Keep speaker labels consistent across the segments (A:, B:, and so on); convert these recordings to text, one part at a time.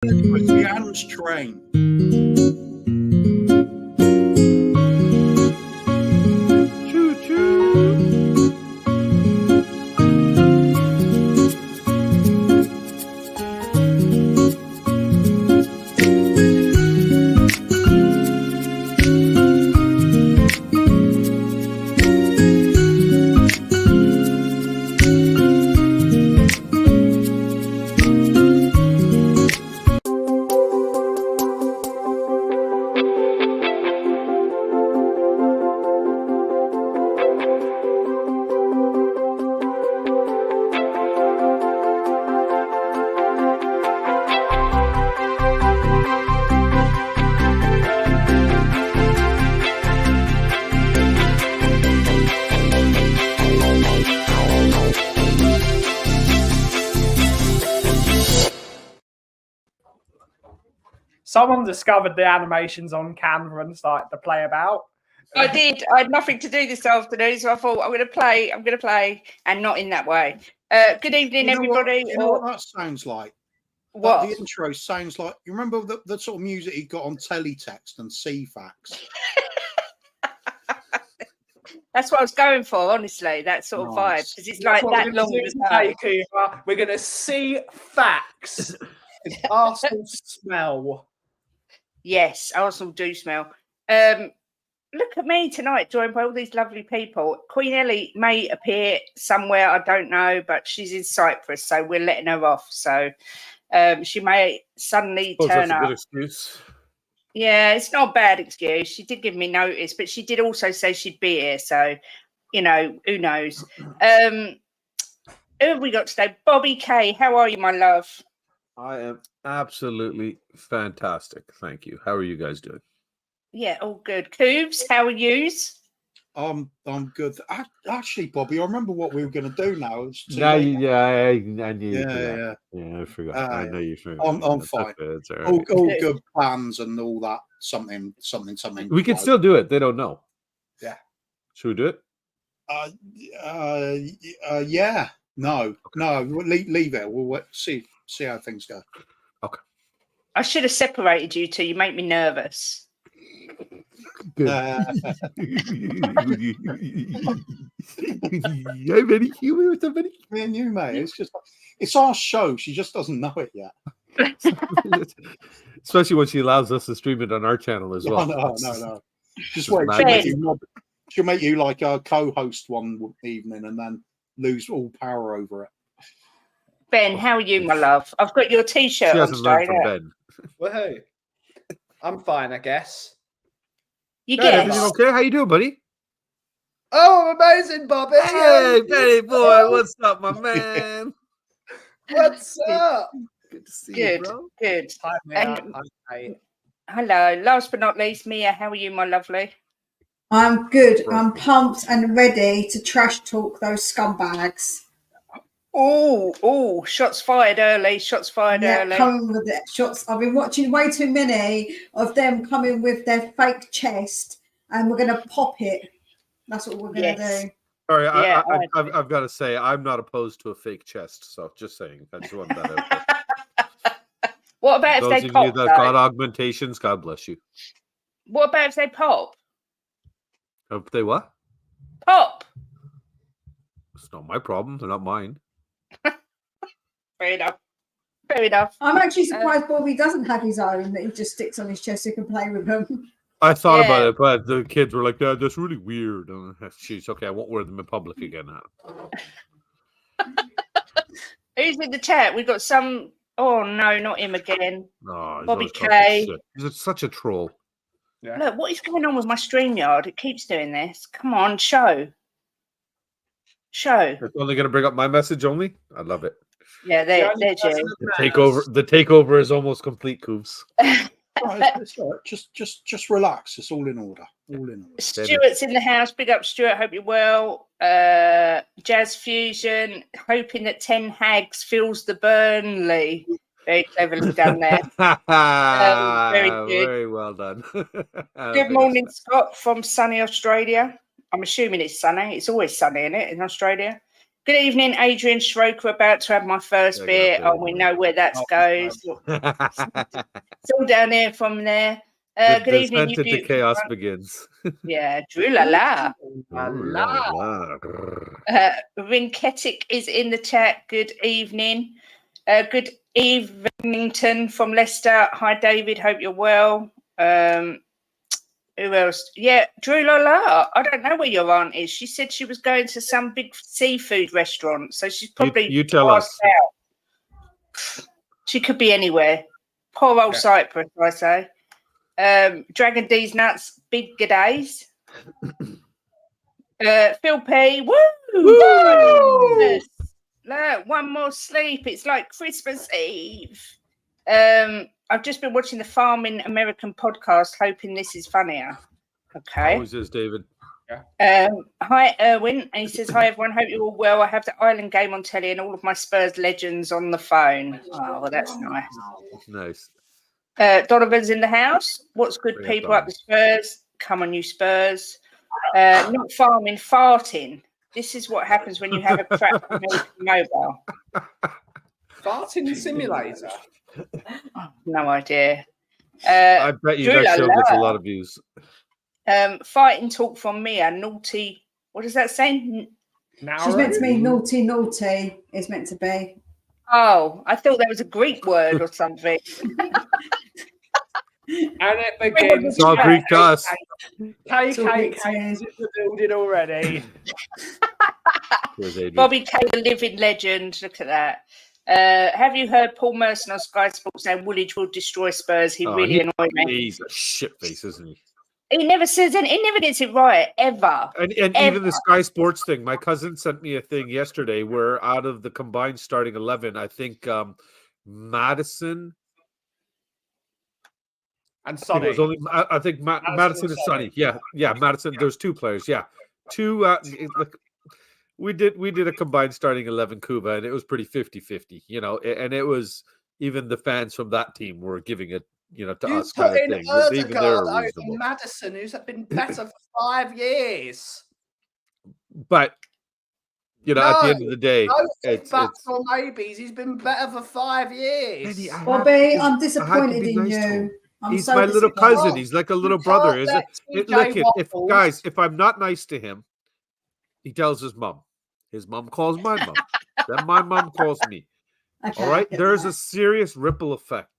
A: Christian's train.
B: Choo choo.
C: Someone discovered the animations on Canva and started to play about.
D: I did. I had nothing to do this afternoon, so I thought I'm going to play, and not in that way. Good evening, everybody.
A: You know what that sounds like?
D: What?
A: The intro sounds like, you remember the sort of music he got on teletext and CFAX?
D: That's what I was going for, honestly, that sort of vibe. Because it's like that long.
C: We're going to see facts. Arsenal smell.
D: Yes, Arsenal do smell. Look at me tonight, joined by all these lovely people. Queen Ellie may appear somewhere, I don't know, but she's in Cyprus, so we're letting her off. So she may suddenly turn up.
B: That's a good excuse.
D: Yeah, it's not a bad excuse. She did give me notice, but she did also say she'd be here. So, you know, who knows? Who have we got today? Bobby K, how are you, my love?
B: I am absolutely fantastic. Thank you. How are you guys doing?
D: Yeah, all good. Coobs, how are yous?
A: I'm good. Actually, Bobby, I remember what we were going to do now.
B: I knew.
A: Yeah.
B: I forgot. I know you forgot.
A: I'm fine.
B: It's all
A: All
B: right.
A: good plans and all that. Something.
B: We can still do it. They don't know.
A: Yeah.
B: Should we do it?
A: Yeah. No. Leave it. We'll see how things go.
B: Okay.
D: I should have separated you two. You make me nervous.
B: Good. I'm very human with somebody.
A: Me and you, mate. It's our show. She just doesn't know it yet.
B: Especially when she allows us to stream it on our channel as well.
A: No. Just wait. She'll make you like a co-host one evening and then lose all power over it.
D: Ben, how are you, my love? I've got your T-shirt on straight
B: from Ben.
C: Well, hey, I'm fine, I guess.
D: You
B: Hey,
D: get
B: everything okay? How you doing, buddy?
C: Oh, amazing, Bobby.
B: Hey, Benny boy, what's up, my man?
C: What's up?
B: Good to see
D: Good,
B: you, bro.
D: good.
C: Hi,
D: And-
C: Mia.
D: Hello. Last but not least, Mia, how are you, my lovely?
E: I'm good. I'm pumped and ready to trash talk those scumbags.
D: Oh, shots fired early. Early.
E: Coming with the shots. I've been watching way too many of them coming with their fake chest, and we're going to pop it. That's what we're going to do.
B: Sorry,
D: Yeah,
B: I've got to say, I'm not opposed to a fake chest. So just saying, I just want that out there.
D: What about
B: Those
D: if they
B: of
D: pop?
B: you that got augmentations, God bless you.
D: What about if they pop?
B: If they what?
D: Pop.
B: It's not my problem. They're not mine.
D: Fair enough.
E: I'm actually surprised Bobby doesn't have his own that he just sticks on his chest so he can play with them.
B: I thought about it, but the kids were like, Dad, that's really weird. She's okay. I won't wear them in public again now.
D: Who's in the chat? We've got some. Oh no, not him again.
B: Oh,
D: Bobby K.
B: He's such a troll.
C: Yeah.
D: Look, what is going on with my StreamYard? It keeps doing this. Come on, show.
B: It's only going to bring up my message only. I love it.
D: Yeah, there's you.
B: The takeover is almost complete, Coops.
A: Just relax. It's all in order.
D: Stuart's in the house. Big up, Stuart. Hope you're well. Jazz Fusion, hoping that 10 Hags fills the Burnley. Very cleverly done there. Very good.
B: Very well done.
D: Good morning, Scott from sunny Australia. I'm assuming it's sunny. It's always sunny, isn't it, in Australia? Good evening, Adrian Schroker. About to have my first beer. Oh, we know where that goes. It's all down there from there. Good evening, you
B: descent into
D: beautiful
B: chaos
D: one.
B: begins.
D: Yeah, Drew-la-la.
B: Ooh,
D: Rinketic is in the chat. Good evening. Good evenington from Leicester. Hi, David. Hope you're well. Who else? Yeah, Drew Lola. I don't know where your aunt is. She said she was going to some big seafood restaurant, so she's probably
B: You tell us.
D: out. She could be anywhere. Poor old Cyprus, I say. Dragon D's nuts. Big g'days. Phil P. Woo! Woo! Look, one more sleep. It's like Christmas Eve. I've just been watching the Farming American podcast, hoping this is funnier. Okay.
B: How is this, David?
D: Hi, Erwin. And he says, hi, everyone. Hope you're all well. I have the Island game on telly and all of my Spurs legends on the phone. Oh, well, that's nice.
B: Nice.
D: Donovan's in the house. What's good, people? Up the Spurs. Come on, you Spurs. Not farming, farting. This is what happens when you have a crap mobile.
C: Farting simulator.
D: No idea.
B: I bet you that show gets a lot of views.
D: Fighting talk from Mia. Naughty. What does that say?
E: She's meant to be naughty, naughty. It's meant to be.
D: Oh, I thought that was a Greek word or something.
C: And it begins.
B: It's all Greek to us.
C: KKK is in the building already.
D: Bobby K, the living legend. Look at that. Have you heard Paul Merson on Sky Sports saying Woolwich will destroy Spurs? He really annoyed me.
B: He's a shitface, isn't he?
D: He never says it. He never gets it right, ever.
B: And even the Sky Sports thing. My cousin sent me a thing yesterday where out of the combined starting 11, I think Madison
C: and Sonny.
B: I think Madison and Sonny. Yeah, Madison. There's two players. Yeah, two. We did a combined starting 11 Cuba, and it was pretty 50-50, and it was even the fans from that team were giving it, to us kind of thing. Even they're reasonable.
C: Madison, who's been better for 5 years.
B: But at the end of the day,
C: it's or maybes. He's been better for 5 years.
E: Bobby, I'm disappointed in you.
B: He's my little cousin. He's like a little brother. If I'm not nice to him, he tells his mom. His mom calls my mom. Then my mom calls me.
E: Okay,
B: all right? There's a serious ripple effect.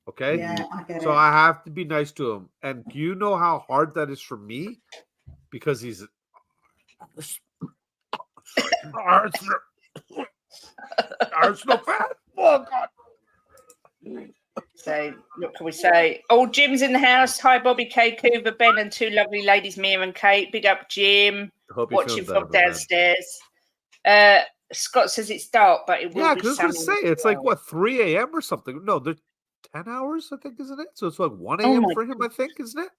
B: Okay?
E: Yeah, I get it.
B: So I have to be nice to him. And do you know how hard that is for me? Because he's Arsenal fan. Oh, God.
D: So, what can we say? Oh, Jim's in the house. Hi, Bobby, K, Coover, Ben, and two lovely ladies, Mia and Kate. Big up, Jim. Watching from downstairs. Scott says it's dark, but it will be sunny.
B: Yeah, because I was going to say, it's like, 3 a.m. or something? No, they're 10 hours, I think, isn't it? So it's like 1 a.m. for him, I think, isn't it?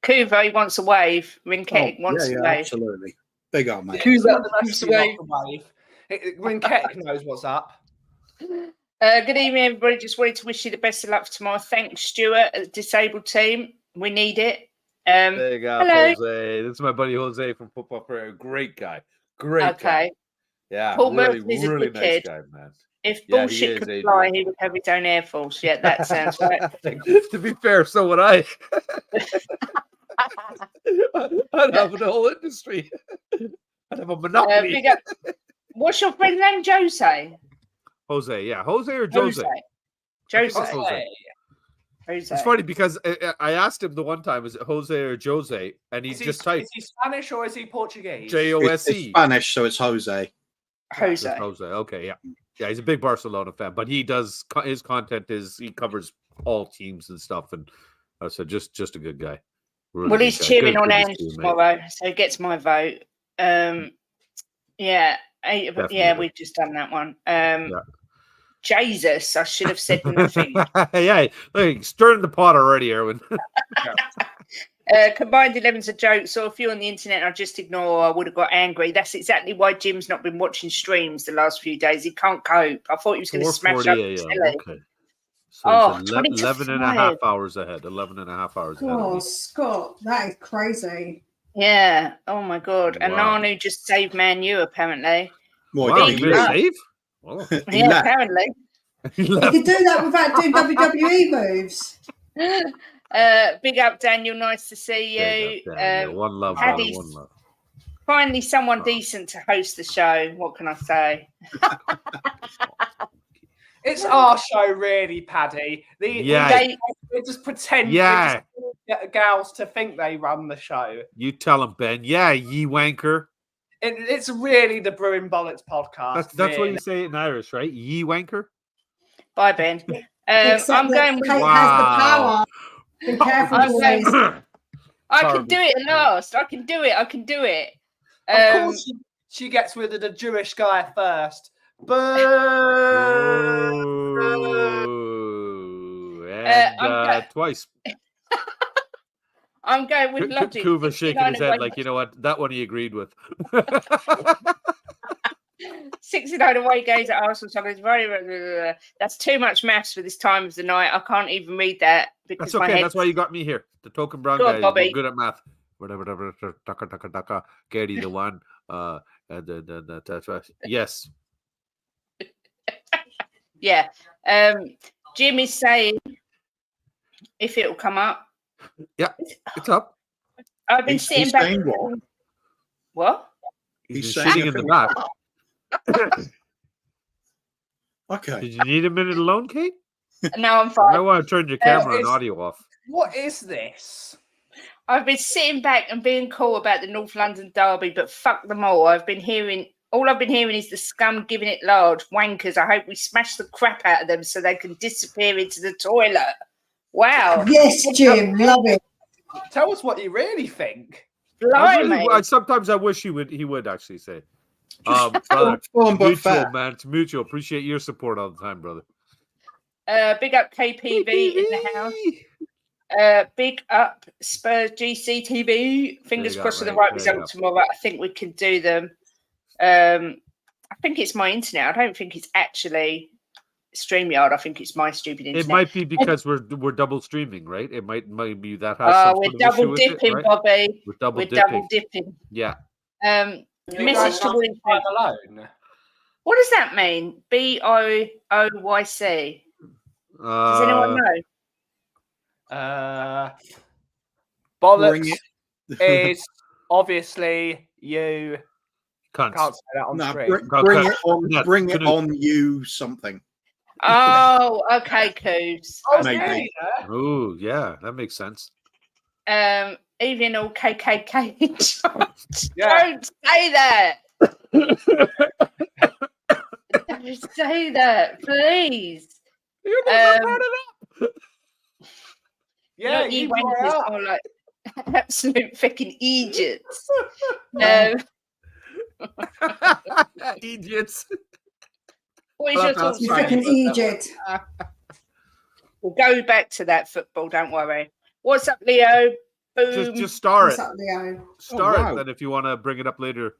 D: Coover, he wants a wave. Rinketic wants a wave.
A: Absolutely. Big up, mate.
C: Coover wants a wave. Rinketic knows what's up.
D: Good evening, everybody. Just wanted to wish you the best of luck for tomorrow. Thanks, Stuart, disabled team. We need it.
B: Big up, Jose. This is my buddy Jose from Football Prayer. Great guy. Great guy. Yeah,
D: Paul
B: really,
D: Murphy is a
B: really
D: good
B: nice
D: kid.
B: guy, man.
D: If bullshit could fly, he would have his own Air Force. Yeah, that sounds right.
B: To be fair, so would I. I'd have the whole industry. I'd have a monopoly.
D: What's your friend's name? Jose?
B: Jose, yeah. Jose or Jose?
D: Jose.
B: It's funny because I asked him the one time, is it Jose or Jose? And he just typed.
C: Is he Spanish or is he Portuguese?
B: Jose.
A: It's Spanish, so it's Jose.
D: Jose.
B: Okay, yeah. Yeah, he's a big Barcelona fan, but he does, his content is, he covers all teams and stuff. And so just a good guy. Really
D: well, he's cheering on Ange tomorrow,
B: mate.
D: so he gets my vote. Yeah, we've just done that one. Jesus, I should have said nothing.
B: Yeah, look, stirring the pot already, Erwin.
D: Combined 11's a joke. Saw a few on the internet I just ignore. I would have got angry. That's exactly why Jim's not been watching streams the last few days. He can't cope. I thought he was going to smash up.
B: Okay. So 11 and a half hours ahead. 11 and a half hours ahead.
E: Oh, Scott, that is crazy.
D: Yeah. Oh, my God.
B: Wow.
D: And Nanu just saved Man U, apparently.
A: Well,
B: Wow,
A: he
B: he
A: did
B: made a
D: Yeah.
B: save? Well,
A: He
D: Yeah,
A: left.
D: apparently.
B: he
E: You
B: left.
E: could do that without doing WWE moves.
D: Big up, Daniel. Nice to see
B: There
D: you.
B: go, Daniel. One love, brother.
D: Paddy's
B: One love.
D: finally someone decent to host the show. What can I say?
C: It's our show, really, Paddy.
B: Yeah.
D: They,
C: We just pretend
B: Yeah.
C: we just get gals to think they run the show.
B: You tell him, Ben. Yeah, ye wanker.
C: It's really the Brewing Bollocks podcast.
B: That's what
C: really.
B: you say in Irish, right? Ye wanker.
D: bye, Ben.
E: Except
D: I'm
E: that
D: going with.
E: Kate
B: Wow.
E: has the power. Be careful,
D: I'm
E: boys.
D: I can
B: Horrible.
D: do it at last. I can do it. I can do it.
C: Of course, she gets rid of the Jewish guy first. Boo!
B: Ooh. And twice.
D: I'm going with logic.
B: Kuva shaking his
D: 69
B: head
D: away-
B: like, you know what? That one he agreed with.
D: 69 away games at Arsenal. So it's very. That's too much maths for this time of the night. I can't even read that because
B: That's
D: my
B: okay.
D: head.
B: That's why you got me here. The token brown
D: Go on,
B: guy.
D: Bobby.
B: We're good at math. Whatever. Taka. Gary the one. That's right. Yes.
D: Yeah. Jim is saying if it'll come up.
B: Yeah, it's up.
D: I've been
A: He's
D: sitting back.
A: saying what?
D: What?
B: He's
A: He's
B: been
A: saying
B: sitting in the back.
A: Okay.
B: Did you need a minute alone, Kate?
D: No, I'm
B: I
D: fine.
B: want to turn your camera and
C: it's-
B: audio off.
C: What is this?
D: I've been sitting back and being cool about the North London derby, but fuck them all. All I've been hearing is the scum giving it large. Wankers. I hope we smash the crap out of them so they can disappear into the toilet. Wow.
E: Yes, Jim, love it.
C: Tell us what you really think.
D: Blimey.
B: Sometimes I wish he would actually say. Brother,
A: Fun but
B: mutual,
A: fair.
B: man. It's mutual. Appreciate your support all the time, brother.
D: Big up KPV in the house. Big up Spurs GCTV. Fingers
B: There you go,
D: crossed for the
B: right,
D: right
B: there you
D: result tomorrow. I think we can do them. I think it's my internet. I don't think it's actually StreamYard. I think it's my stupid internet.
B: It might be because we're double streaming, right? It might be that has some
D: we're
B: sort of issue
D: double
B: with it,
D: dipping,
B: right?
D: Bobby.
B: We're double
D: We're
B: dipping.
D: double dipping.
B: Yeah.
C: You
D: Message
C: guys
D: to
C: not
D: William.
C: time alone.
D: What does that mean? BOOYC. Does anyone know?
C: Bollocks
A: Bring
C: is obviously you.
B: Cunts.
C: Can't say that on
A: No,
C: screen.
A: bring it
B: Canoe.
A: on you something.
D: Oh, okay, Coos.
A: Maybe.
C: yeah.
B: Oh, yeah, that makes sense.
D: Even all KKK.
C: Yeah.
D: Don't say that. Don't say that, please.
B: You're
D: not
B: part of that.
C: Yeah,
D: Not you
C: you brought it
D: wankers
C: up.
D: are like absolute fucking idiots.
B: Idiots.
D: What is your thoughts?
E: You
B: Sorry.
E: freaking Egypt.
D: We'll go back to that football. Don't worry. What's up, Leo? Boom.
B: Just star
E: What's
B: it.
E: up, Leo?
B: Star
A: Oh, wow.
B: it. Then if you want to bring it up later.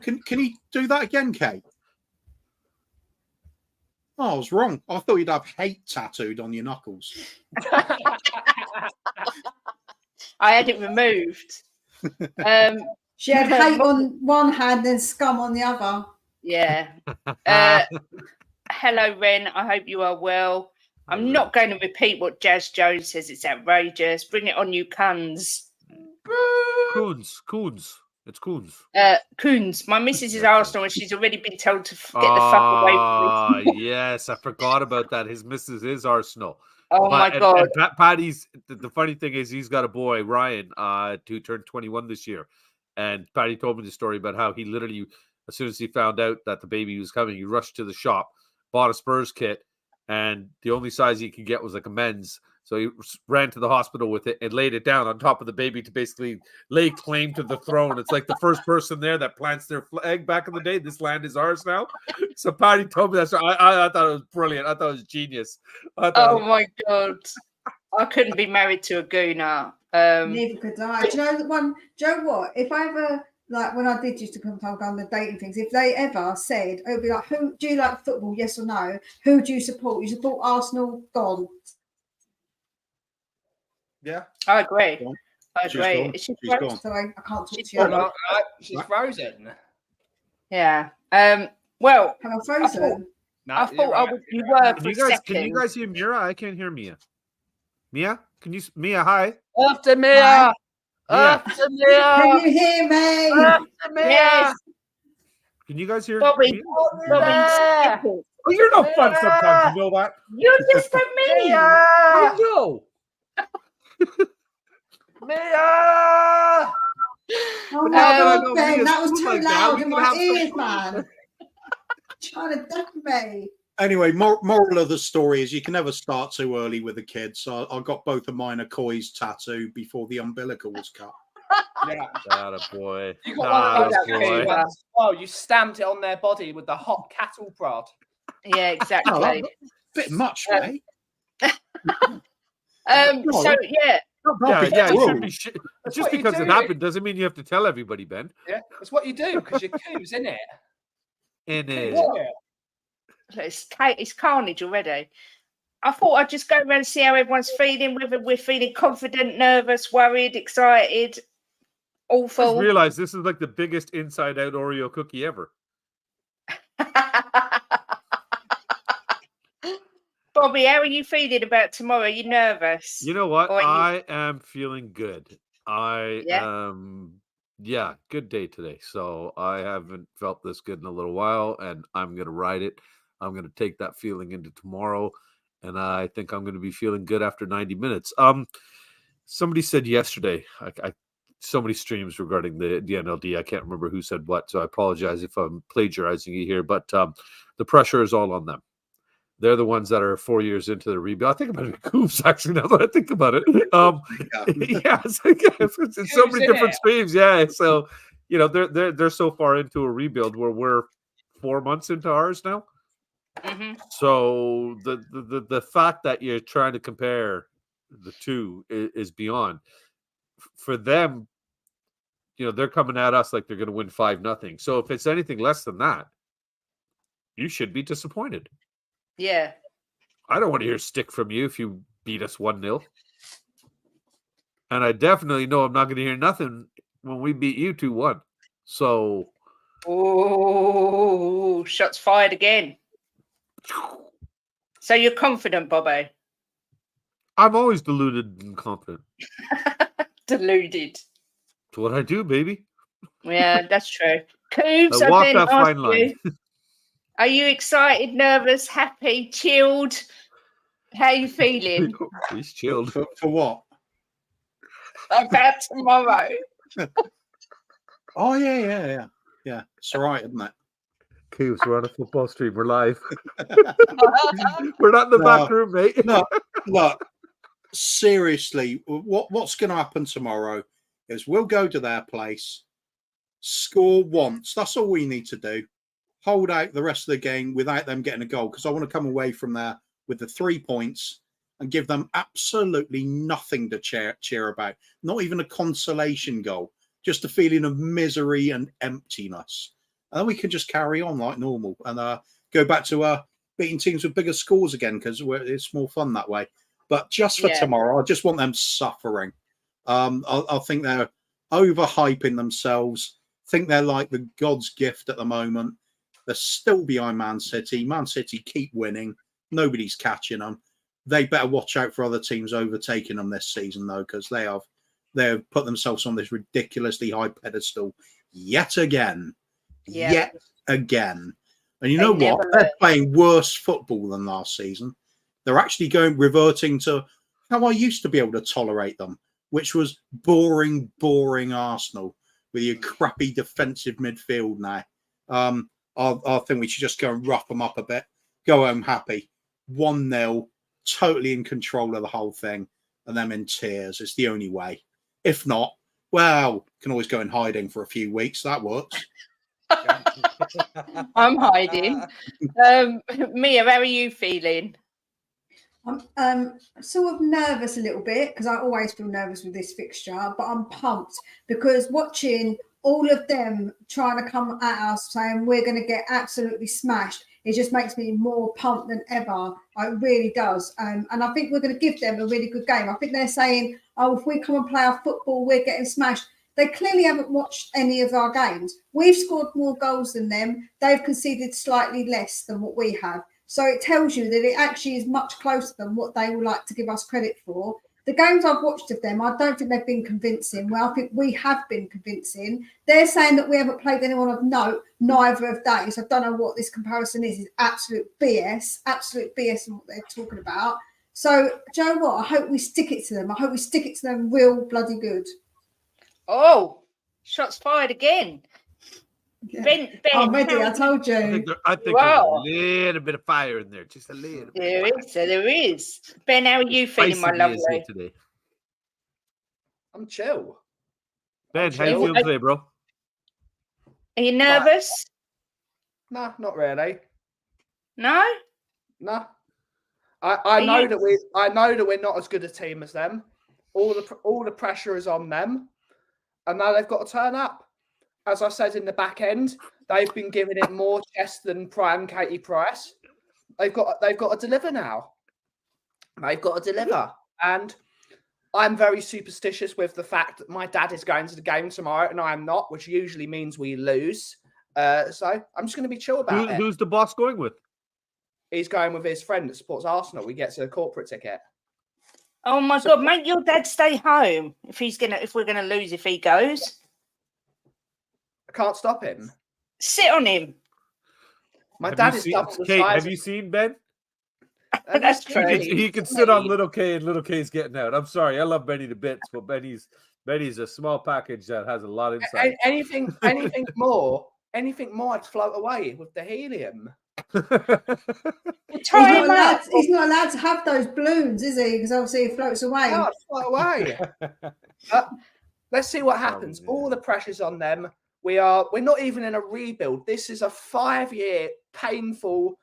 A: Can you do that again, Kate? Oh, I was wrong. I thought you'd have hate tattooed on your knuckles.
D: I had it removed.
E: She had hate on one hand and scum on the other.
D: Yeah. Hello, Ren. I hope you are well. I'm not going to repeat what Jazz Jones says. It's outrageous. Bring it on, you cuns.
B: Coons. It's Coons.
D: Coons. My missus is Arsenal and she's already been told to get the fuck away from me.
B: Yes, I forgot about that. His missus is Arsenal.
D: Oh my God.
B: And Paddy's the funny thing is he's got a boy, Ryan, who turned 21 this year. And Paddy told me the story about how he literally, as soon as he found out that the baby was coming, he rushed to the shop, bought a Spurs kit, and the only size he could get was like a men's. So he ran to the hospital with it and laid it down on top of the baby to basically lay claim to the throne. It's like the first person there that plants their flag back in the day. This land is ours now. So Paddy told me that. So I thought it was brilliant. I thought it was genius.
D: Oh my God. I couldn't be married to a gooner.
E: Neither could I. Do you know one? Do you know what? If I ever, like when I did used to come on the dating things, if they ever said, it would be like, who do you like football? Yes or no? Who do you support? You support Arsenal? Gone.
C: Yeah.
D: I agree.
A: Gone.
D: I
A: She's
D: agree.
A: gone.
D: Is she
A: She's
D: frozen?
A: gone.
E: So I can't talk
D: She's
E: to you.
D: gone.
C: She's frozen.
D: Yeah. Well,
E: Have I frozen?
C: No,
D: I
C: you're
D: thought
C: right,
D: you
C: you're
D: were
C: right.
D: for a
B: Can
D: second.
B: you guys hear Mira? I can't hear Mia. Mia, Mia, hi.
C: After Mia.
B: Mia.
C: After
E: Can
C: Mia.
E: you hear me?
C: After Mia.
D: Yes,
B: Can you guys hear
D: Bobby.
B: Mia?
D: Bobby,
C: Mia.
D: simple.
B: Oh, you're no fun sometimes, you know that?
D: You're just so mean.
C: Mia.
B: I know.
C: Mia.
E: Oh
B: But now that I
E: my
B: know
E: God, Ben,
B: Mia's
E: that was
B: cool
E: too
B: like that,
E: loud
B: we
E: in
B: can
E: my
B: have some
E: ears,
B: fun.
E: man. Trying to deafen me.
A: Anyway, moral of the story is you can never start too early with the kids. So I got both of mine a Coy's tattoo before the umbilical was cut.
C: Yeah.
B: That a boy.
C: You got one of those
D: Atta
C: cattle
D: boy.
C: ones as well. You stamped it on their body with the hot cattle prod.
D: Yeah, exactly.
A: Bit much,
D: Um,
A: mate.
D: So yeah,
B: Yeah, it
A: Whoa.
B: should be
C: That's
B: just
C: what you
B: because it
C: do.
B: happened doesn't mean you have to tell everybody, Ben.
C: Yeah, that's what you do because you're coos, isn't it?
B: And
D: it's carnage already. I thought I'd just go around and see how everyone's feeling, whether we're feeling confident, nervous, worried, excited,
B: just
D: awful.
B: realize this is like the biggest inside out Oreo cookie ever.
D: Bobby, how are you feeling about tomorrow? Are you nervous?
B: You know what?
D: Or are
B: I am feeling good. Yeah, good day today. So I haven't felt this good in a little while, and I'm going to ride it. I'm going to take that feeling into tomorrow, and I think I'm going to be feeling good after 90 minutes. Somebody said yesterday, so many streams regarding the NLD. I can't remember who said what, so I apologize if I'm plagiarizing you here, but the pressure is all on them. They're the ones that are 4 years into the rebuild. I think about it Coops, actually, now that I think about it. It's so many different streams. Yeah. So, they're so far into a rebuild where we're 4 months into ours now.
D: Mm-hmm.
B: So the fact that you're trying to compare the two is beyond. For them, they're coming at us like they're going to win 5-0. So if it's anything less than that, you should be disappointed.
D: Yeah.
B: I don't want to hear stick from you if you beat us 1-0. And I definitely know I'm not going to hear nothing when we beat you 2-1. So.
D: Oh, shots fired again. So you're confident, Bobbo?
B: I'm always deluded and confident.
D: Deluded.
B: It's what I do, baby.
D: Yeah, that's true. Cooves,
B: I walk
D: didn't
B: that
D: ask
B: fine line.
D: you. Are you excited, nervous, happy, chilled? How are you feeling?
B: He's chilled.
A: For what?
D: About tomorrow.
A: Oh, yeah. It's all right, isn't it?
B: Cooves, we're on a football stream. We're live. We're not in the back room, mate.
A: No, look, seriously, what's going to happen tomorrow is we'll go to their place, score once. That's all we need to do. Hold out the rest of the game without them getting a goal, because I want to come away from there with the 3 points and give them absolutely nothing to cheer about. Not even a consolation goal, just a feeling of misery and emptiness. And then we can just carry on like normal and go back to beating teams with bigger scores again, because it's more fun that way. But just for tomorrow, I just want them suffering. I think they're overhyping themselves. I think they're like the God's gift at the moment. They're still behind Man City. Man City keep winning. Nobody's catching them. They better watch out for other teams overtaking them this season, though, because they have put themselves on this ridiculously high pedestal yet again.
D: Yeah.
A: Yet again. And you know what? They're playing worse football than last season. They're actually reverting to how I used to be able to tolerate them, which was boring Arsenal with your crappy defensive midfield now. I think we should just go and rough them up a bit, go home happy. 1-0, totally in control of the whole thing, and them in tears. It's the only way. If not, well, can always go in hiding for a few weeks. That works.
D: I'm hiding. Mia, how are you feeling?
E: I'm sort of nervous a little bit, because I always feel nervous with this fixture, but I'm pumped because watching all of them trying to come at us saying we're going to get absolutely smashed, it just makes me more pumped than ever. It really does. And I think we're going to give them a really good game. I think they're saying, oh, if we come and play our football, we're getting smashed. They clearly haven't watched any of our games. We've scored more goals than them. They've conceded slightly less than what we have. So it tells you that it actually is much closer than what they would like to give us credit for. The games I've watched of them, I don't think they've been convincing. Well, I think we have been convincing. They're saying that we haven't played anyone of note. Neither of those. I don't know what this comparison is. It's absolute BS. Absolute BS in what they're talking about. So, do you know what? I hope we stick it to them. I hope we stick it to them real bloody good.
D: Oh, shots fired again.
E: Yeah.
D: Ben,
E: I'm ready, I told you.
B: I think
D: Wow.
B: there's a little bit of fire in there, just a little bit.
D: There is. Ben, how are you feeling, my
B: Spicy is
D: lovely?
B: it today.
F: I'm chill.
B: Ben, how you
F: chill.
B: feeling today, bro?
D: Are you nervous?
F: Nah, not really.
D: No?
F: Nah. I know that we're not as good a team as them. All the pressure is on them, and now they've got to turn up. As I said in the back end, they've been giving it more chest than Prime Katie Price. They've got to deliver now. They've got to deliver, and I'm very superstitious with the fact that my dad is going to the game tomorrow and I am not, which usually means we lose. So I'm just going to be chill about it.
B: Who's the boss going with?
F: He's going with his friend that supports Arsenal. He gets a corporate ticket.
D: Oh my God! Make your dad stay home if we're gonna lose if he goes.
F: I can't stop him.
D: Sit on him.
F: My dad is double the size.
B: Have you seen Ben?
D: That's true.
B: He can sit on Little K, and Little K's getting out. I'm sorry, I love Benny to bits, but Benny's a small package that has a lot inside.
F: Anything more, I'd float away with the helium.
E: He's not allowed to have those balloons, is he? Because obviously he floats away.
F: No, I'd float away. Let's see what happens. All the pressure's on them. We're not even in a rebuild. This is a 5-year painful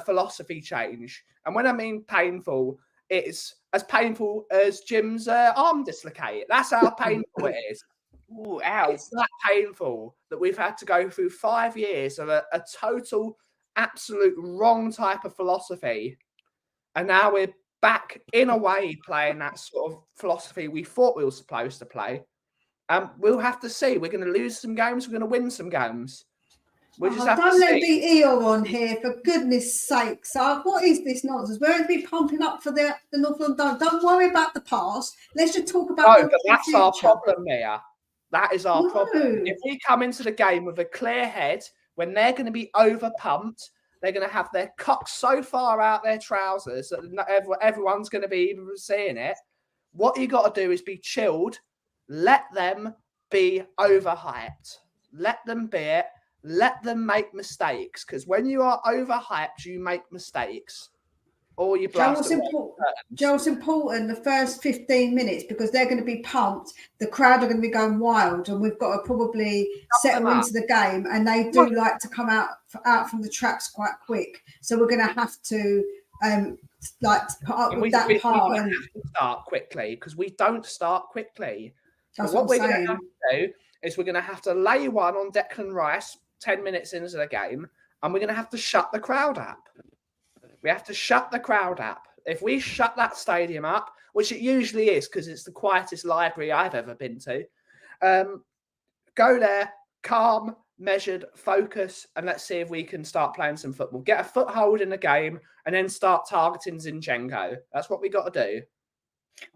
F: philosophy change. And when I mean painful, it's as painful as Jim's arm dislocated. That's how painful it is.
D: Ooh, ow.
F: It's that painful that we've had to go through 5 years of a total, absolute wrong type of philosophy. And now we're back in a way playing that sort of philosophy we thought we were supposed to play. We'll have to see. We're going to lose some games. We're going to win some games. We'll just have to
E: don't let
F: see.
E: the EO on here, for goodness sake. So what is this nonsense? We're going to be pumping up for the North London. Don't worry about the past. Let's just talk about
F: No, but that's our problem, Mia. That is our
E: No.
F: problem. If we come into the game with a clear head, when they're going to be over pumped, they're going to have their cocks so far out their trousers that everyone's going to be seeing it. What you got to do is be chilled. Let them be overhyped. Let them be it. Let them make mistakes. Because when you are overhyped, you make mistakes. Or you blast.
E: Joel's important the first 15 minutes because they're going to be pumped. The crowd are going to be going wild, and we've got to probably settle into the game. And they do like to come out from the traps quite quick. So we're going to have to put up with that part.
F: We have to start quickly because we don't start quickly.
E: That's
F: what we're
E: I'm
F: going
E: saying.
F: to have to do is we're going to have to lay one on Declan Rice 10 minutes into the game, and we're going to have to shut the crowd up. We have to shut the crowd up. If we shut that stadium up, which it usually is because it's the quietest library I've ever been to, go there, calm, measured, focus, and let's see if we can start playing some football. Get a foothold in the game and then start targeting Zinchenko. That's what we got to do.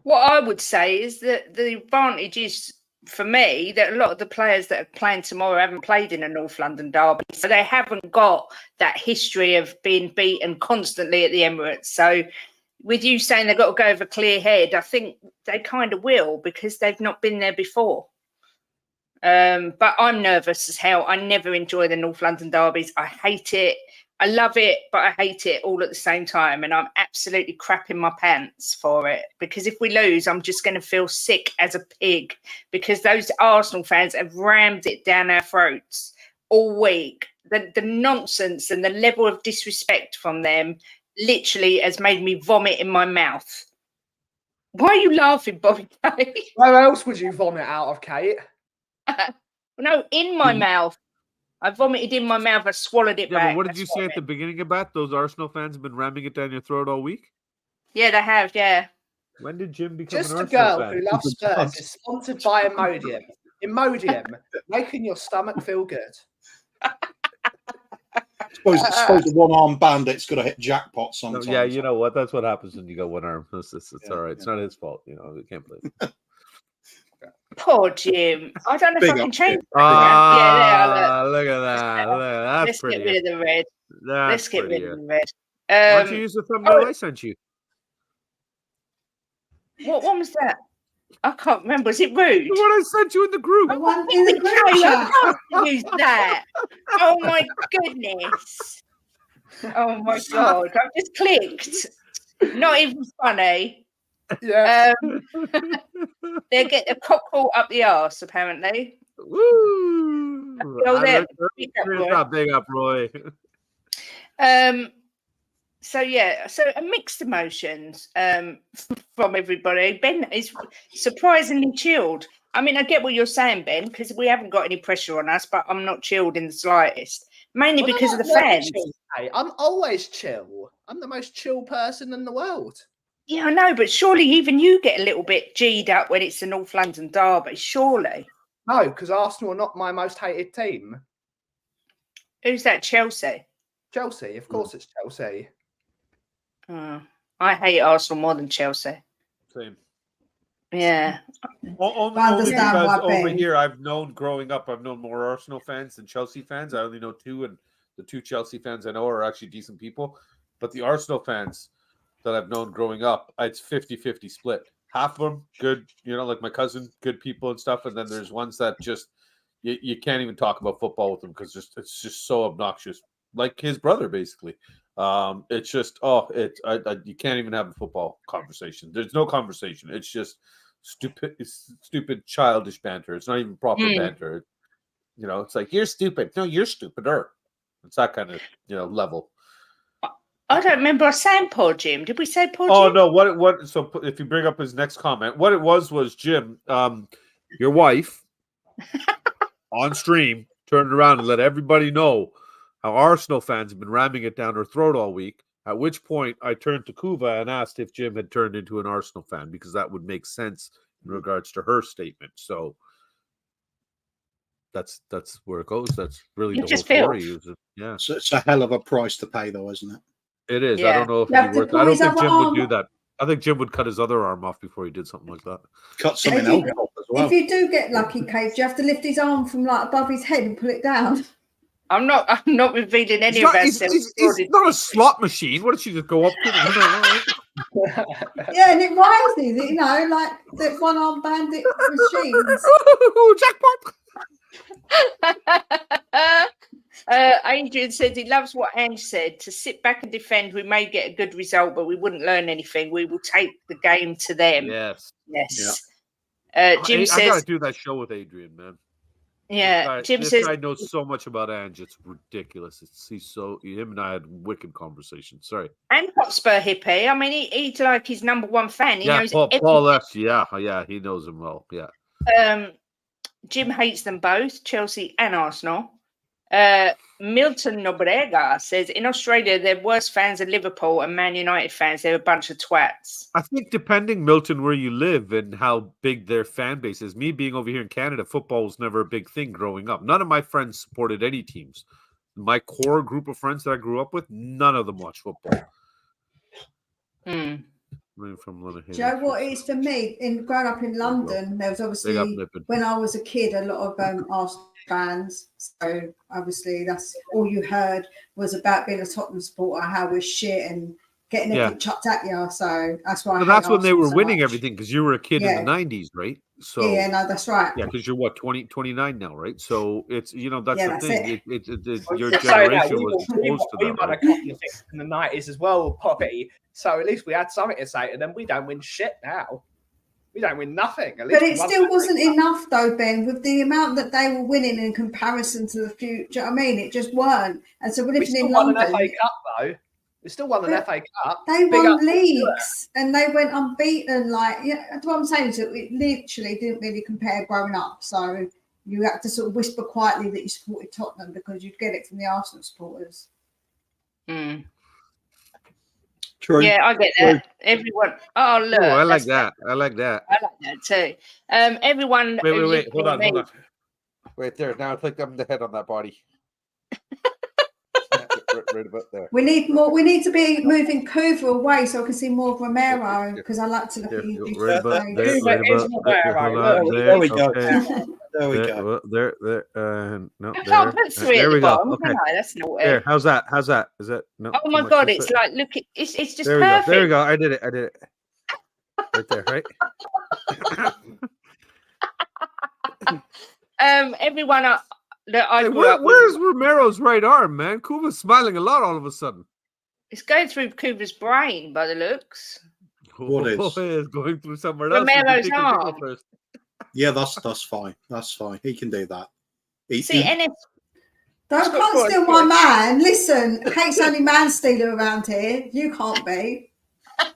D: What I would say is that the advantage is, for me, that a lot of the players that are playing tomorrow haven't played in a North London derby. So they haven't got that history of being beaten constantly at the Emirates. So with you saying they've got to go with a clear head, I think they kind of will because they've not been there before. But I'm nervous as hell. I never enjoy the North London derbies. I hate it. I love it, but I hate it all at the same time. And I'm absolutely crapping my pants for it because if we lose, I'm just going to feel sick as a pig because those Arsenal fans have rammed it down our throats all week. The nonsense and the level of disrespect from them literally has made me vomit in my mouth. Why are you laughing, Bobby Kate?
F: Where else would you vomit out of, Kate?
D: No, in my mouth. I vomited in my mouth. I swallowed it back.
B: But what did you say at the beginning about those Arsenal fans have been ramming it down your throat all week?
D: Yeah, they have. Yeah.
B: When did Jim become
F: Just
B: an
F: a
B: Arsenal
F: girl
B: fan?
F: who loves Spurs is sponsored by Imodium. Imodium, making your stomach feel good.
A: Suppose the one-armed bandit's got to hit jackpot sometimes.
B: Yeah, you know what? That's what happens when you got one arm. It's all right. It's
A: Yeah.
B: not his fault. You know, we can't blame him.
D: Poor Jim. I don't know if
A: Big
D: I can
A: up,
D: change.
A: Jim.
B: Look at that. That's
D: Let's
B: pretty.
D: get rid of the red. Let's get rid of the red.
B: Why don't you use the thumbnail I sent you?
D: What one was that? I can't remember. Was it rude?
B: The one I sent you in the group.
E: The one in the group
D: I
E: chat.
D: can't use that. Oh my goodness. Oh my god. I've just clicked. Not even funny.
F: Yeah.
D: They get the cockle up the arse, apparently.
B: Woo!
D: Go there.
B: Big up, Roy.
D: So mixed emotions from everybody. Ben is surprisingly chilled. I mean, I get what you're saying, Ben, because we haven't got any pressure on us, but I'm not chilled in the slightest. Mainly because of the fans.
F: Chill, I'm always chill. I'm the most chill person in the world.
D: Yeah, I know, but surely even you get a little bit G'd up when it's the North London derby, surely.
F: No, because Arsenal are not my most hated team.
D: Who's that, Chelsea?
F: Chelsea, of course it's Chelsea.
D: I hate Arsenal more than Chelsea.
B: Same.
D: Yeah.
B: Only because over here I've known growing up, I've known more Arsenal fans than Chelsea fans. I only know two, and the two Chelsea fans I know are actually decent people. But the Arsenal fans that I've known growing up, it's 50-50 split. Half of them good, like my cousin, good people and stuff. And then there's ones that just, you can't even talk about football with them because it's just so obnoxious. Like his brother, basically. It's just, you can't even have a football conversation. There's no conversation. It's just stupid, childish banter. It's not even proper banter. It's like, you're stupid. No, you're stupider. It's that kind of, level.
D: I don't remember us saying poor Jim. Did we say poor Jim?
B: Oh, no. What? So if you bring up his next comment, what it was Jim, your wife on stream turned around and let everybody know how Arsenal fans have been ramming it down her throat all week, at which point I turned to Kuva and asked if Jim had turned into an Arsenal fan, because that would make sense in regards to her statement. So that's where it goes. That's really the whole story. Yeah.
A: So it's a hell of a price to pay, though, isn't it?
B: It is.
D: Yeah.
B: I don't know if it'd be worth it. I don't think Jim would do that. I think Jim would cut his other arm off before he did something like that.
A: Cut something else off as well.
E: If you do get lucky, Kate, you have to lift his arm from above his head and pull it down.
D: I'm not revealing any of
B: It's not a slot machine. What did she just go up to?
E: Yeah, and it rises, like the one-arm bandit machines.
B: Jackpot!
D: Adrian says he loves what Ange said. To sit back and defend, we may get a good result, but we wouldn't learn anything. We will take the game to them.
B: Yes.
D: Yeah. Jim says,
B: I gotta do that show with Adrian, man.
D: Yeah.
B: Jim says, this guy knows so much about Ange. It's ridiculous. Him and I had wicked conversations. Sorry.
D: And Hotspur hippie. I mean, he's like his number one fan. He knows
B: Paul F. Yeah, he knows him well. Yeah.
D: Jim hates them both, Chelsea and Arsenal. Milton Nobrega says in Australia they're worse fans than Liverpool and Man United fans. They're a bunch of twats.
B: I think depending, Milton, where you live and how big their fan base is. Me being over here in Canada, football was never a big thing growing up. None of my friends supported any teams. My core group of friends that I grew up with, none of them watched football.
E: Do you know what it is for me? Growing up in London, there was obviously, when I was a kid, a lot of Arsenal fans. So obviously that's all you heard was about being a Tottenham supporter, how we're shit and getting everything chucked at you. So that's why.
B: But that's when they were winning everything, because you were a kid in the 90s, right? So
E: yeah, no, that's right.
B: Yeah, because you're what, 29 now, right? So it's that's the thing. Your
F: generation
B: was exposed to that.
F: We won a couple of things in the 90s as well, Poppy. So at least we had something to say to them. We don't win shit now. We don't win nothing. At least
E: but it still wasn't enough, though, Ben, with the amount that they were winning in comparison to the future. Do you know what I mean? It just weren't. And so we're living in London.
F: We still won an FA Cup, though. We still won an FA Cup.
E: They won leagues and they went unbeaten. What I'm saying is that it literally didn't really compare growing up. So you had to sort of whisper quietly that you supported Tottenham because you'd get it from the Arsenal supporters.
A: True.
D: Yeah, I get that. Everyone. Oh, look.
B: Oh, I like
D: that's
B: that. I like that.
D: I like that too. Everyone.
B: Wait.
D: who
B: Hold on.
D: lives
B: Right there. Now it's like I'm the head on that body. right about there.
E: We need more. We need to be moving Coover away so I can see more of Romero because I like to look at you.
B: Right about there.
C: Coover
B: Right
C: is
B: about
C: Romero,
B: hold
C: look.
B: on,
A: There we go.
B: Okay.
A: There we
B: There,
A: go.
B: well, there. No,
D: I
B: there.
D: can't put three
B: There
D: at
B: we
D: the
B: go.
D: bottom.
B: Okay.
D: Can I? That's not
B: There. How's that? How's that? Is that no?
D: Oh
B: too
D: my
B: much
D: god!
B: this
D: It's
B: way?
D: like look. It's just
B: There we
D: perfect.
B: go. There we go. I did it. Right there. Right.
D: Everyone that I
B: Hey,
D: grew up
B: where's
D: with,
B: Romero's right arm, man? Kuba's smiling a lot all of a sudden.
D: it's going through Cooper's brain by the looks.
A: What is?
B: It's going through somewhere else.
D: Romero's
B: You can tickle
D: arm.
B: first.
A: Yeah, that's fine. That's fine. He can do that.
D: See, NF.
E: Don't
D: got
E: can't steal
D: quite-
E: my man. Listen, Kate's only man stealer around here. You can't be.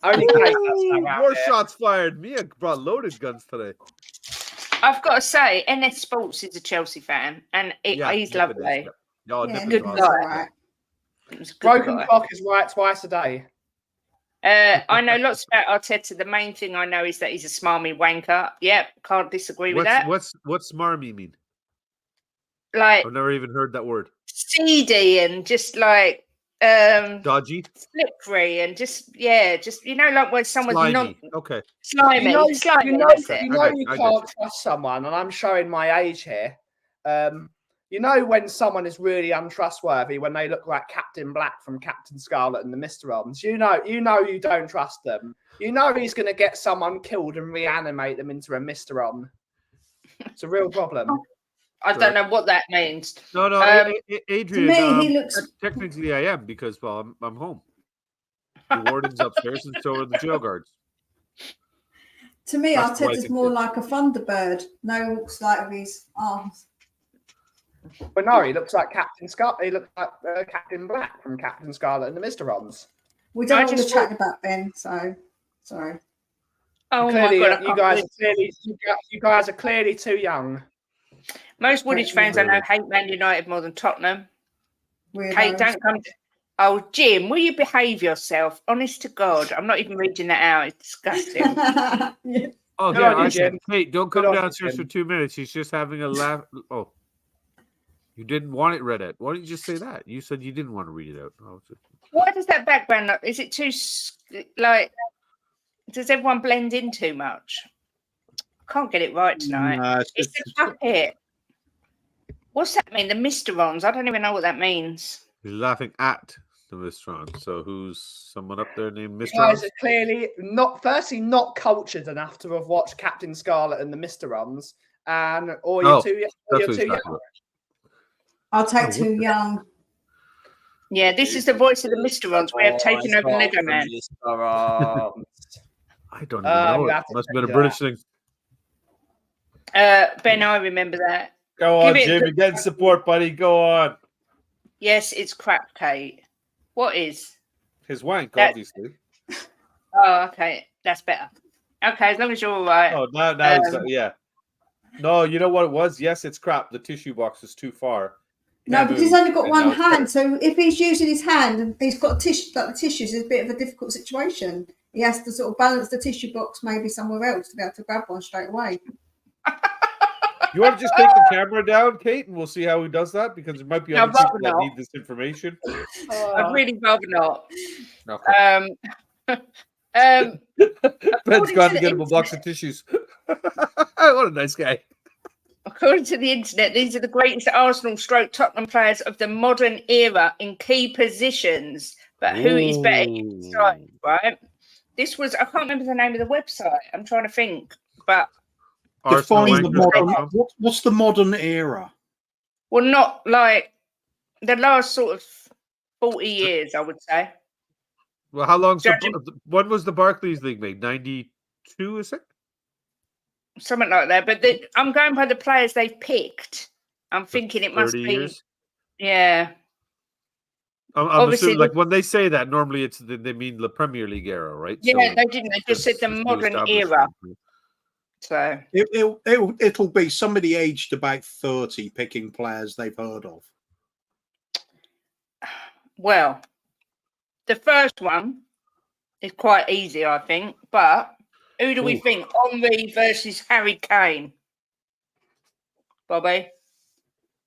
C: Only Kate does
B: Ooh,
C: that out
B: more
C: there.
B: shots fired. Mia brought loaded guns today.
D: I've got to say, NS Sports is a Chelsea fan, and he's
B: Nippin' is,
D: lovely.
B: yeah. Oh,
E: Yeah,
B: Nippin's
D: good
B: awesome.
E: that's
D: guy.
E: all right.
D: He was a good
F: Broken
D: guy.
F: clock is right twice a day.
D: I know lots about Arteta. The main thing I know is that he's a smarmy wanker. Yep, can't disagree with that.
B: What's smarmy mean?
D: Like
B: I've never even heard that word.
D: seedy and just like
B: Dodgy,
D: slippery and just like when someone's
B: slimy.
D: not
B: Okay.
D: slimy.
F: You know,
D: slimy,
F: you know,
D: that's
B: Okay.
D: it.
F: you, know
B: I
F: you
B: get
F: can't
B: you.
F: trust someone, and I'm showing my age here. You know when someone is really untrustworthy when they look like Captain Black from Captain Scarlet and the Mr. Ons. You know you don't trust them. You know he's going to get someone killed and reanimate them into a Mr. On. It's a real problem.
D: I don't know what that means.
B: No, Adrian.
E: To me, he looks.
B: Technically, I am because I'm home. The warden's upstairs, and so are the jail guards.
E: To me,
B: That's what I
E: Arteta's
B: think
E: more
B: it-
E: like a Thunderbird. No walks like with his arms.
F: But no, he looks like Captain Scarlet. He looks like Captain Black from Captain Scarlet and the Mr. Ons.
E: We don't
D: I
E: know what
D: just
E: we're chatting about, Ben. So sorry.
D: Oh
F: Clearly,
D: my god! I
F: you
D: can't
F: guys
D: believe-
F: are clearly you guys are clearly too young.
D: Most Woolwich fans I know
B: Really?
D: hate Man United more than Tottenham.
E: Weirdos.
D: Kate, don't come. Oh, Jim, will you behave yourself? Honest to God, I'm not even reading that out. It's disgusting.
E: Yeah.
B: Oh,
F: Good
B: yeah.
F: on you,
B: I
F: Jim.
B: said, Kate, don't
F: Good
B: come
F: on you,
B: downstairs for
F: Jim.
B: 2 minutes. He's just having a laugh. Oh, you didn't want it read out. Why didn't you just say that? You said you didn't want to read it out. Oh,
D: Why does that background look? Is it too like? Does everyone blend in too much? I can't get it right tonight.
A: No,
D: It's a puppet. What's that mean? The Mr. Ons? I don't even know what that means.
B: he's laughing at the Mr. On. So who's someone up there named
F: You
B: Mr. On?
F: guys are clearly not cultured enough to have watched Captain Scarlet and the Mr. Ons, or you're
B: Oh,
F: too
B: That's what
F: young.
B: he's talking about.
E: I'll take
B: Oh,
E: too
B: what the-
E: young.
D: Yeah, this is the voice of the Mr. Ons. We have taken over Lego Man.
B: I don't even know.
F: you
B: It
F: have to
B: must have been a
F: check
B: British thing.
D: Ben, I remember that.
B: Go
D: Give
B: on,
D: it
B: Jim.
D: the-
B: You're getting support, buddy. Go on.
D: Yes, it's crap, Kate. What is?
B: His wank,
D: That-
B: obviously.
D: Oh, okay, that's better. Okay, as long as you're all right.
B: Oh, now it's, yeah. No, you know what it was? Yes, it's crap. The tissue box is too far.
E: No,
B: Can't
E: but he's
B: move,
E: only got
B: and
E: one
B: now it's
E: hand.
B: better.
E: So if he's using his hand and he's got tissue, like the tissues, it's a bit of a difficult situation. He has to sort of balance the tissue box maybe somewhere else to be able to grab one straight away.
B: You want to just take the camera down, Kate, and we'll see how he does that? Because there might be
D: No,
B: other people
D: rather
B: that
D: not.
B: need this information.
D: I'd really rather not.
B: Okay.
D: Ben's
B: Ben's gone to get him a box of tissues. What a nice guy.
D: According to the internet, these are the greatest Arsenal stroke Tottenham players of the modern era in key positions. But who is better inside, right? This was, I can't remember the name of the website. I'm trying to think. But,
A: Define the
B: Arsenal
A: modern. What's the modern era?
D: well, not like the last sort of 40 years, I would say.
B: Well, how long?
D: Judging-
B: When was the Barclays League made? 92, is it?
D: Something like that. But I'm going by the players they've picked. I'm thinking it must
B: 30
D: be.
B: years?
D: Yeah.
B: I'm
D: Obviously,
B: assuming, like when they say that, normally they mean the Premier League era, right?
D: Yeah,
B: So
D: they didn't. They just said the
B: it's
D: modern
B: established.
D: era. So,
A: It'll be somebody aged about 30 picking players they've heard of.
D: well, the first one is quite easy, I think. But who do we
B: Ooh.
D: think? Henry versus Harry Kane. Bobby?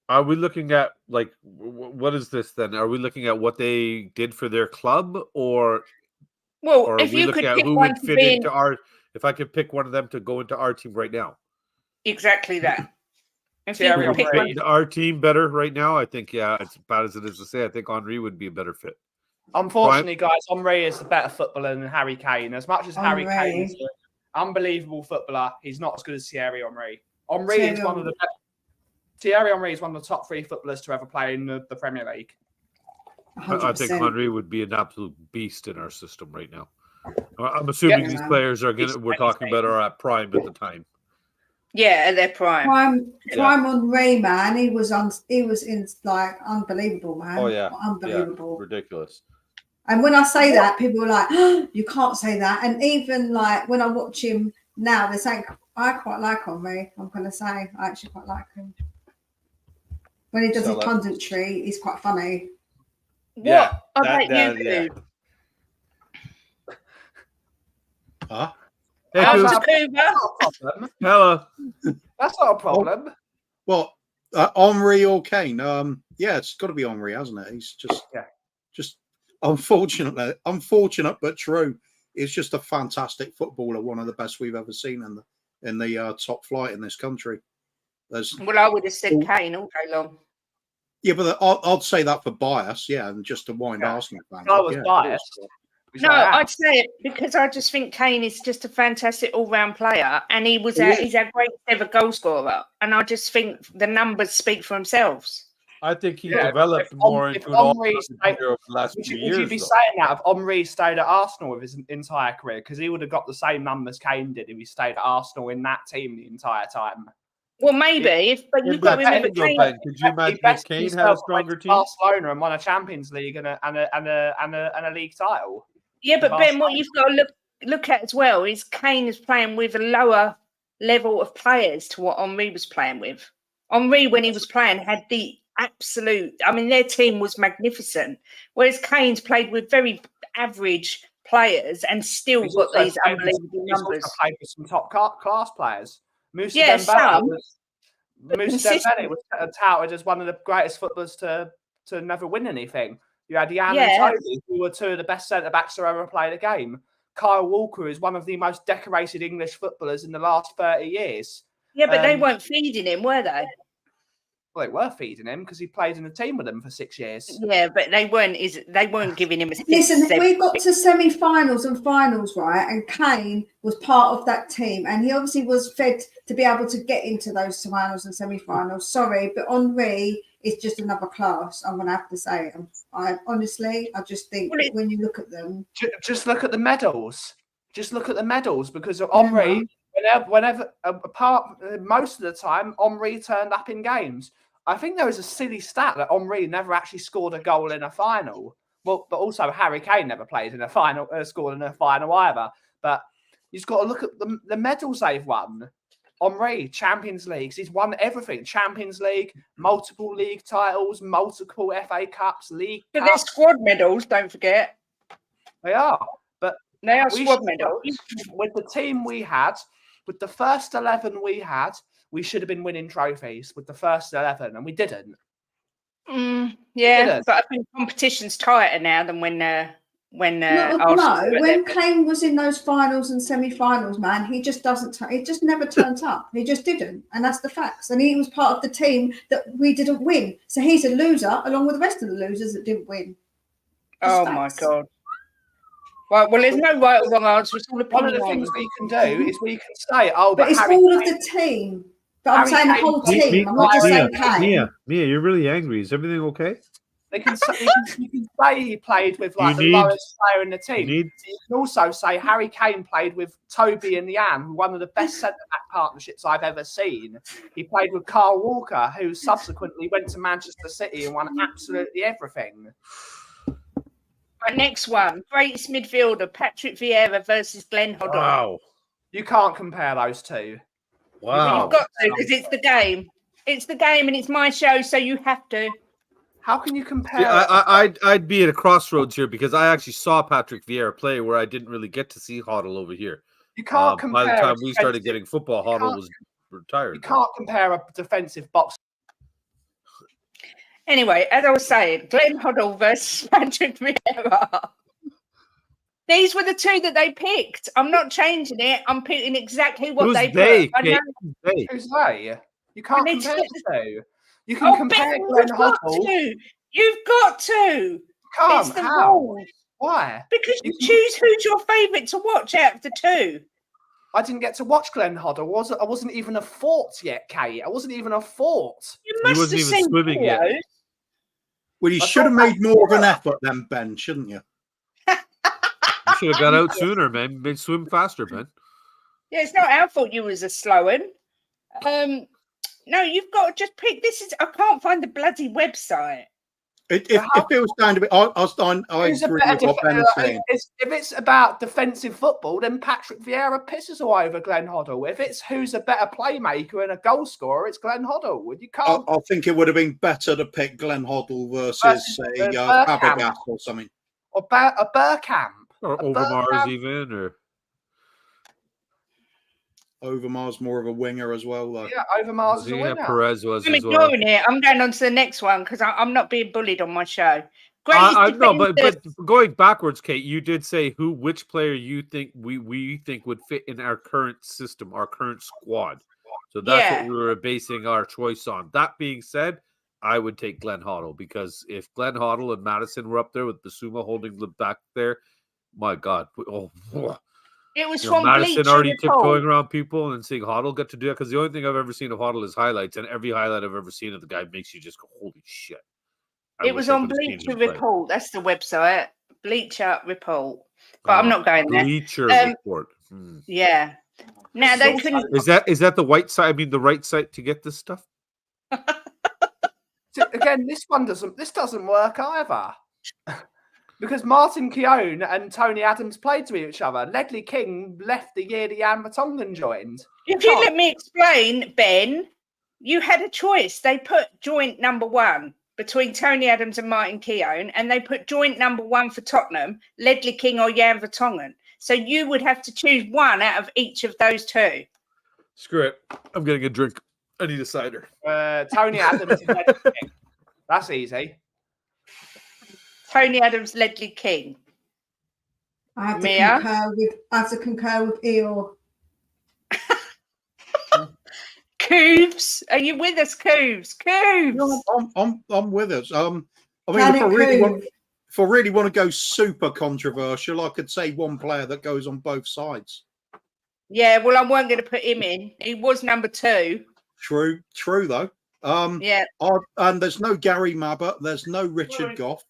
B: Are we looking at like what is this then? Are we looking at what they did for their club, or
D: Well,
B: are
D: if
B: we
D: you
B: looking
D: could
B: at
D: pick
B: who
D: one
B: would
D: to
B: fit
D: be
B: into our? If I could pick one of them to go into our team right now,
D: exactly that. If you
F: Thierry
D: could
B: who would
D: pick
B: fit
D: one,
B: into our team better right now, I think it's bad as it is to say. I think Henry would be a better fit.
F: Unfortunately, guys, Henry is the better footballer than Harry Kane. As much as Harry
E: Henry.
F: Kane is an unbelievable footballer, he's not as good as Thierry Henry. Henry is one of the best. Thierry Henry is one of the top 3 footballers to ever play in the Premier League.
E: 100%.
B: I think Henry would be an absolute beast in our system right now. I'm assuming these players are we're talking about are at prime at the time.
D: yeah, at their prime.
E: Prime Henry, man. He was in like unbelievable, man.
B: Oh yeah,
E: unbelievable,
B: ridiculous.
E: And when I say that, people are like, oh, "You can't say that." And even like when I watch him now, they're saying, "I quite like Henry." I'm gonna say I actually quite like him. When he does his punditry, he's quite funny.
D: What about you, Coob?
A: Huh?
B: Hey,
D: After
B: Coop.
D: Cooper?
B: Hello.
F: That's not a problem.
A: Well, Henry or Kane? Yeah, it's got to be Henry, hasn't it? He's just unfortunate but true. He's just a fantastic footballer, one of the best we've ever seen in the top flight in this country.
D: Well, I would have said Kane all day long.
A: Yeah, but I'd say that for bias, and just to wind Arsenal fans.
F: I was biased.
D: No, I'd say it because I just think Kane is just a fantastic all-round player, and he's our greatest ever goal scorer. And I just think the numbers speak for themselves.
B: I think he developed more into an all-rounder over the last few years.
F: Would you be saying that if Henry stayed at Arsenal with his entire career? Because he would have got the same numbers Kane did if he stayed at Arsenal in that team the entire time.
D: Well, maybe, but you've got to remember,
B: Kane. Could you imagine if Kane had a stronger team?
F: Barcelona and won a Champions League and a league title.
D: Yeah, but Ben, what you've got to look at as well is Kane is playing with a lower level of players to what Henry was playing with. Henry, when he was playing, had the absolute. I mean, their team was magnificent, whereas Kane's played with very average players and still got these unbelievable numbers.
F: He's also played with some top class players. Musa Dembele was touted as one of the greatest footballers to never win anything. You had Jan and Toby, who were 2 of the best centre-backs to ever play the game. Kyle Walker is one of the most decorated English footballers in the last 30 years.
D: Yeah, but they weren't feeding him, were they?
F: Well, they were feeding him because he played in a team with them for 6 years.
D: Yeah, but they weren't giving him a
E: Listen, we got to semi-finals and finals, right? And Kane was part of that team, and he obviously was fed to be able to get into those finals and semi-finals. Sorry, but Henry is just another class. I'm gonna have to say. I just think when you look at them,
F: just look at the medals. Just look at the medals because of Henry. Whenever most of the time, Henry turned up in games. I think there was a silly stat that Henry never actually scored a goal in a final. Well, but also Harry Kane never played in a final, scored in a final either. But you've got to look at the medals they've won. Henry, Champions Leagues, he's won everything. Champions League, multiple league titles, multiple FA Cups, league.
D: But they're squad medals, don't forget.
F: They are. But
D: they are squad medals.
F: With the team we had, with the first 11 we had, we should have been winning trophies with the first 11, and we didn't.
D: But I think competition's tighter now than when when
E: Kane was in those finals and semi-finals, man, he just he just never turns up. He just didn't, and that's the facts. And he was part of the team that we didn't win, so he's a loser along with the rest of the losers that didn't win.
D: Oh my god! Right, well, there's no right or wrong answer. It's all
F: one of the things we can do is we can say, "Oh,
E: but it's all of the team." But I'm saying the whole team. I'm not just saying Kane.
B: Mia, you're really angry. Is everything okay?
F: They can say, you can say he played with the lowest player in the team. You can also say Harry Kane played with Toby and Jan, one of the best centre-back partnerships I've ever seen. He played with Kyle Walker, who subsequently went to Manchester City and won absolutely everything.
D: Right, next one. Greatest midfielder, Patrick Vieira versus Glenn Hoddle.
B: Wow.
F: You can't compare those two.
B: Wow.
D: You've got to, because it's the game. It's the game and it's my show, so you have to.
F: How can you compare?
B: Yeah, I'd be at a crossroads here because I actually saw Patrick Vieira play where I didn't really get to see Hoddle over here.
F: You can't compare.
B: By the time we started getting football, Hoddle was retired.
F: You can't compare a defensive box.
D: Anyway, as I was saying, Glenn Hoddle versus Patrick Vieira. These were the two that they picked. I'm not changing it. I'm picking exactly what they put. I know.
F: Who's they? You can't compare the two. You can
D: Oh,
F: compare
D: Ben,
F: Glenn
D: you've got
F: Hoddle.
D: to. You've got to.
F: Can't.
D: It's the
F: How?
D: rules.
F: Why?
D: Because you choose who's your favourite to watch out of the two.
F: I didn't get to watch Glenn Hoddle. I wasn't even a fort yet, Kate. I wasn't even a fort.
D: You must
B: wasn't
D: have
B: even
D: seen
B: swimming yet.
D: videos.
A: Well, you should have made more of an effort then, Ben, shouldn't you?
B: You should have got out sooner, man. Made swim faster, Ben.
D: Yeah, it's not our fault you was a slow one. No, you've got to just pick. I can't find the bloody website.
A: It feels kind of bit. I agree with what Ben's saying.
F: If it's about defensive football, then Patrick Vieira pisses away over Glenn Hoddle. If it's who's a better playmaker and a goal scorer, it's Glenn Hoddle. You can't.
A: I think it would have been better to pick Glenn Hoddle versus say Fabregas or something,
F: or a Bergkamp,
B: or Overmars even, or
A: Overmars more of a winger as well, though.
F: Yeah, Overmars is a winner.
B: Perez was
D: I'm
B: as well.
D: ignoring it. I'm going on to the next one because I'm not being bullied on my show.
B: No, but going backwards, Kate, you did say which player you think we think would fit in our current system, our current squad. So that's what we were basing our choice on. That being said, I would take Glenn Hoddle because if Glenn Hoddle and Madison were up there with Basuma holding the back there, my God.
D: It was from
B: Madison
D: Bleacher
B: already
D: Report.
B: tiptoeing around people and seeing Hoddle get to do that because the only thing I've ever seen of Hoddle is highlights, and every highlight I've ever seen of the guy makes you just go, holy shit.
D: It was on Bleacher Report. That's the website. Bleacher Report. But I'm not going there.
B: Bleacher Report.
D: Yeah. Now they couldn't.
B: Is that the white site? I mean, the right site to get this stuff?
F: Again, this doesn't work either. Because Martin Keown and Tony Adams played to each other. Ledley King left the year that Jan Vertonghen joined.
D: If you let me explain, Ben, you had a choice. They put joint number one between Tony Adams and Martin Keown, and they put joint number one for Tottenham, Ledley King or Jan Vertonghen. So you would have to choose one out of each of those two.
B: Screw it. I'm getting a drink. I need a cider.
F: Tony Adams and Ledley King. That's easy.
D: Tony Adams, Ledley King.
E: I have to concur with Eeyore.
D: Cooves, are you with us, Cooves? Cooves.
A: I'm with us. I mean, if I really want to go super controversial, I could say one player that goes on both sides.
D: Yeah, well, I wasn't going to put him in. He was number two.
A: True though.
D: Yeah.
A: And there's no Gary Mabbutt. There's no Richard Goff.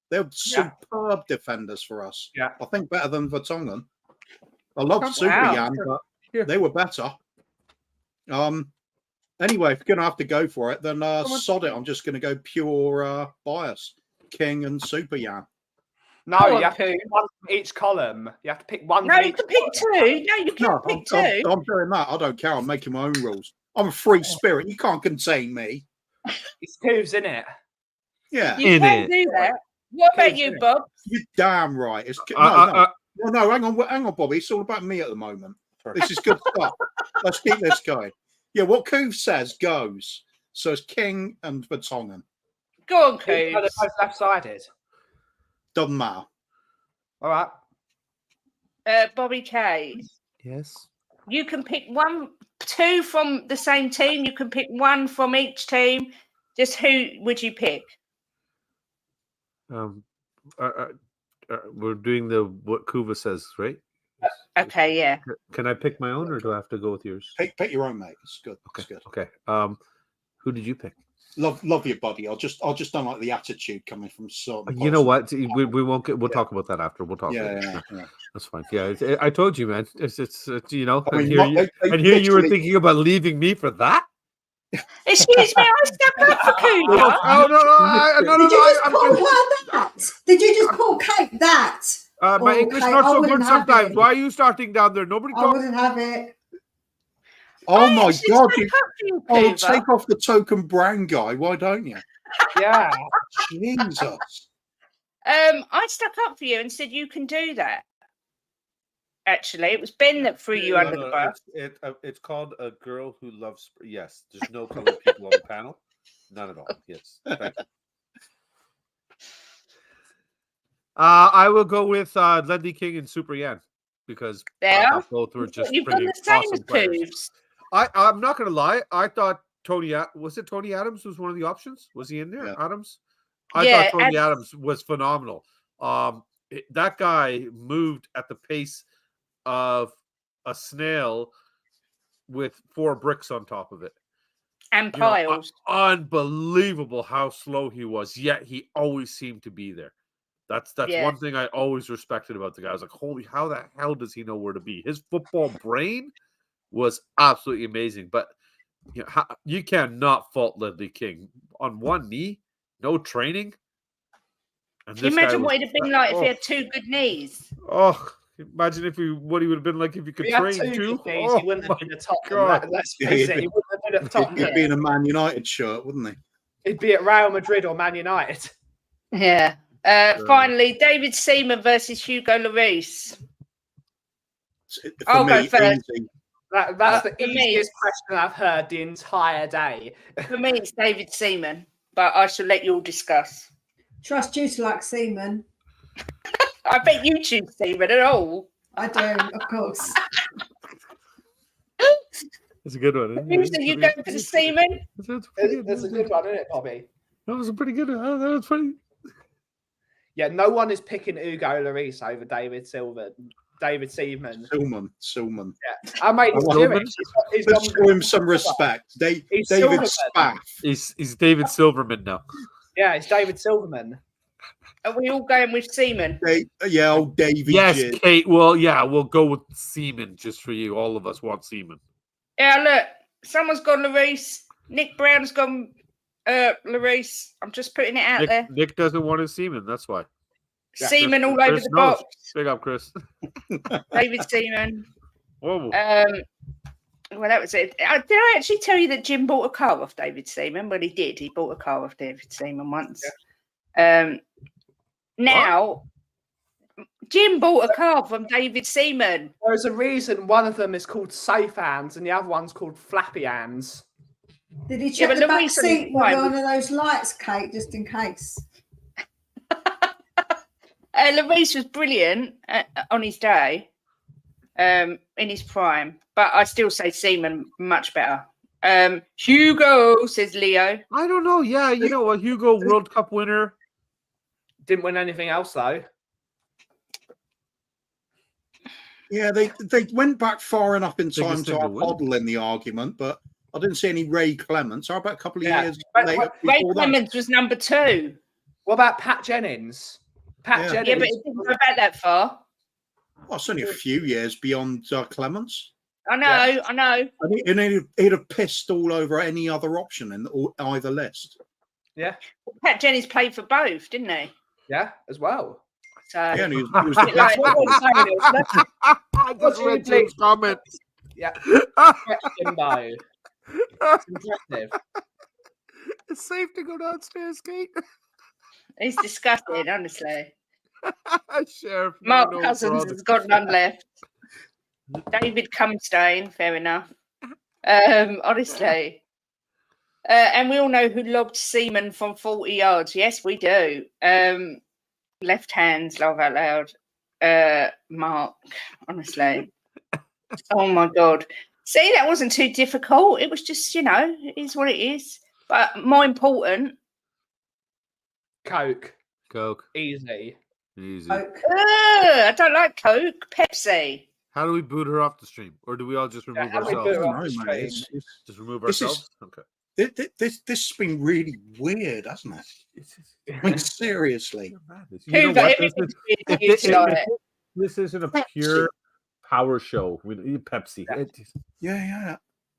A: They're superb defenders for us.
F: Yeah,
A: I think better than Vertonghen. I love Super Jan, but they were better. Anyway, if you're going to have to go for it, then sod it. I'm just going to go pure bias. King and Super Jan.
F: No, you have to pick one from each column. You have to pick one.
D: No, you can pick two. No, you can't pick two.
A: I'm doing that. I don't care. I'm making my own rules. I'm a free spirit. You can't contain me.
F: It's Cooves, isn't it?
A: Yeah.
D: You can do that. What about you, Bob?
A: You're damn right. It's no, hang on, Bobby. It's all about me at the moment. This is good stuff. Let's keep this going. Yeah, what Cooves says goes. So it's King and Vertonghen.
D: Go on, Cooves.
F: They're both left-sided.
A: Doesn't matter.
F: All right.
D: Bobby K.
B: Yes.
D: You can pick two from the same team. You can pick one from each team. Just who would you pick?
B: We're doing what Kuva says, right?
D: Okay, yeah.
B: Can I pick my own, or do I have to go with yours?
A: Pick your own, mate. It's good.
B: Okay.
A: It's good.
B: Okay. Who did you pick?
A: Love your buddy. I just don't like the attitude coming from certain.
B: You know what? We won't get. We'll talk about that after. We'll talk.
A: Yeah.
B: That's fine. Yeah, I told you, man. It's you know.
A: I mean,
B: here you were thinking about leaving me for that.
D: Excuse me, I stepped up for Kuva.
E: Did you just call Kate that?
B: My English not so good sometimes. Why are you starting down there? Nobody talks.
E: I wouldn't have it.
A: Oh my God! Take off the token brown guy. Why don't you?
F: Yeah.
A: Jesus.
D: I stuck up for you and said you can do that. Actually, it was Ben that threw you under the bus.
B: It's called A Girl Who Loves. Yes, there's no colored people on the panel. None at all. Yes. Thank you. I will go with Ledley King and Super Yan because I thought both were just
D: You've done
B: pretty
D: the same
B: awesome
D: as
B: players.
D: Cooves.
B: I'm not going to lie. I thought Tony Adams was one of the options? Was he in there?
A: Yeah.
B: Adams? I thought Tony Adams was phenomenal. That guy moved at the pace of a snail with 4 bricks on top of it.
D: And piles.
B: Unbelievable how slow he was, yet he always seemed to be there. That's one thing I always respected about the guy. I was like, holy, how the hell does he know where to be? His football brain was absolutely amazing. But you cannot fault Ledley King. On one knee, no training. And
D: Can you imagine what it'd have been like if he had 2 good knees?
B: Oh, imagine what he would have been like if he could train too.
F: He wouldn't have been a Tottenham. Let's face it, he wouldn't have been at Tottenham.
A: He'd be in a Man United shirt, wouldn't he?
F: He'd be at Real Madrid or Man United.
D: Yeah. Finally, David Seaman versus Hugo Lloris.
A: I'll go first.
F: That's the easiest question I've heard the entire day.
D: For me, it's David Seaman, but I shall let you all discuss.
E: Trust you to like Seaman.
D: I bet you choose Seaman at all.
E: I do, of course.
B: That's a good one.
D: Isn't you go for the Seaman?
F: That's a good one, isn't it, Bobby?
B: That was a pretty good one. That was funny.
F: Yeah, no one is picking Hugo Lloris over David Seaman.
A: Silman.
F: Yeah, I made
A: Let's show him some respect. David Spaff.
B: He's David Silverman now.
F: Yeah, it's David Silverman.
D: Are we all going with Seaman?
A: Old Davey.
B: Yes,
A: Gid.
B: Kate. Well, yeah, we'll go with Seaman just for you. All of us want Seaman.
D: Yeah, look, someone's gone Lloris. Nick Brown's gone Lloris. I'm just putting it out there.
B: Nick doesn't want his Seaman. That's why.
D: Yeah, Seaman all over the box.
B: Big up, Chris.
D: David Seaman.
B: Whoa.
D: Well, that was it. Did I actually tell you that Jim bought a car off David Seaman? Well, he did. He bought a car off David Seaman once. Yeah. Now, Jim bought a car from David Seaman.
F: There's a reason one of them is called Safe Hands and the other one's called Flappy Hands.
E: Did he check the back seat with one of those lights, Kate, just in case?
D: Lloris was brilliant on his day, in his prime, but I still say Seaman much better. Hugo, says Leo.
B: I don't know. Yeah, you know what? Hugo, World Cup winner.
F: Didn't win anything else, though.
A: Yeah, they went back far enough in time to have Hoddle in the argument, but I didn't see any Ray Clements. How about a couple of years later?
D: Ray Clements was number 2.
F: What about Pat Jennings? Jennings.
D: Yeah, but it didn't go back that far.
A: Well, it's only a few years beyond Clements.
D: I know.
A: And he'd have pissed all over any other option in either list.
F: Yeah.
D: Pat Jennings played for both, didn't he?
F: Yeah, as well.
D: So,
A: yeah, he was
B: I just read Jim's comments.
F: Yeah. Jimbo. It's impressive.
B: It's safe to go downstairs, Kate.
D: He's disgusting, honestly.
B: Sheriff,
D: Mark Cousins has got none left. David Cumstain, fair enough. Honestly. And we all know who lobbed Seaman from 40 yards. Yes, we do. Left hands, laugh out loud. Mark, honestly. Oh, my God. See, that wasn't too difficult. It was just, it is what it is. But more important.
F: Coke.
B: Easy.
E: Coke.
D: I don't like Coke. Pepsi.
B: How do we boot her off the stream? Or do we all just remove ourselves? Just remove ourselves? Okay.
A: This has been really weird, hasn't it? I mean, seriously.
B: You know what? This isn't a pure power show. We need Pepsi.
A: Yeah.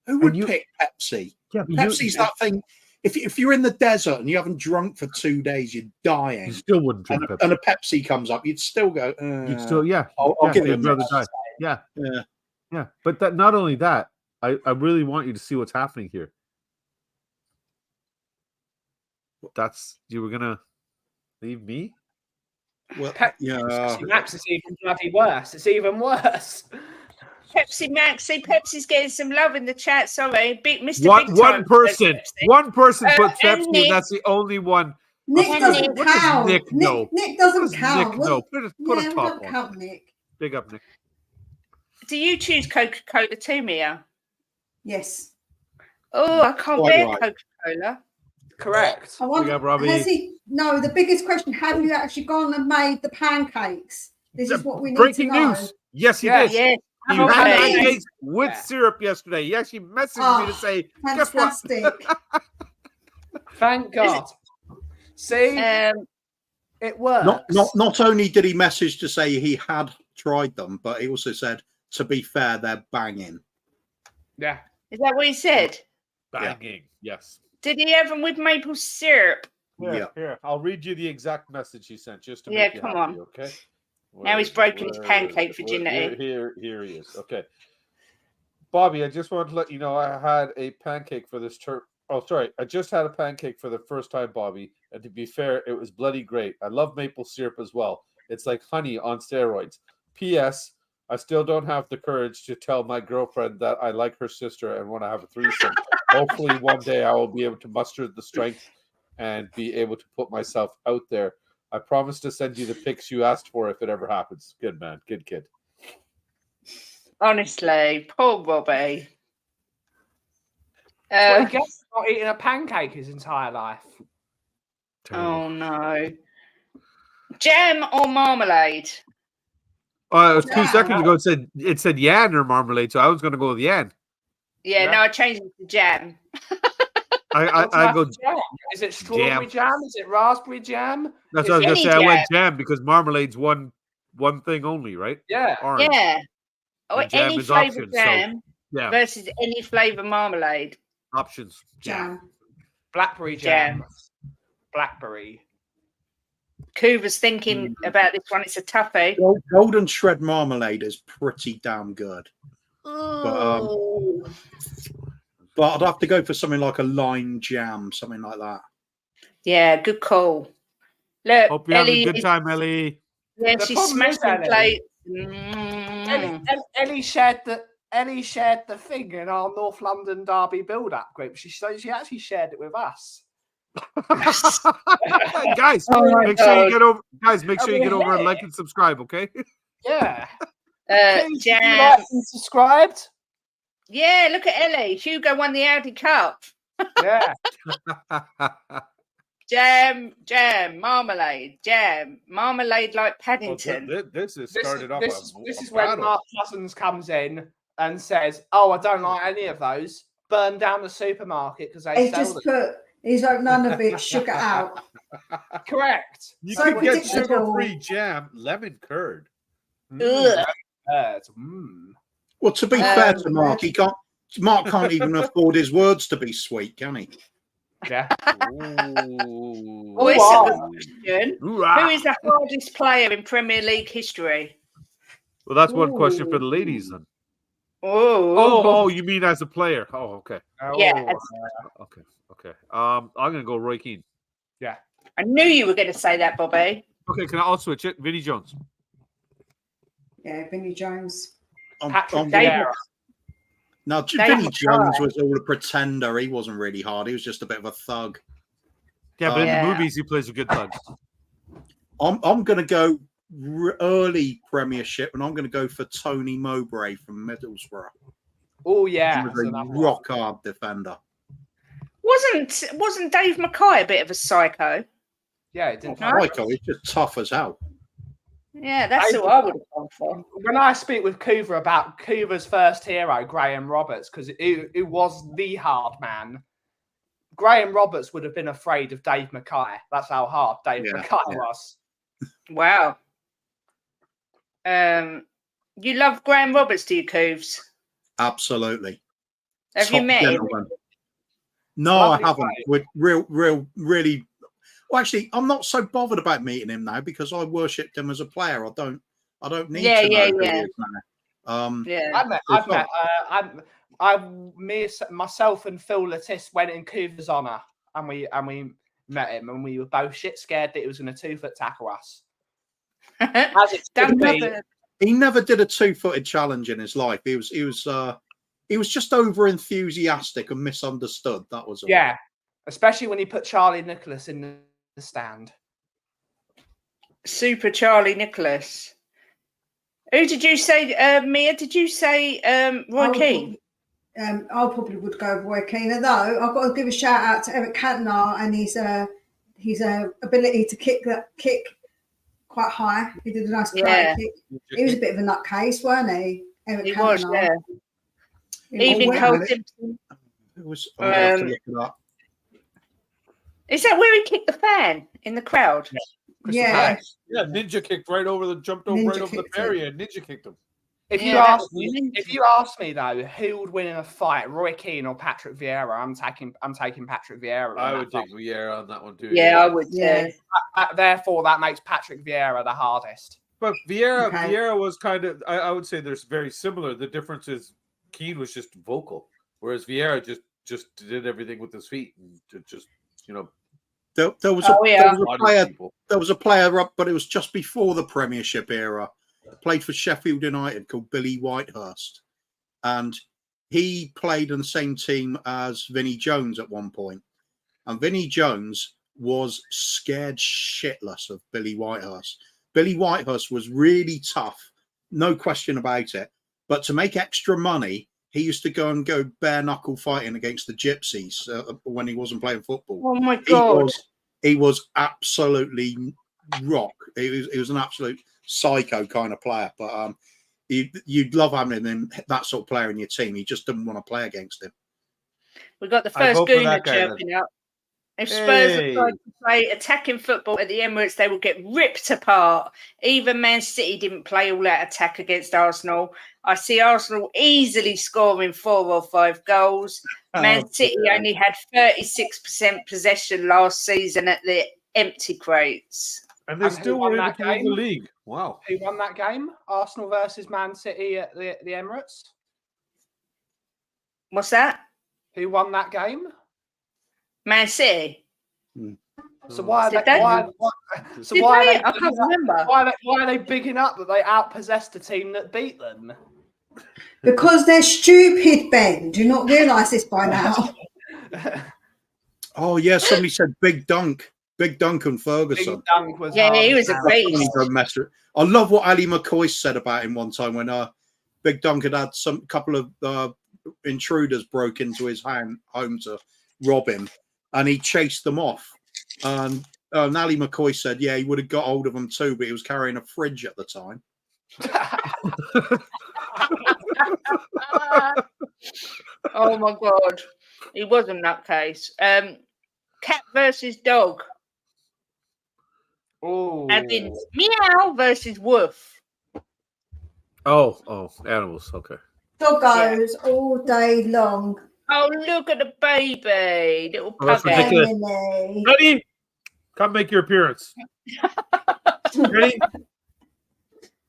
A: Who would pick Pepsi?
B: Yeah,
A: Pepsi's that thing. If you're in the desert and you haven't drunk for 2 days, you're dying.
B: You still wouldn't drink Pepsi.
A: And a Pepsi comes up, you'd still go.
B: You'd still,
A: I'll give it
B: another die. Yeah. But that not only that, I really want you to see what's happening here. You were gonna leave me?
A: Well,
C: Pepsi Max is even bloody worse. It's even worse.
D: Pepsi Maxi, Pepsi's getting some love in the chat. Sorry, Mr.
B: One
D: Big Time.
B: person put
D: and
B: Pepsi,
D: Nick.
B: and that's the only one.
E: Nick
D: And
E: doesn't
B: What does
E: count.
B: Nick know?
E: Nick doesn't
B: What does
E: count.
B: Nick know? Put
E: Yeah,
B: a
E: we
B: top
E: don't
B: on.
E: count Nick.
B: Big up, Nick.
D: Do you choose Coca-Cola too, Mia?
E: Yes.
D: Oh, I can't
A: Quite
D: bear
A: right.
D: Coca-Cola.
F: Correct.
E: I wonder,
B: Big up, Robbie.
E: has he? No, the biggest question: have you actually gone and made the pancakes? This is what we need
B: Breaking
E: to know.
B: news. Yes, he
F: Yes.
B: did.
D: Yes.
B: He
F: I'm
B: had
F: okay.
B: pancakes with
F: Yeah.
B: syrup yesterday. He actually messaged me to say, guess what?
E: Fantastic.
F: Thank God. See, it works.
A: Not only did he message to say he had tried them, but he also said, to be fair, they're banging.
F: Yeah.
D: Is that what he said?
B: Banging. Yes.
D: Did he have them with maple syrup?
B: Here. I'll read you the exact message he sent just to
D: Yeah,
B: make you
D: come
B: happy,
D: on.
B: okay?
D: Now he's broken his pancake virginity.
B: Here he is. Okay. Bobby, I just wanted to let you know I had a pancake for this I just had a pancake for the first time, Bobby. And to be fair, it was bloody great. I love maple syrup as well. It's like honey on steroids. P.S. I still don't have the courage to tell my girlfriend that I like her sister and want to have a threesome. Hopefully one day I will be able to muster the strength and be able to put myself out there. I promise to send you the pics you asked for if it ever happens. Good man. Good kid.
D: Honestly, poor Robbie.
F: Well, he gets not eating a pancake his entire life.
D: Oh no. Jam or marmalade?
B: It was 2 seconds ago. It said yan or marmalade, so I was going to go with yan.
D: Yeah,
F: Yeah.
D: no, I changed it to jam.
B: I go.
F: Jam. Is it strawberry jam? Is it raspberry jam?
B: That's what I was going to
D: any
B: say. I went
D: jam.
B: jam because marmalade's one thing only, right?
F: Yeah.
B: Orange.
D: Yeah. Or
B: And jam
D: any
B: is
D: flavour
B: options,
D: jam
B: Yeah,
D: versus any flavour marmalade.
B: options.
E: Jam.
F: Blackberry jam. Blackberry.
D: Kuva's thinking about this one. It's a toughie.
A: Golden shred marmalade is pretty damn good.
D: Ooh.
A: But I'd have to go for something like a lime jam, something like that.
D: Yeah, good call. Look,
B: Hope you're having
D: Ellie
B: a good time, Ellie.
D: Yeah,
F: The
D: she
F: problem is,
D: smashed the
F: Ellie,
D: plate.
F: Ellie shared the thing in our North London Derby build-up group. She actually shared it with us.
B: Guys,
D: Oh my
B: make sure
D: God.
B: you get over. Guys, make sure you get over and like and subscribe. Okay.
F: Yeah. Please, if you
D: Jam.
F: like and subscribed.
D: Yeah, look at Ellie. Hugo won the Audi Cup.
F: Yeah.
D: Jam, marmalade like Paddington.
B: This has started off.
F: This is when Mark Cousins comes in and says, "Oh, I don't like any of those. Burn down the supermarket because they
E: He's
F: sell
E: just
F: them."
E: he's like none of it, shook it out.
F: Correct.
B: You
E: So
B: can get
E: predictable.
B: sugar-free jam, lemon curd.
D: Ugh.
A: Well, to be fair to Mark, Mark can't even afford his words to be sweet, can he?
F: Yeah.
D: Oh, it's a good question. Who is the hardest player in Premier League history?
B: Well, that's one question for the ladies then.
D: Oh,
B: You mean as a player? Oh, okay.
D: Yeah.
B: Okay. I'm gonna go Roy Keane.
F: Yeah.
D: I knew you were going to say that, Bobby.
B: Okay, I'll switch it. Vinnie Jones.
E: Yeah, Vinnie Jones.
F: Patrick
D: David.
F: Vieira.
A: Now,
D: David
A: Vinnie Jones was all a pretender. He wasn't really hard. He was just a bit of a thug.
B: Yeah, but in
D: Yeah.
B: the movies he plays a good thug.
A: I'm going to go early Premiership, and I'm going to go for Tony Mowbray from Middlesbrough.
F: Oh yeah.
A: He was a rock hard defender.
D: Wasn't Dave Mackay a bit of a psycho?
F: Yeah, it didn't.
A: Michael, he's just tough as hell.
D: Yeah, that's who I would have gone for.
F: When I speak with Kuva about Kuva's first hero, Graham Roberts, because it was the hard man, Graham Roberts would have been afraid of Dave Mackay. That's how hard Dave Mackay was.
D: Wow. You love Graham Roberts, do you, Cooves?
A: Absolutely.
D: Have you met him?
A: Gentleman. No,
F: Lovely
A: I haven't.
F: guy.
A: With really. Well, actually, I'm not so bothered about meeting him now because I worshipped him as a player. I don't need to know who he is now.
D: Yeah.
F: Myself and Phil Lattis went in Kuva's honour, and we met him, and we were both shit scared that he was going to 2-foot tackle us. As it's
D: Done
F: going to be,
D: another-
A: He never did a 2-footed challenge in his life. He was just over enthusiastic and misunderstood. That was all.
F: yeah, especially when he put Charlie Nicholas in the stand.
D: Super Charlie Nicholas. Who did you say, Mia? Did you say Roy Keane?
E: I probably would go with Roy Keane, although I've got to give a shout out to Eric Cantona and his ability to kick quite high. He did a nice karate kick. He was a bit of a nutcase, weren't he? Eric
D: He
E: Cantona.
D: was, yeah. Even
A: wait a
D: Cole
A: minute.
D: Simpson.
A: It was. I'm gonna have to look it up.
D: Is that where he kicked the fan in the crowd?
E: Yeah.
B: Yeah, ninja kicked right over jumped over
E: Ninja
B: right over the
E: kicked
B: barrier and ninja kicked him.
F: If
D: Yeah,
F: you
D: that
F: ask
D: was
F: me,
D: amazing.
F: if you ask me though, who would win in a fight, Roy Keane or Patrick Vieira? I'm taking Patrick Vieira.
B: I
F: on
B: would
F: that
B: take Vieira on that one too.
D: Yeah, I would.
E: Yeah.
F: Therefore, that makes Patrick Vieira the hardest.
B: But Vieira,
E: Okay.
B: Vieira was kind of. I would say they're very similar. The difference is Keane was just vocal, whereas Vieira just did everything with his feet and just
A: There was
D: Oh, yeah.
A: a player. There was a player up, but it was just before the Premiership era. Played for Sheffield United called Billy Whitehurst, and he played on the same team as Vinnie Jones at one point. And Vinnie Jones was scared shitless of Billy Whitehurst. Billy Whitehurst was really tough, no question about it. But to make extra money, he used to go bare knuckle fighting against the Gypsies when he wasn't playing football.
D: Oh my God.
A: He was absolutely rock. He was an absolute psycho kind of player. But you'd love having him, that sort of player in your team. You just didn't want to play against him.
D: We got the
B: I
D: first
B: vote for
D: Gooner
B: that guy, then.
D: chirping up. If Spurs
B: Hey.
D: tried to play attacking football at the Emirates, they would get ripped apart. Even Man City didn't play all that attack against Arsenal. I see Arsenal easily scoring 4 or 5 goals. Man City only had 36% possession last season at the empty crates.
B: and they
F: And who
B: still
F: won
B: were able
F: that
B: to win the
F: game?
B: league. Wow.
F: Who won that game? Arsenal versus Man City at the Emirates.
D: What's that?
F: Who won that game?
D: Man City.
F: So why are
D: Did
F: they?
D: they?
F: So
D: Did
F: why are
D: they?
F: they?
D: I can't remember.
F: Why are they bigging up that they outpossessed the team that beat them?
E: Because they're stupid, Ben. Do you not realise this by now?
A: Oh yeah, somebody said Big Dunk and
F: Big
A: Ferguson.
F: Dunk was
D: Yeah,
F: hard
D: he
F: as
D: was a
F: hell.
D: beast.
A: Don't mess with- I love what Ali McCoy said about him one time when Big Dunk had some couple of intruders broke into his home to rob him, and he chased them off. And Ali McCoy said, yeah, he would have got hold of them too, but he was carrying a fridge at the time.
D: Oh my God. He was a nutcase. Cat versus dog.
F: Oh,
D: As in meow versus woof.
B: Oh, animals. Okay.
E: Doggos all day long.
D: Oh, look at the baby. Little
B: Oh, that's
D: puggy.
B: ridiculous.
E: Emily.
B: Ready? Come make your appearance. Ready?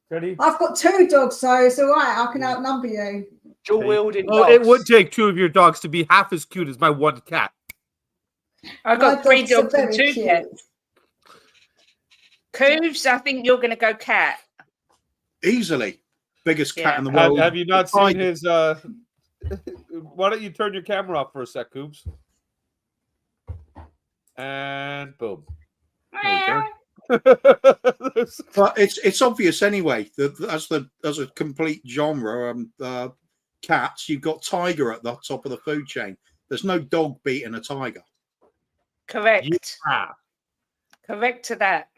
B: Ready?
E: I've got 2 dogs, so it's all right. I can outnumber you.
F: dual wielding.
B: Oh, it would take 2 of your dogs to be half as cute as my one cat.
D: I got
E: My
D: 3
E: dogs are
D: dogs and
E: very
D: 2
E: cute.
D: cats. Cooves, I think you're going to go cat.
A: Easily. Biggest cat
D: Yeah.
A: in the
B: Have,
A: world.
B: have you not seen
A: Tiger.
B: his? Why don't you turn your camera off for a sec, Coops? And boom.
D: Meow.
B: There's-
A: But it's obvious anyway that as a complete genre, cats, you've got tiger at the top of the food chain. There's no dog beating a tiger.
D: Correct.
B: Yeah.
D: Correct to that.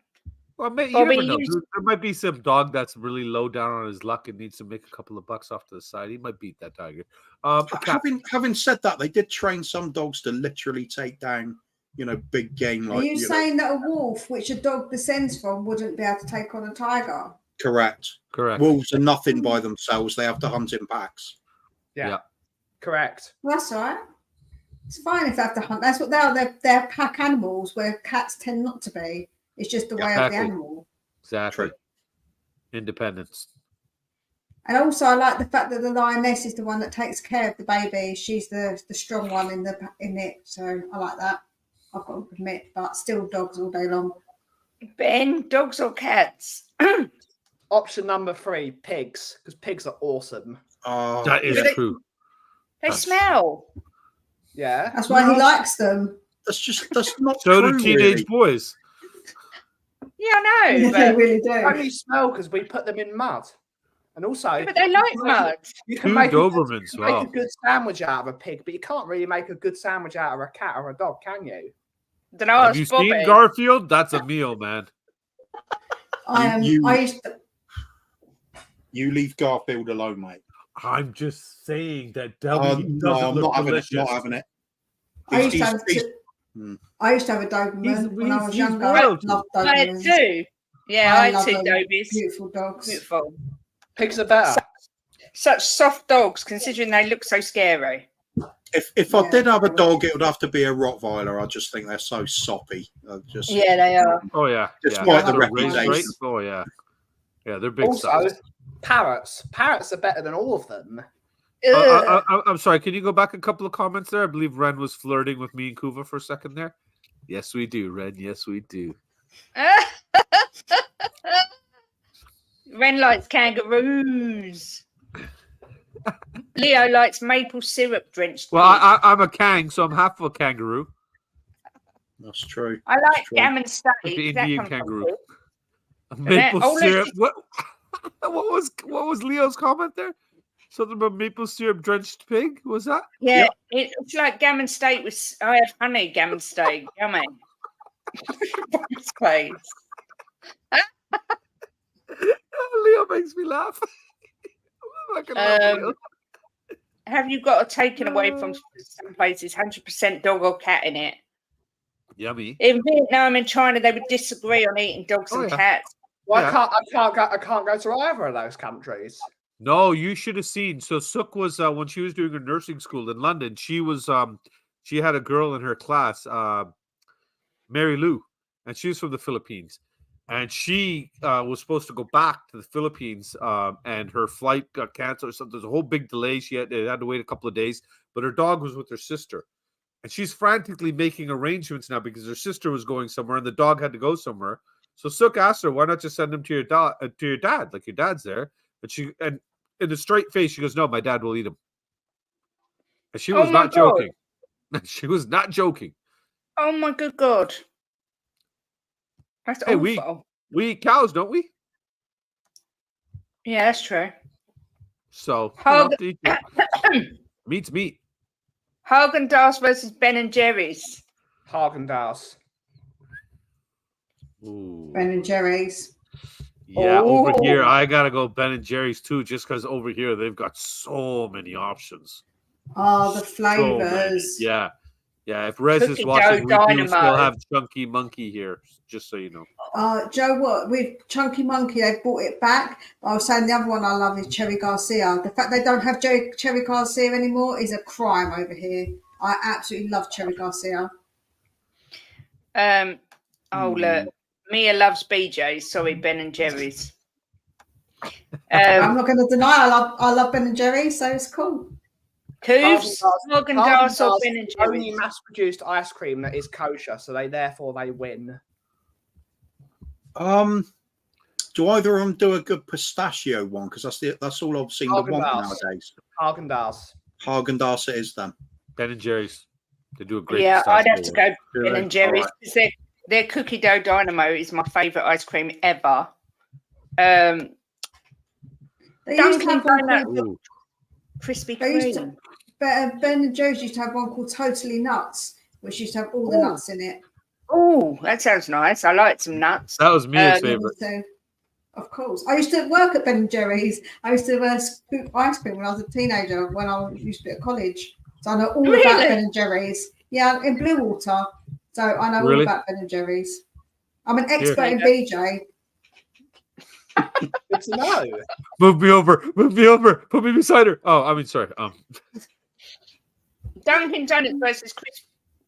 B: Well, you
D: Bobby,
B: never know.
D: you-
B: There might be some dog that's really low down on his luck and needs to make a couple of bucks off to the side. He might beat that tiger. A cat.
A: Having said that, they did train some dogs to literally take down, big game like.
E: Are you saying that a wolf, which a dog descends from, wouldn't be able to take on a tiger?
A: Correct.
B: Correct.
A: Wolves are nothing by themselves. They have to hunt in packs.
F: Yeah. Correct.
E: That's all right. It's fine if they have to hunt. That's what they are. They're pack animals, where cats tend not to be. It's just the way of the
B: Exactly.
E: animal.
B: Exactly.
A: True.
B: Independence.
E: And also, I like the fact that the lioness is the one that takes care of the baby. She's the strong one in it. So I like that. I've got to admit, but still dogs all day long.
D: Ben, dogs or cats?
F: Option number 3, pigs, because pigs are awesome.
A: Oh,
B: That is
D: yeah.
B: true.
D: They
B: That's-
D: smell.
F: Yeah.
E: That's why he likes them.
A: that's not
B: So
A: true.
B: do teenage
A: really.
B: boys.
D: Yeah, I know.
E: They
D: But,
E: really
F: They
E: do.
F: only smell because we put them in mud. And also,
D: but they like mud.
F: you can
B: Two
F: make,
B: Dobermans.
F: make
B: Wow.
F: a good sandwich out of a pig, but you can't really make a good sandwich out of a cat or a dog, can you?
D: Then I
B: Have
D: asked
B: you
D: Bobby.
B: seen Garfield? That's a meal, man.
E: I
A: You-
E: used to,
A: You leave Garfield alone, mate.
B: I'm just saying that
A: No,
B: doesn't
A: I'm
B: look
A: not having
B: delicious.
A: it. Not having it.
E: I used to
A: He's-
E: have
A: he's-
E: I used to have a Doberman when I was
B: he's
E: younger.
B: royalty.
E: Loved
D: I had
E: Dobermans.
D: 2. Yeah, I had
E: love
D: 2
E: them.
D: Dobies.
E: Beautiful dogs.
D: Beautiful.
F: Pigs are better.
D: Such soft dogs, considering they look so scary.
A: If I
E: Yeah,
A: did have a
E: they
A: dog, it would have to be a Rottweiler. I just think they're so soppy.
D: Yeah, they are.
B: Oh yeah,
A: Despite
B: yeah.
E: the
B: They're raised
A: reputation.
B: right. Oh yeah, yeah. They're big
F: Also,
B: stuff.
F: parrots. Parrots are better than all of them.
D: Ugh.
B: I'm sorry. Can you go back a couple of comments there? I believe Ren was flirting with me and Kuva for a second there. Yes, we do, Ren. Yes, we do.
D: Ren likes kangaroos. Leo likes maple syrup drenched.
B: Well,
D: pig.
B: I'm a Kang, so I'm half of a kangaroo.
A: That's true.
D: I like
A: true.
D: gammon steak.
B: The
D: That
B: Indian
D: comes from
B: kangaroo.
D: pig.
B: Maple
D: Oh, look,
B: syrup. What? What was Leo's comment there? Something about maple syrup drenched pig? Was that?
D: Yeah, it's like gammon steak with. I had honey gammon steak. Yummy. It's crazy.
B: Leo makes me laugh. I fucking love Leo.
D: Have you got a taken away from some places 100% dog or cat in it?
B: Yummy.
D: In Vietnam and China, they would disagree on eating dogs
B: Oh,
D: and
B: yeah.
D: cats.
F: Well,
B: Yeah.
F: I can't go to either of those countries.
B: No, you should have seen. So Sook was when she was doing her nursing school in London. She was she had a girl in her class, Mary Lou, and she was from the Philippines. And she was supposed to go back to the Philippines, and her flight got canceled or something. There's a whole big delay. They had to wait a couple of days, but her dog was with her sister, and she's frantically making arrangements now because her sister was going somewhere and the dog had to go somewhere. So Sook asked her, "Why not just send him to your dad? Like your dad's there." And in a straight face, she goes, "No, my dad will eat him." And she was
D: Oh my
B: not
D: God.
B: joking. She was not joking.
D: Oh my good God. That's
B: Hey,
D: awful.
B: we eat cows, don't we?
D: Yeah, that's true.
B: So
D: Hog-
B: meat's meat.
D: Haagen-Dazs versus Ben and Jerry's.
F: Haagen-Dazs.
B: Ooh.
E: Ben and Jerry's.
B: Yeah, over here
D: Oh.
B: I gotta go Ben and Jerry's too, just because over here they've got so many options.
E: Oh, the
B: So many.
E: flavors.
B: Yeah. If Rez is
D: Cookie
B: watching,
D: dough
B: we do still
D: dynamo.
B: have Chunky Monkey here, just so you know.
E: Joe, what with Chunky Monkey, they brought it back. I was saying the other one I love is Cherry Garcia. The fact they don't have Cherry Garcia anymore is a crime over here. I absolutely love Cherry Garcia.
D: Look, Mia loves BJ's. Sorry, Ben and Jerry's.
E: I'm not going to deny I love Ben and Jerry's, so it's cool.
D: Hooves, Haagen-Dazs or
F: Haagen-Dazs
D: Ben and
F: is only
D: Jerry's?
F: mass-produced ice cream that is kosher, so therefore they win.
A: Do either of them do a good pistachio one? Because that's all I've seen the one
F: Haagen-Dazs.
A: nowadays.
F: Haagen-Dazs.
A: Haagen-Dazs it is then.
B: Ben and Jerry's. They do a great
D: Yeah, I'd have to
B: pistachio
D: go Ben and Jerry's.
A: Alright.
D: Their cookie dough dynamo is my favourite ice cream ever. Dunkin'
E: They used to have one
D: Donut.
E: called,
B: Ooh.
D: Krispy
E: They used
D: Kreme.
E: Ben and Jerry's used to have one called Totally Nuts, which used to have all the
D: Ooh.
E: nuts in it.
D: Oh, that sounds nice. I like some nuts.
B: That was Mia's
D: Um,
B: favorite.
E: So, of course, I used to work at Ben and Jerry's. I used to scoop ice cream when I was a teenager. When I used to be at college, so I know all about
D: Really?
E: Ben and Jerry's. Yeah, in Bluewater, so I know
B: Really?
E: all about Ben and Jerry's. I'm an expert
D: Here.
E: in BJ.
F: Good to know.
B: Move me over. Put me beside her. Oh, I mean, sorry.
D: Dunkin' Donuts versus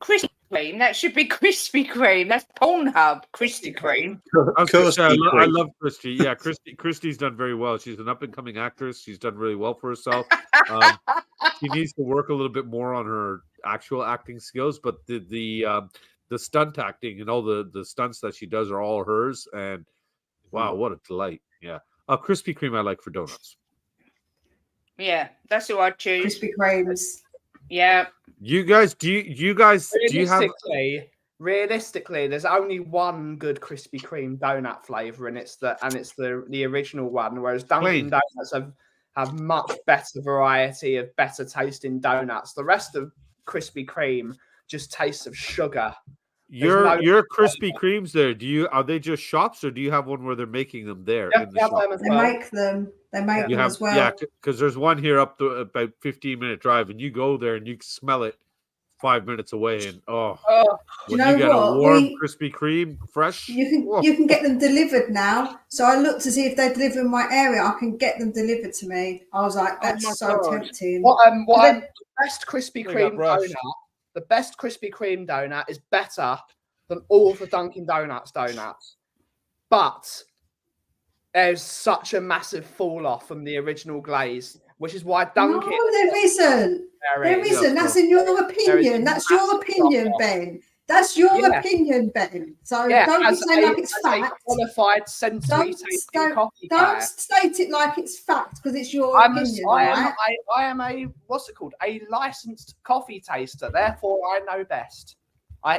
D: Krispy Kreme. That should be Krispy Kreme. That's Pornhub. Krispy Kreme.
B: I was gonna say, I
A: Krispy
B: love Christy. Yeah, Christy's done very well. She's an up and coming actress. She's done really well for herself. She needs to work a little bit more on her actual acting skills, but the the stunt acting and all the stunts that she does are all hers. And wow, what a delight! Yeah, Krispy Kreme I like for donuts.
D: Yeah, that's who I'd choose.
E: Krispy Kremes.
D: Yeah.
B: You guys, do you have?
F: Realistically, there's only one good Krispy Kreme donut flavor, and it's the original one. Whereas Dunkin' Donuts have much better variety of better tasting donuts. The rest of Krispy Kreme just tastes of sugar.
B: Your Krispy Kremes there, are they just shops, or do you have one where they're making them there in the shop?
E: They make them. They make them as well.
B: Yeah, because there's one here up to about 15-minute drive, and you go there and you can smell it 5 minutes away, and when you get a warm Krispy Kreme, fresh,
E: you can get them delivered now. So I looked to see if they deliver in my area. I can get them delivered to me. I was like, that's so tempting.
F: The best Krispy Kreme donut. The best Krispy Kreme donut is better than all of the Dunkin' Donuts donuts, but there's such a massive fall off from the original glaze, which is why Dunkin'.
E: No, there isn't. There isn't. That's in your opinion. That's your opinion, Ben. That's your opinion, Ben. So don't be saying like it's fact.
F: Qualified, sensory tasting coffee.
E: Don't state it like it's fact because it's your opinion.
F: I am a a licensed coffee taster. Therefore, I know best.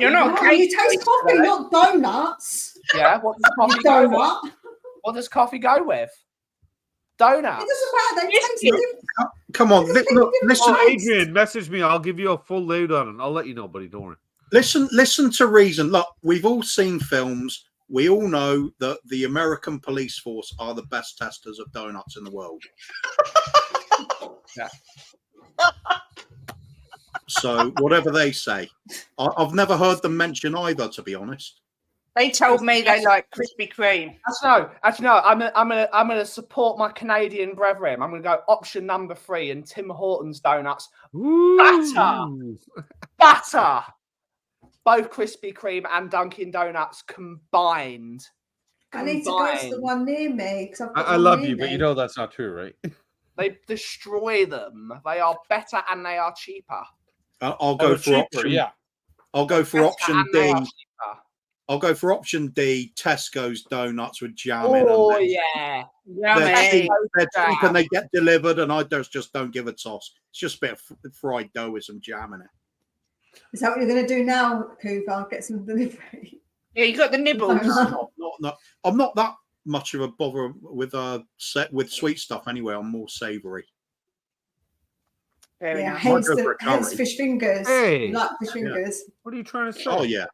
E: You taste coffee, not donuts.
F: Yeah, what does coffee go with? What does coffee go with? Donuts.
E: It doesn't matter. They taste different.
A: Come on, listen.
B: Adrian, message me. I'll give you a full lowdown, and I'll let you know, buddy. Don't worry.
A: Listen to reason. Look, we've all seen films. We all know that the American police force are the best testers of donuts in the world.
F: Yeah.
A: So whatever they say, I've never heard them mention either. To be honest,
D: they told me they like Krispy Kreme.
F: Actually, no. I'm gonna support my Canadian brethren. I'm gonna go option number 3 and Tim Hortons donuts. Butter. Both Krispy Kreme and Dunkin' Donuts combined.
E: I need to go to the one near me because
B: I love you, but you know that's not true, right?
F: They destroy them. They are better and they are cheaper.
A: I'll go for option.
B: Yeah.
A: I'll go for option D. I'll go for option D. Tesco's donuts with jam in them.
F: Oh yeah,
A: they're cheap and they get delivered, and I just don't give a toss. It's just a bit of fried dough with some jam in it.
E: Is that what you're going to do now, Cooper? I'll get some delivery.
D: Yeah, you got the nibbles.
A: I'm not that much of a bother with sweet stuff anyway. I'm more savoury.
E: Hence fish fingers.
B: Hey,
E: like fish fingers.
B: What are you trying to say?
A: Oh yeah.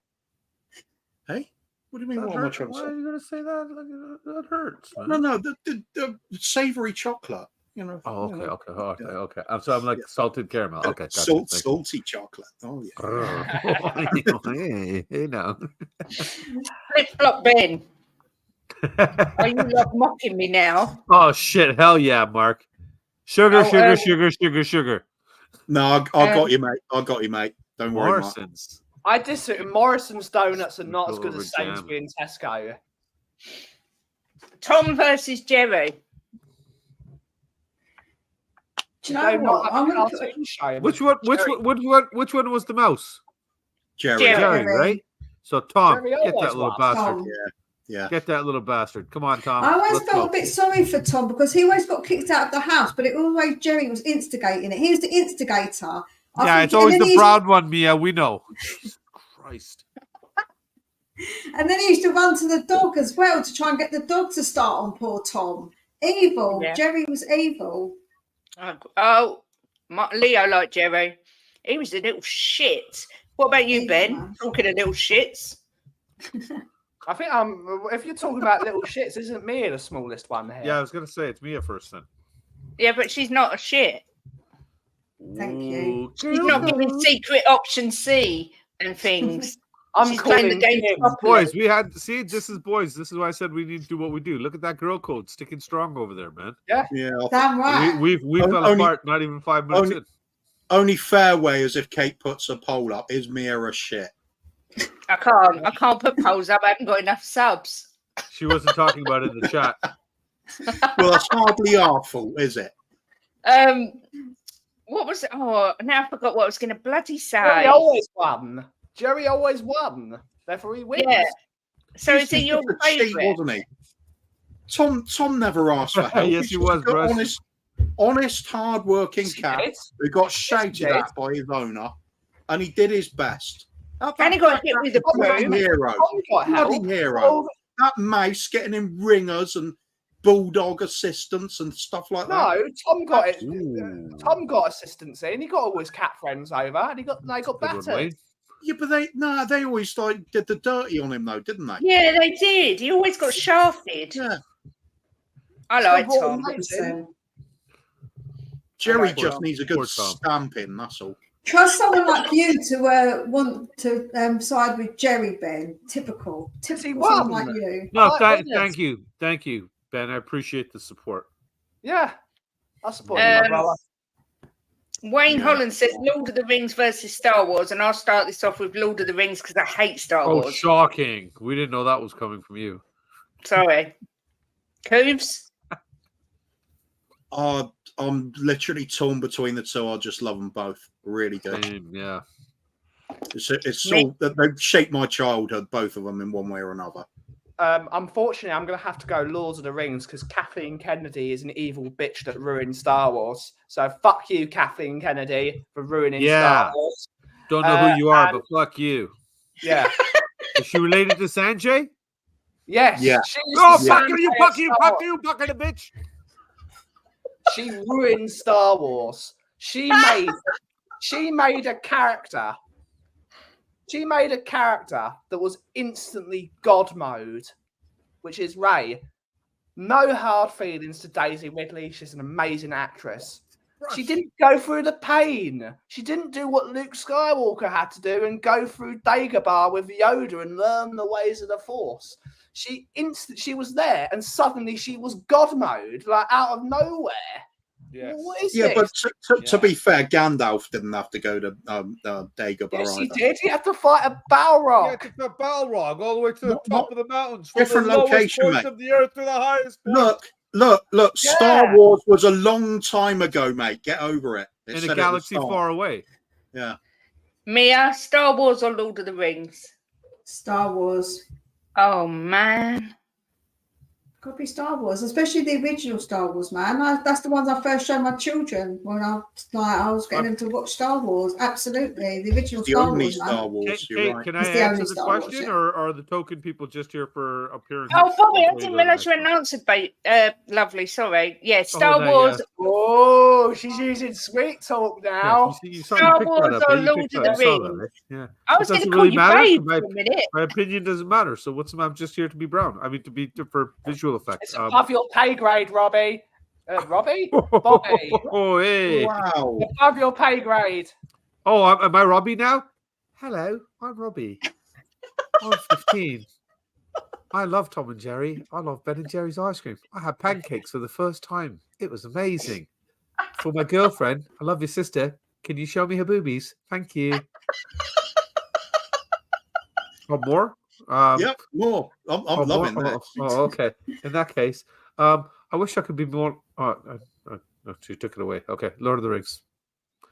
A: Hey, what do you mean? What am I trying to say?
B: Why are you going to say that? That hurts.
A: Man. No, the savoury chocolate. You know.
B: Oh, okay. I'm like salted caramel. Okay, gotcha.
A: Salty chocolate. Oh
B: yeah. hey now.
D: Flip flop Ben. Are you like mocking me now?
B: Oh shit! Hell yeah, Mark. Sugar.
A: No, I got you, mate. Don't worry,
B: Morrison's.
F: I disagree. Morrison's donuts are not as good as Sainsbury and Tesco.
D: Tom versus Jerry.
E: Do you know what?
B: Which one was the mouse?
A: Jerry,
B: right? So Tom,
F: Jerry
B: get that little bastard.
E: Tom.
A: Yeah.
B: Get that little bastard. Come on, Tom.
E: I always felt a bit sorry for Tom because he always got kicked out of the house, but it always Jerry was instigating it. He was the instigator.
B: It's always the proud one, Mia. We know. Christ.
E: And then he used to run to the dog as well to try and get the dog to start on poor Tom. Evil. Yeah. Jerry was evil.
D: Leo liked Jerry. He was a little shit. What about you, Ben? Talking of little shits.
F: I think if you're talking about little shits, isn't Mia the smallest one here?
B: Yeah, I was going to say it's Mia first then.
D: Yeah, but she's not a shit.
E: Thank you.
D: She's not giving secret option C and things.
F: She's
D: playing the game.
B: Boys, this is why I said we need to do what we do. Look at that girl code sticking strong over there, man.
F: Yeah.
E: Damn right.
B: We fell apart not even 5 minutes in.
A: Only fair way is if Kate puts a poll up. Is Mia a shit?
D: I can't put polls up. I haven't got enough subs.
B: She wasn't talking about it in the chat.
A: Well, that's hardly our fault, is it?
D: What was it? Oh, now I forgot what I was going to bloody say.
F: Jerry always won. Jerry always won. Therefore, he wins.
D: Yeah. So is
A: He's
D: he your
A: just a cheat,
D: favourite?
A: wasn't he? Tom never asked for help.
B: Yes,
A: He's
B: he
A: just a
B: was,
A: good,
B: Russ.
A: honest, hard-working
F: Yes, he
A: cat
F: did.
A: who got
F: Yes, he
A: shouted
F: did.
A: at by his owner, and he did his best.
D: And he got hit with a
A: bloody
D: broom.
A: hero.
F: Tom got
A: Bloody
F: help.
A: hero.
F: Oh,
A: That mouse getting him ringers and bulldog assistants and stuff like that.
F: no, Tom got it.
B: Ooh.
F: Tom got assistance in. He got all his cat friends over, and they got
B: Good one,
F: battered.
B: Wayne.
A: Yeah, but they always like did the dirty on him though, didn't they?
D: Yeah, they did. He always got shafted.
A: Yeah.
D: I like
F: It's not
D: Tom.
F: what makes him.
A: Jerry
F: Poor
A: just
F: Tom.
A: needs a good
B: Poor Tom.
A: stamping, that's all.
E: Trust someone like you to want to side with Jerry, Ben. Typical
F: he
E: someone
F: won.
E: like you.
B: No,
F: Oh,
B: thank
F: goodness.
B: you, Ben. I appreciate the support.
F: Yeah, I support you, my brother.
D: Wayne
A: Yeah.
D: Holland says Lord of the Rings versus Star Wars, and I'll start this off with Lord of the Rings because I hate Star
B: Oh,
D: Wars.
B: shocking! We didn't know that was coming from you.
D: Sorry. Cooves?
A: I'm literally torn between the two. I just love them both. Really do.
B: Yeah.
A: It's all that they've shaped my childhood, both of them in one way or another.
F: Unfortunately, I'm going to have to go Lord of the Rings because Kathleen Kennedy is an evil bitch that ruined Star Wars. So fuck you, Kathleen Kennedy, for ruining
B: Yeah.
F: Star Wars.
B: Don't know who you are, but fuck you.
F: Yeah.
B: Is she related to Sanjay?
F: Yes.
A: Yeah.
F: She
B: Oh,
F: is the
B: fuck you,
F: Sanjay of
B: fuck you,
F: Star
B: fuck you, fuck you, bitch.
F: She ruined Star Wars. She made a character. She made a character that was instantly God mode, which is Rey. No hard feelings to Daisy Ridley. She's an amazing actress. She didn't go through the pain. She didn't do what Luke Skywalker had to do and go through Dagobah with Yoda and learn the ways of the Force. She was there, and suddenly she was God mode, like out of nowhere.
B: Yes.
F: What is
A: Yeah,
F: this?
A: but to be fair, Gandalf didn't have to go to Dagobah
F: Yes, he
A: either.
F: did. He had to fight a Balrog.
B: Yeah, took the Balrog all the way to the
A: What-
B: top
A: what-
B: of the mountains, from
A: different
B: the lowest
A: location,
B: point
A: mate.
B: of the earth to the highest point.
A: Look!
F: Yeah.
A: Star Wars was a long time ago, mate. Get over it. They
B: In
A: said
B: a
A: it was
B: galaxy
A: Star.
B: far away.
A: Yeah.
D: Mia, Star Wars or Lord of the Rings?
E: Star Wars.
D: Oh, man.
E: Got to be Star Wars, especially the original Star Wars, man. That's the ones I first showed my children when I was getting them to watch Star Wars. Absolutely, the original
A: The
E: Star
A: only
E: Wars,
A: Star
E: man.
A: Wars. You're right.
B: Can I
E: It's the
B: answer
E: only
B: the
E: Star Wars,
B: question,
E: yeah.
B: or are the token people just here for appearances?
D: Oh, Bobby, I
B: before we
D: didn't
B: go to the
D: realise you
B: next
D: hadn't answered, lovely, sorry. Yeah,
B: Oh,
D: Star
B: there,
D: Wars.
F: Oh, she's using sweet talk
B: one?
F: now.
B: Yeah, you saw
D: Star
B: you picked
D: Wars
B: that up.
D: or
B: You
D: Lord
B: picked
D: of
B: that.
D: the
B: You saw that,
D: Rings?
B: right? Yeah.
D: I was
B: But
D: going to
B: doesn't
D: call
B: really
D: you
B: matter,
D: babe
B: so
D: for a minute.
B: My opinion doesn't matter. So I'm just here to be brown. I mean, for visual effects.
F: It's above your pay grade, Robbie. Robbie? Bobby.
B: Oh, hey.
A: Wow.
F: Above your pay grade.
B: Oh, am I Robbie now? Hello, I'm Robbie. I'm 15. I love Tom and Jerry. I love Ben and Jerry's ice cream. I had pancakes for the first time. It was amazing. For my girlfriend, I love your sister. Can you show me her boobies? Thank you. Want more?
A: Yep, more. I'm
B: Oh,
A: loving
B: more?
A: that.
B: Oh, okay. In that case, I wish I could be more. No, she took it away. Okay, Lord of the Rings.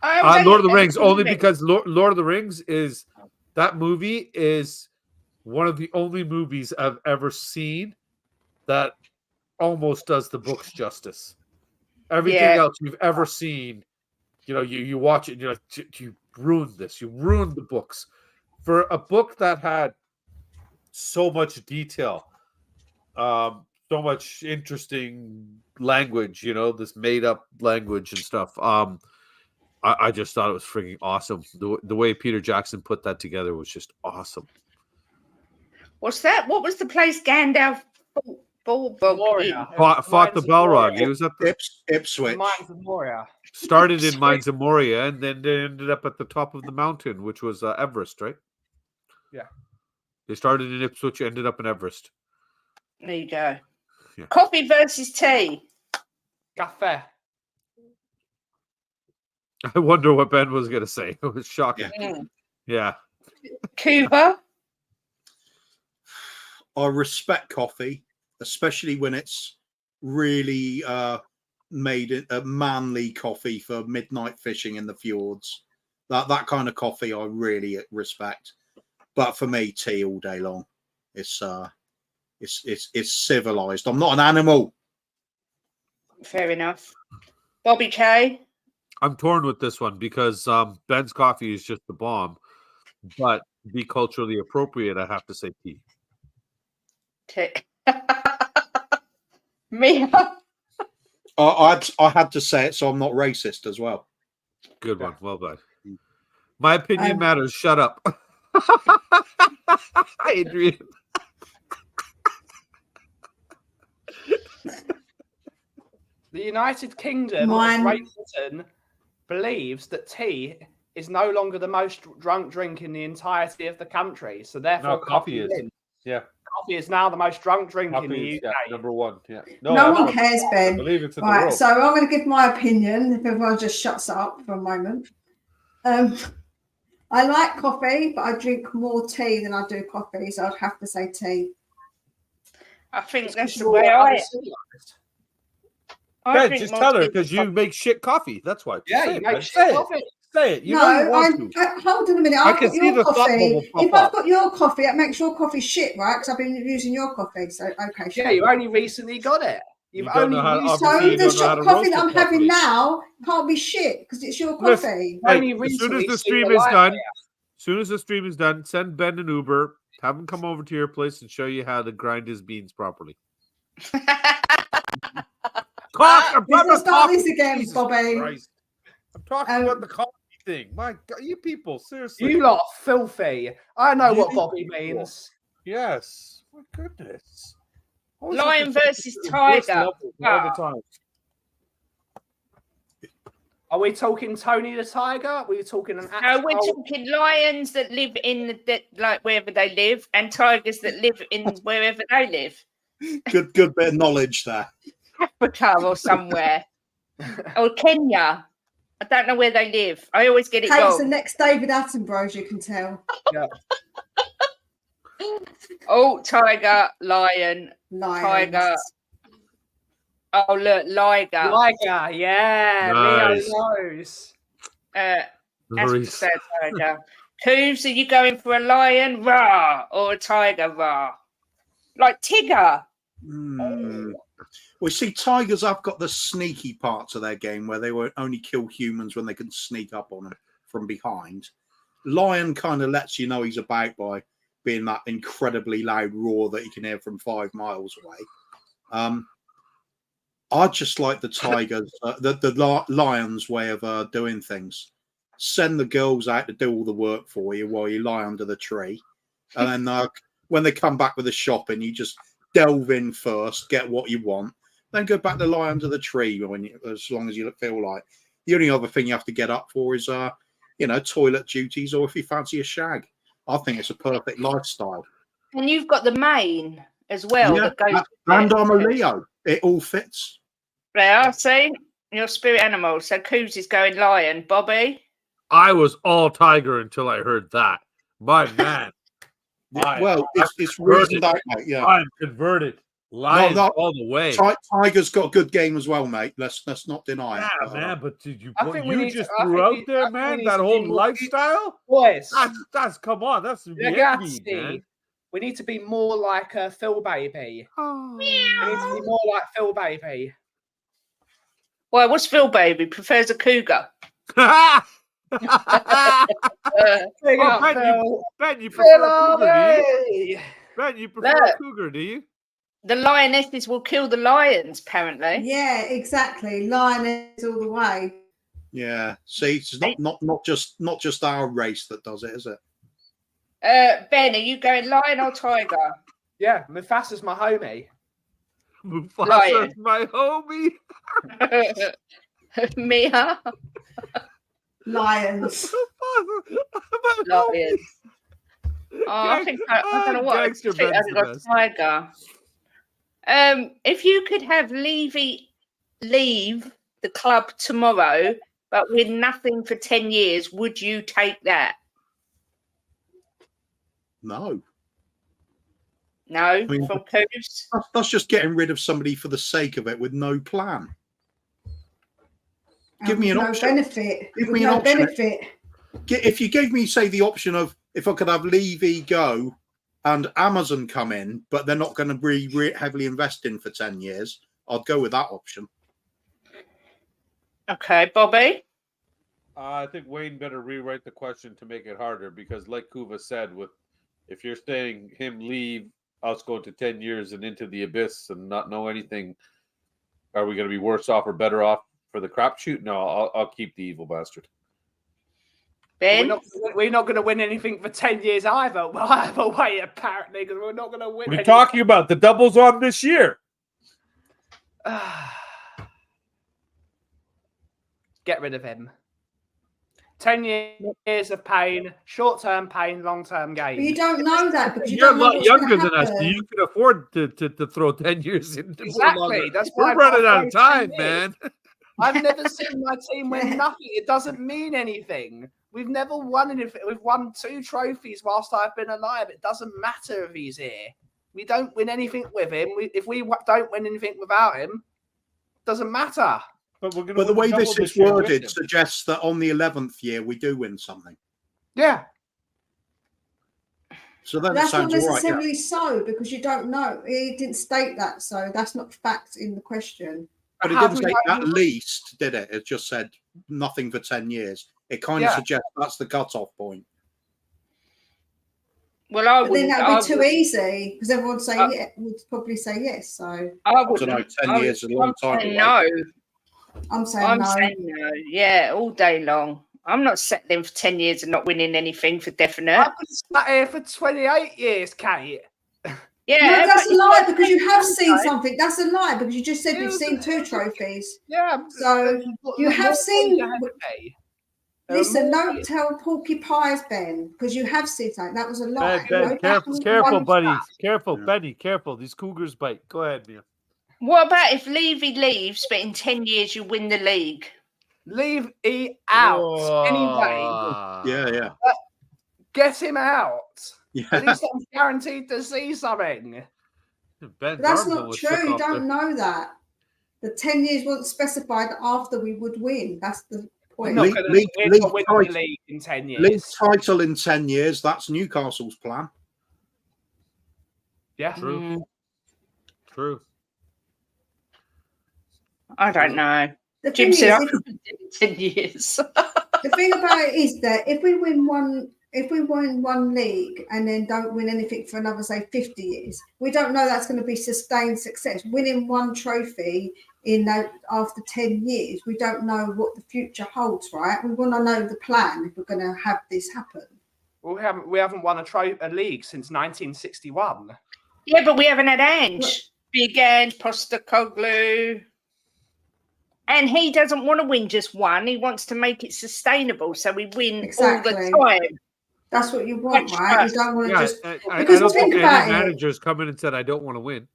B: Lord of the Rings, only because Lord of the Rings is that movie is one of the only movies I've ever seen that almost does the books justice. Everything else you've ever seen, you watch it and you're like, you ruined this. You ruined the books. For a book that had so much detail, so much interesting language, this made up language and stuff. I just thought it was freaking awesome. The way Peter Jackson put that together was just awesome.
D: What's that? What was the place Gandalf fought
B: the Balrog. He was at the
A: Ipswich.
F: Mines of Moria.
B: started in Mines of Moria, and then they ended up at the top of the mountain, which was Everest, right?
F: Yeah.
B: They started in Ipswich, ended up in Everest.
D: There you go.
B: Yeah.
D: Coffee versus tea.
F: Café.
B: I wonder what Ben was going to say. It was shocking. Yeah.
D: Cuba.
A: I respect coffee, especially when it's really made it a manly coffee for midnight fishing in the fjords. That kind of coffee I really respect. But for me, tea all day long. It's civilized. I'm not an animal.
D: Fair enough. Bobby K.
B: I'm torn with this one because Ben's coffee is just the bomb. But to be culturally appropriate, I have to say tea.
D: Me.
A: I had to say it, so I'm not racist as well.
B: Good one. Well done. My opinion matters. Shut up. Adrian.
F: The United Kingdom of Great Britain believes that tea is no longer the most drunk drink in the entirety of the country. So therefore,
B: coffee is.
F: wins.
B: Yeah.
F: Coffee is now the most drunk drink in the UK.
B: Number one. Yeah.
E: No one cares, Ben.
B: I believe it's in the
E: Right,
B: world.
E: so I'm going to give my opinion. If everyone just shuts up for a moment. I like coffee, but I drink more tea than I do coffee, so I'd have to say tea.
D: I think that's the way I
B: Ben,
D: drink
B: just
D: more
B: tell her
D: tea
B: because
D: than
B: you make shit coffee. That's why.
F: Yeah,
B: Say
F: you
B: it,
F: make
B: Ben.
F: shit
B: Say
F: coffee.
B: it. Say it. You
E: No,
B: know you want to.
E: hold on a minute.
B: I
E: I've
B: can
E: got
B: see
E: your
B: the thought
E: coffee.
B: bubble pop
E: If I've
B: up.
E: got your coffee, that makes your coffee shit, right? Because I've been using your coffee. So okay.
F: Yeah, you only recently got it. You've
B: You don't
F: only
B: know how-
F: recently,
E: So
B: obviously you
E: the
B: don't know how
E: shop
B: to
E: coffee
B: roast
E: that
B: it
E: I'm having
B: properly.
E: now can't be shit because it's your
B: Listen,
E: coffee.
F: only
B: Hey, as soon
F: recently
B: as the
F: seen
B: stream
F: the
B: is
F: light
B: done,
F: here.
B: as soon as the stream is done, send Ben an Uber, have him come over to your place and show you how to grind his beans properly.
E: Let's start this again, Bobby.
B: Christ. I'm talking about the coffee thing. My God, you people, seriously.
F: You lot are filthy. I know what
B: You
F: Bobby
B: people.
F: means.
B: Yes. My goodness. Always
D: Lion
B: have to
D: versus
B: take it to the
D: Tiger.
B: first level all the time.
F: Are we talking Tony the Tiger? Are we talking an
D: No,
F: actual...
D: we're talking lions that live in like wherever they live, and tigers that live in wherever they live,
A: Good bit of knowledge there.
D: Africa or somewhere, or Kenya. I don't know where they live. I always get it
E: Kate's the
D: wrong.
E: next David Attenborough, as you can tell.
F: Yeah.
D: Oh, tiger, lion,
E: Lions.
D: tiger. Oh, look, liger.
F: Liger, yeah.
B: Nice.
F: Leo knows.
D: That's
B: Maurice.
D: said tiger. Coos, are you going for a lion, rah, or a tiger, rah? Like Tigger.
A: Well, see, tigers have got the sneaky parts of their game where they won't only kill humans when they can sneak up on them from behind. Lion kind of lets you know he's about by being that incredibly loud roar that you can hear from 5 miles away. I just like the tigers, the lion's way of doing things. Send the girls out to do all the work for you while you lie under the tree, and then when they come back with the shopping, you just delve in first, get what you want, then go back to lie under the tree as long as you feel like. The only other thing you have to get up for is toilet duties, or if you fancy a shag. I think it's a perfect lifestyle.
D: And you've got the mane as well.
A: Yeah,
D: that goes
A: and I'm a Leo. It all fits.
D: There, see? Your spirit animal. So Coos is going lion. Bobby?
B: I was all tiger until I heard that. My man.
A: It's reasoned out, mate. Yeah,
B: I'm converted. Lions all the way.
A: Tiger's got a good game as well, mate. Let's not deny it.
B: Yeah, man, but did you
F: I think we need
B: just
F: to- I
B: threw
F: think
B: out
F: we- I
B: there,
F: think we
B: man,
F: need
B: that
F: to
B: whole
F: be more-
B: lifestyle?
F: Boys,
B: That's come on, that's
F: ragazzi,
B: man.
F: we need to be more like Phil Baby.
B: Oh.
F: We need to be more like Phil Baby.
D: Well, what's Phil Baby? Prefers a cougar.
F: Big
B: Oh,
F: up,
B: Ben,
F: Phil.
B: Ben, you prefer a cougar, do you?
F: Baby.
B: Ben, you prefer
D: Look.
B: a cougar, do you?
D: The lionesses will kill the lions, apparently.
E: Yeah, exactly. Lioness all the way.
A: Yeah. See, it's not just our race that does it, is it?
D: Ben, are you going lion or tiger?
F: Yeah, Mufasa's my homie.
B: Mufasa's my homie.
D: Mia?
E: Lions.
D: Lions. Oh, I think I don't know what. I
B: Gangster
D: think
B: Ben's
D: I've
B: the
D: got
B: best.
D: tiger. If you could have Levy leave the club tomorrow, but win nothing for 10 years, would you take that?
A: No.
D: No,
A: mean,
D: from Coos?
A: That's just getting rid of somebody for the sake of it with no plan. Give me an option.
E: Benefit.
A: Give
E: With
A: me an
E: no
A: option.
E: benefit.
A: If you gave me, say, the option of if I could have Levy go and Amazon come in, but they're not going to be heavily investing for 10 years, I'd go with that option.
D: Okay, Bobby.
B: I think Wayne better rewrite the question to make it harder because, like Kuva said, if you're saying him leave, us go to 10 years and into the abyss and not know anything, are we going to be worse off or better off for the crapshoot? No, I'll keep the evil bastard.
D: Ben?
F: We're not going to win anything for 10 years either. Either way, apparently, because we're not going to win.
B: What are you talking about? The double's on this year.
F: Get rid of him. 10 years of pain, short-term pain, long-term gain.
E: But you don't know that because you
B: You're a
E: don't know
B: lot
E: what's
B: younger
E: gonna
B: than us. So
E: happen.
B: you can afford to throw 10 years in.
F: Exactly. That's why
B: we're running out of time, man.
F: I've never seen my team win nothing. It doesn't mean anything. We've never won anything. We've won 2 trophies whilst I've been alive. It doesn't matter if he's here. We don't win anything with him. If we don't win anything without him, it doesn't matter.
B: But
A: the way this is worded suggests that on the 11th year we do win something.
F: Yeah.
A: So that
E: That's
A: sounds
E: not
A: all right.
E: necessarily so because you don't know. He didn't state that, so that's not fact in the question.
A: But it didn't say at least, did it? It just said nothing for 10 years. It kind of suggests that's the cut-off point.
D: Well,
E: But then that would be too easy because everyone would probably say yes. So
D: I would
A: know. 10 years is a long time away.
D: No.
E: I'm saying
D: no. Yeah, all day long. I'm not settling for 10 years and not winning anything for definite.
F: I've been sat here for 28 years, Kate.
D: Yeah,
E: no, that's a lie because you have seen something. That's a lie because you just said you've seen 2 trophies.
F: Yeah.
E: So you have seen. Listen,
F: more
E: don't tell Porky Pies, Ben, because you have seen something. That was a lie.
B: Ben, careful, buddy. Careful, Benny, careful. These cougars bite. Go ahead, Mia.
D: What about if Levy leaves, but in 10 years you win the league?
F: Leave E out anyway.
A: Yeah.
F: Get him out.
A: Yeah.
F: At least I'm guaranteed to see something.
E: But that's not true. You don't know that. The 10 years wasn't specified after we would win. That's the point.
F: We're not going to win the league in 10 years.
A: League title in 10 years. That's Newcastle's plan.
F: Yeah.
B: True.
D: I don't know.
E: The
D: Jim
E: thing
D: said
E: is,
D: 10 years.
E: the thing about it is that if we win one league and then don't win anything for another, say, 50 years, we don't know that's going to be sustained success. Winning one trophy after 10 years, we don't know what the future holds, right? We want to know the plan if we're going to have this happen.
F: Well, we haven't won a league since 1961.
D: Yeah, but we haven't had Ange. Big Ange, Postecoglou. And he doesn't want to win just one. He wants to make it sustainable, so we win all the time.
E: That's what you want, right? You don't want to just...
B: I don't think any managers come in and said, I don't want to win.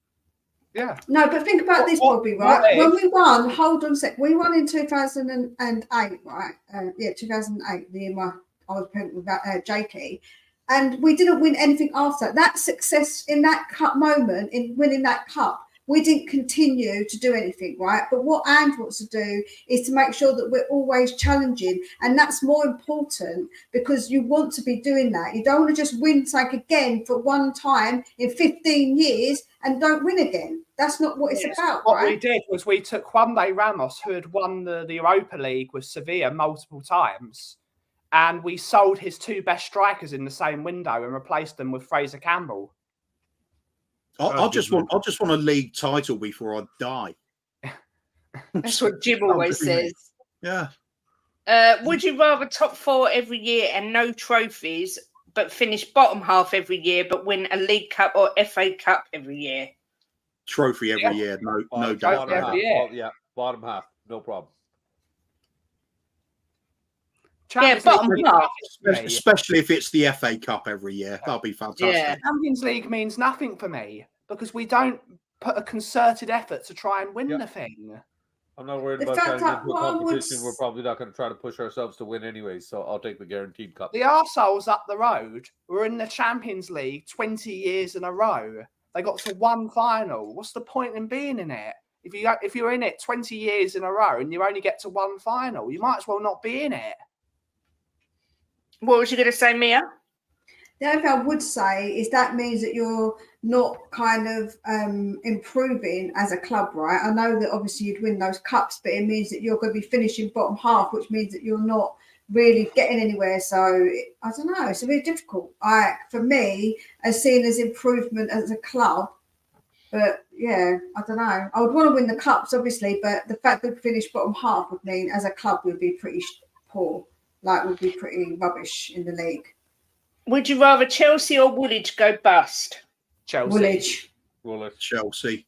F: Yeah.
E: No, but think about this, Bobby, right? When we won, hold on a sec. We won in 2008, right? 2008, the year I was pregnant with Jakey. And we didn't win anything after that. That success in that cup moment, in winning that cup, we didn't continue to do anything, right? But what Ange wants to do is to make sure that we're always challenging. And that's more important because you want to be doing that. You don't want to just win something again for one time in 15 years and don't win again. That's not what it's about,
F: what
E: right?
F: We did was we took Juan Ramos, who had won the Europa League with Sevilla multiple times, and we sold his 2 best strikers in the same window and replaced them with Fraser Campbell.
A: I just want a league title before I die.
D: That's what Jim always says.
A: Yeah.
D: Would you rather top 4 every year and no trophies, but finish bottom half every year, but win a League Cup or FA Cup every year?
A: Trophy every year, no doubt.
B: Bottom half, no problem.
D: Bottom half.
A: Especially if it's the FA Cup every year. That'll be fantastic.
D: Yeah.
F: Champions League means nothing for me because we don't put a concerted effort to try and win the thing.
B: I'm not worried about trying to get into a competition. We're probably not going to try to push ourselves to win anyway, so I'll take the guaranteed cup.
F: The arseholes up the road were in the Champions League 20 years in a row. They got to one final. What's the point in being in it? If you're in it 20 years in a row and you only get to one final, you might as well not be in it.
D: What was you going to say, Mia?
E: The only thing I would say is that means that you're not kind of improving as a club, right? I know that obviously you'd win those cups, but it means that you're going to be finishing bottom half, which means that you're not really getting anywhere. So I don't know. It's a bit difficult. For me, as seen as improvement as a club. But yeah, I don't know. I would want to win the cups, obviously, but the fact that we finish bottom half would mean, as a club, we'd be pretty poor. Like, we'd be pretty rubbish in the league.
D: Would you rather Chelsea or Woolwich go bust?
F: Chelsea.
E: Woolwich.
F: Chelsea.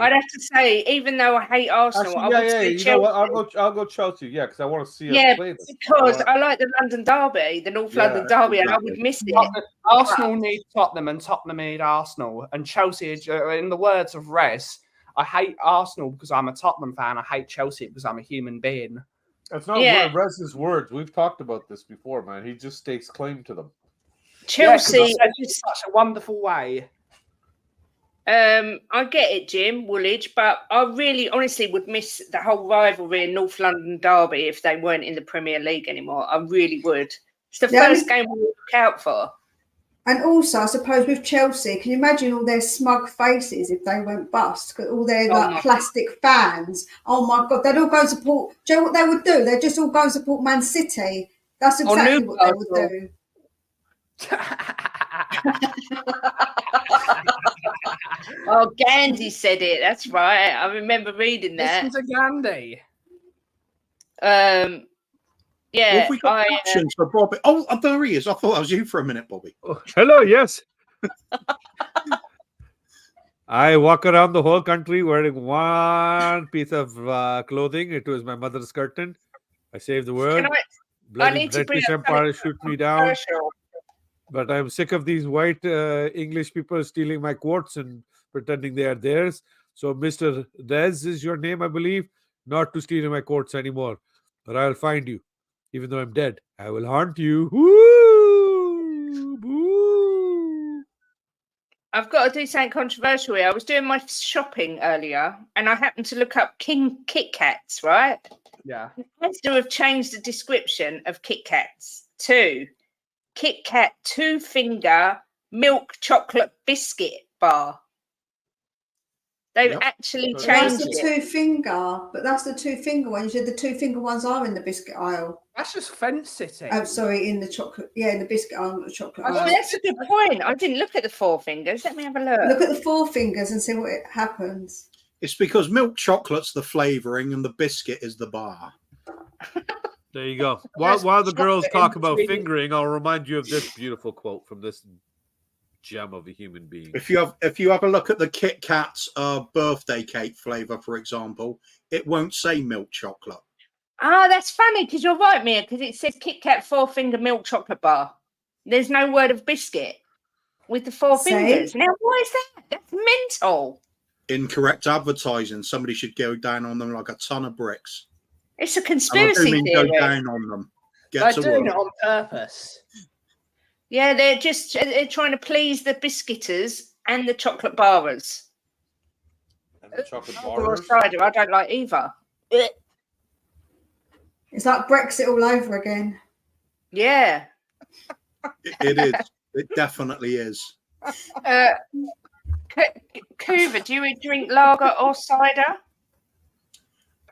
D: I'd have to say, even though I hate Arsenal,
B: Actually,
D: I would say
B: you
D: Chelsea.
B: know what? I'll go Chelsea. Yeah, because I want to see us play this.
D: Because I like the London derby, the North London derby, and I would miss it.
F: Arsenal need Tottenham, and Tottenham need Arsenal. And Chelsea, in the words of Rez, I hate Arsenal because I'm a Tottenham fan. I hate Chelsea because I'm a human being.
B: It's not Rez's words. We've talked about this before, man. He just stakes claim to them.
D: Chelsea,
F: in such a wonderful way.
D: I get it, Jim, Woolwich, but I really honestly would miss the whole rivalry in North London derby if they weren't in the Premier League anymore. I really would. It's the first game we look out for.
E: And also, I suppose with Chelsea, can you imagine all their smug faces if they went bust? All their plastic fans. Oh my God, they'd all go and support. Do you know what they would do? They'd just all go and support Man City. That's exactly what they would do.
D: Oh, Gandhi said it. That's right. I remember reading that.
F: Listen to Gandhi.
D: Yeah.
A: Have we got options for Bobby? Oh, there he is. I thought that was you for a minute, Bobby.
B: Oh, hello, yes. I walk around the whole country wearing one piece of clothing. It was my mother's curtain. I saved the world. Bloody British Empire shoot me down. But I'm sick of these white English people stealing my quotes and pretending they are theirs. So, Mr. Rez is your name, I believe, not to steal my quotes anymore. Or I'll find you. Even though I'm dead, I will haunt you. Woo! Boo!
D: I've got to do something controversial here. I was doing my shopping earlier and I happened to look up KitKats, right?
F: Yeah.
D: Asda have changed the description of KitKats to KitKat 2-finger milk chocolate biscuit bar. They've actually changed
E: That's the 2-finger, but that's the 2-finger one. You said the 2-finger ones are in the biscuit aisle.
F: That's just fence sitting.
E: Oh, sorry, in the chocolate. Yeah, in the biscuit aisle, not the chocolate aisle.
D: Oh, that's a good point. I didn't look at the 4 fingers. Let me have a look.
E: Look at the 4 fingers and see what happens.
A: It's because milk chocolate's the flavouring and the biscuit is the bar.
B: There you go. While the girls talk about fingering, I'll remind you of this beautiful quote from this gem of a human being.
A: If you have a look at the KitKat's birthday cake flavour, for example, it won't say milk chocolate.
D: Ah, that's funny because you're right, Mia, because it says KitKat 4-finger milk chocolate bar. There's no word of biscuit with the 4 fingers. Now, why is that? That's mental.
A: Incorrect advertising. Somebody should go down on them like a ton of bricks.
D: It's a conspiracy theory.
A: Go down on them.
F: They're doing it on purpose.
D: Yeah, they're trying to please the biscuiters and the chocolate barers.
B: And the chocolate
D: Or cider, I don't like either.
E: It's like Brexit all over again.
D: Yeah.
A: It is. It definitely is.
D: Cuba, do you drink lager or cider?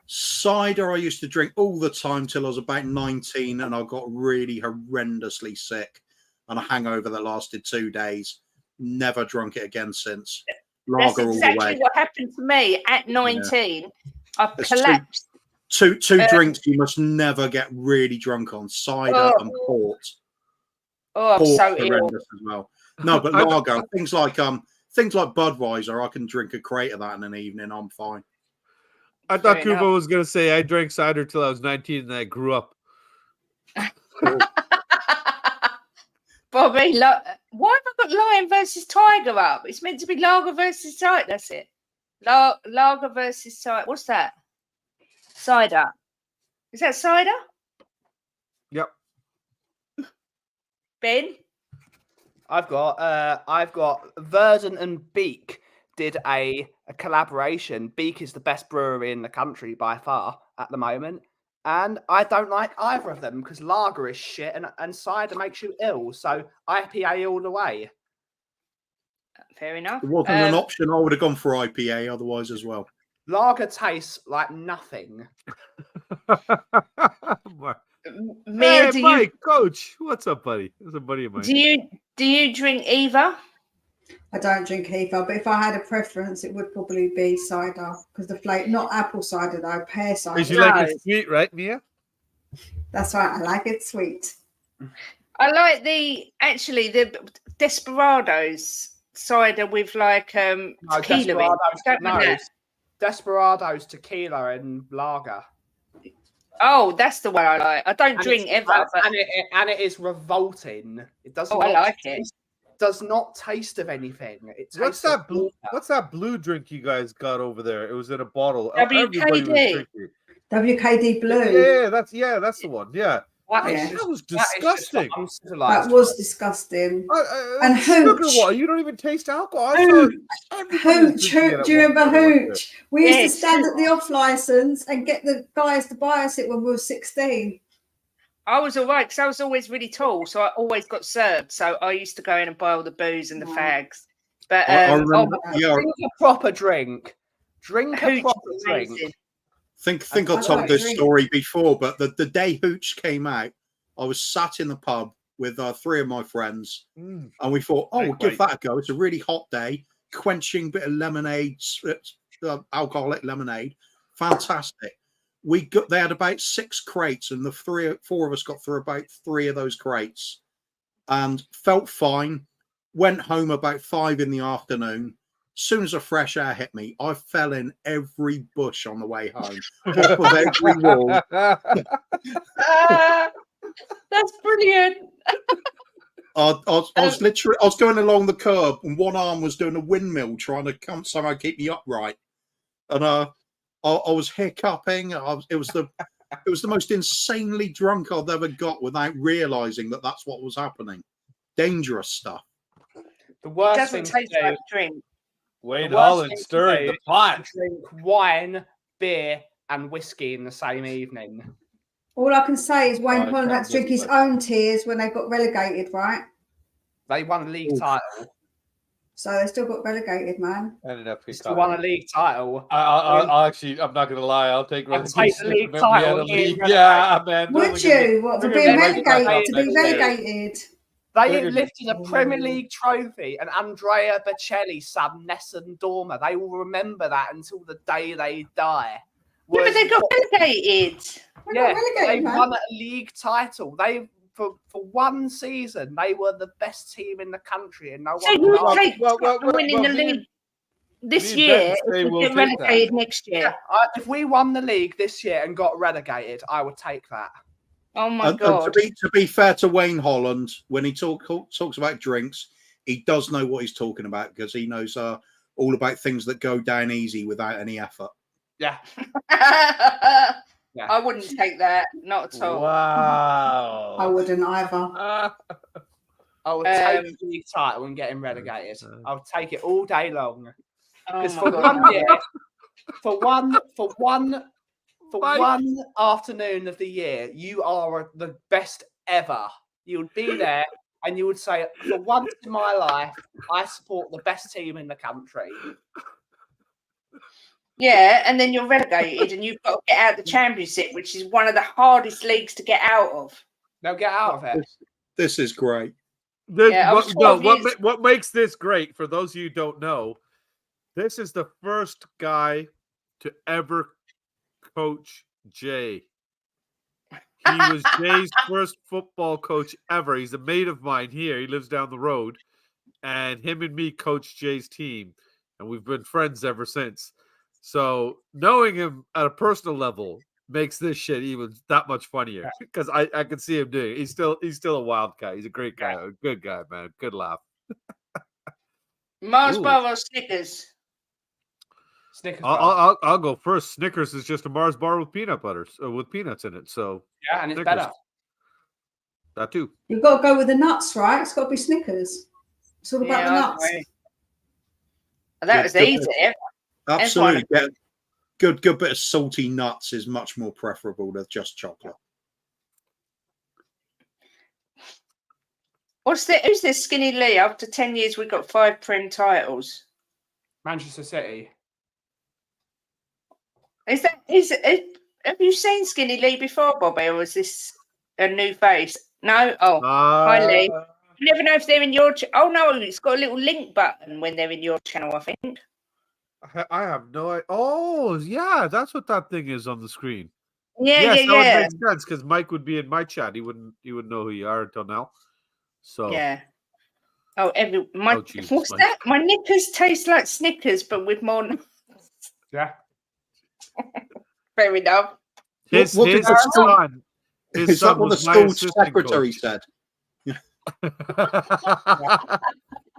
A: Cider I used to drink all the time till I was about 19 and I got really horrendously sick and a hangover that lasted 2 days. Never drunk it again since. Lager
D: That's exactly
A: all the way.
D: what happened to me at 19. Yeah. I collapsed.
A: Two drinks you must never get really drunk on: cider and port.
D: Oh, I'm so ill.
A: As well. No, but lager, things like Budweiser, I can drink a crate of that in an evening. I'm fine.
B: I thought Kuba was going to say I drank cider till I was 19 and I grew up.
D: Bobby, why have I got Lion versus Tiger up? It's meant to be lager versus cider. That's it. Lager versus cider. What's that? Cider. Is that cider?
B: Yep.
D: Ben?
F: I've got Verdant and Beak did a collaboration. Beak is the best brewery in the country by far at the moment. And I don't like either of them because lager is shit and cider makes you ill. So IPA all the way.
D: Fair enough.
A: It wasn't an option. I would have gone for IPA otherwise as well.
F: Lager tastes like nothing.
D: Mia,
B: Hey,
D: do
B: Mike, Coach, what's up, buddy? That's a buddy of mine.
D: do you drink either?
E: I don't drink either, but if I had a preference, it would probably be cider because the flavour, not apple cider though, pear cider.
B: Because you like it sweet, right, Mia?
E: That's right. I like it sweet.
D: I like the Desperados cider with like tequila in. Don't mind that.
F: Desperados, tequila, and lager.
D: Oh, that's the one I like. I don't drink ever, but...
F: and it is revolting. It doesn't.
D: I like it.
F: Does not taste of anything. It
B: What's that blue? What's that blue drink you guys got over there? It was in a bottle.
D: WKD.
E: WKD Blue.
B: Yeah, that's the one. Yeah.
E: That
B: was disgusting.
E: That was disgusting.
B: And sugar water. You don't even taste alcohol. Hooch.
E: Do you remember Hooch? We used to stand at the off license and get the guys to buy us it when we were 16.
D: I was all right because I was always really tall, so I always got served. So I used to go in and buy all the booze and the fags. But
F: drink a proper drink. Drink a proper drink.
A: Think I told this story before, but the day Hooch came out, I was sat in the pub with 3 of my friends, and we thought, we'll give that a go. It's a really hot day, quenching bit of lemonade, alcoholic lemonade, fantastic. They had about 6 crates, and 4 of us got through about 3 of those crates, and felt fine. Went home about 5 in the afternoon. As soon as a fresh air hit me, I fell in every bush on the way home, off of every wall.
D: That's brilliant.
A: I was going along the curb, and one arm was doing a windmill, trying to somehow keep me upright, and I was hiccuping. It was the most insanely drunk I've ever got without realizing that that's what was happening. Dangerous stuff.
F: The worst
D: doesn't taste like drink.
B: Wade Holland stirring the pot.
F: Drink wine, beer, and whiskey in the same evening.
E: All I can say is Wayne Holland had to drink his own tears when they got relegated, right?
F: They won a league title.
E: So they still got relegated, man.
F: Still won a league title.
B: I'll actually, I'm not going to lie. I'll take
F: the league title.
B: Yeah, man.
E: Would you? What, for being relegated? To be relegated?
F: They lifted a Premier League trophy, and Andrea Bocelli, Sam Nessun Dorma. They will remember that until the day they die.
D: Yeah, but they got relegated.
F: They won a league title. They for one season they were the best team in the country, and no one.
D: So you take winning the league this year if we get relegated next year.
F: If we won the league this year and got relegated, I would take that.
D: Oh my god!
A: To be fair to Wayne Holland, when he talks about drinks, he does know what he's talking about because he knows all about things that go down easy without any effort.
F: Yeah.
D: I wouldn't take that, not at all.
B: Wow.
E: I wouldn't either.
F: I would take the league title and get him relegated. I would take it all day long. Because for one afternoon of the year, you are the best ever. You would be there and you would say, for once in my life, I support the best team in the country.
D: Yeah, and then you're relegated and you've got to get out of the Championship, which is one of the hardest leagues to get out of.
F: Now get out of it.
A: This is great.
B: What makes this great, for those of you who don't know, this is the first guy to ever coach Jay. He was Jay's first football coach ever. He's a mate of mine here. He lives down the road. And him and me coached Jay's team. And we've been friends ever since. So knowing him at a personal level makes this shit even that much funnier. Because I can see him doing it. He's still a wild guy. He's a great guy. A good guy, man. Good laugh.
D: Mars bar or Snickers?
F: Snickers bar.
B: I'll go first. Snickers is just a Mars bar with peanut butter, with peanuts in it. So
F: yeah, and it's
B: Snickers.
F: better.
B: That too.
E: You've got to go with the nuts, right? It's got to be Snickers. It's all about the nuts.
D: That was easy.
A: Absolutely. good bit of salty nuts is much more preferable than just chocolate.
D: Who's this Skinny Lee? After 10 years, we got 5 Prem titles.
F: Manchester City.
D: Have you seen Skinny Lee before, Bobby, or is this a new face? No? Oh, hi, Lee. You never know if they're in your... Oh, no, it's got a little link button when they're in your channel, I think.
B: I have no idea. Oh, yeah, that's what that thing is on the screen.
D: Yeah,
B: yes,
D: yeah,
B: that
D: yeah.
B: would make sense because Mike would be in my chat. He wouldn't know who you are until now. So
D: yeah. Oh,
B: Jesus,
D: what's
B: Mike.
D: that? My Knickers taste like Snickers, but with more.
F: Yeah.
D: Fair enough.
B: His
A: What did the school-
B: son.
A: Is
B: His
A: that
B: son
A: what the
B: was my
A: school
B: assistant
A: secretary
B: coach.
A: said?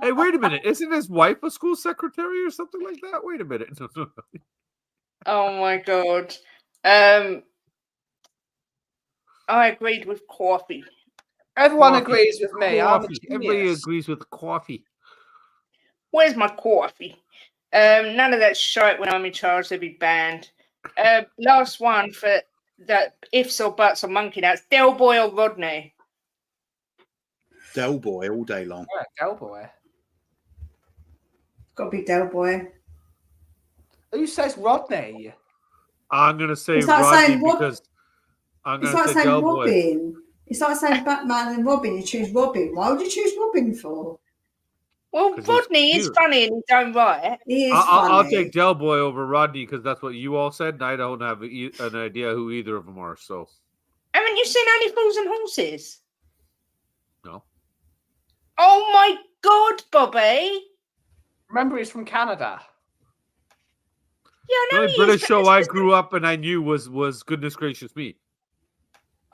B: Hey, wait a minute! Isn't his wife a school secretary or something like that? Wait a minute!
D: Oh my god. I agreed with coffee.
F: Everyone
B: Coffee.
F: agrees with me. I'm a
B: Coffee. Everybody
F: genius.
B: agrees with coffee.
D: Where's my coffee? None of that shite when I'm in charge, they'll be banned. Last one for that ifs or buts or monkey nuts. Del Boy or Rodney?
A: Del Boy all day long.
F: Yeah, Del Boy.
E: Got to be Del Boy.
F: Who says Rodney?
B: I'm gonna say
E: It's like
B: Rodney
E: saying what-
B: because I'm
E: It's
B: gonna
E: like
B: say
E: saying
B: Del Boy.
E: Robin. It's like saying Batman and Robin. You choose Robin. Why would you choose Robin for?
D: Well,
B: 'Cause he's
D: Rodney is
B: cute.
D: funny in his own right.
E: He is
B: I'll
E: funny.
B: take Del Boy over Rodney because that's what you all said, and I don't have an idea who either of them are. So
D: Haven't you seen Only Fools and Horses?
B: no.
D: Oh my god, Bobby!
F: Remember, he's from Canada.
D: Yeah, I
B: The
D: know
B: only
D: he
B: British
D: is,
B: show
D: but
B: I
D: it's-
B: grew up and I knew was Goodness Gracious Me.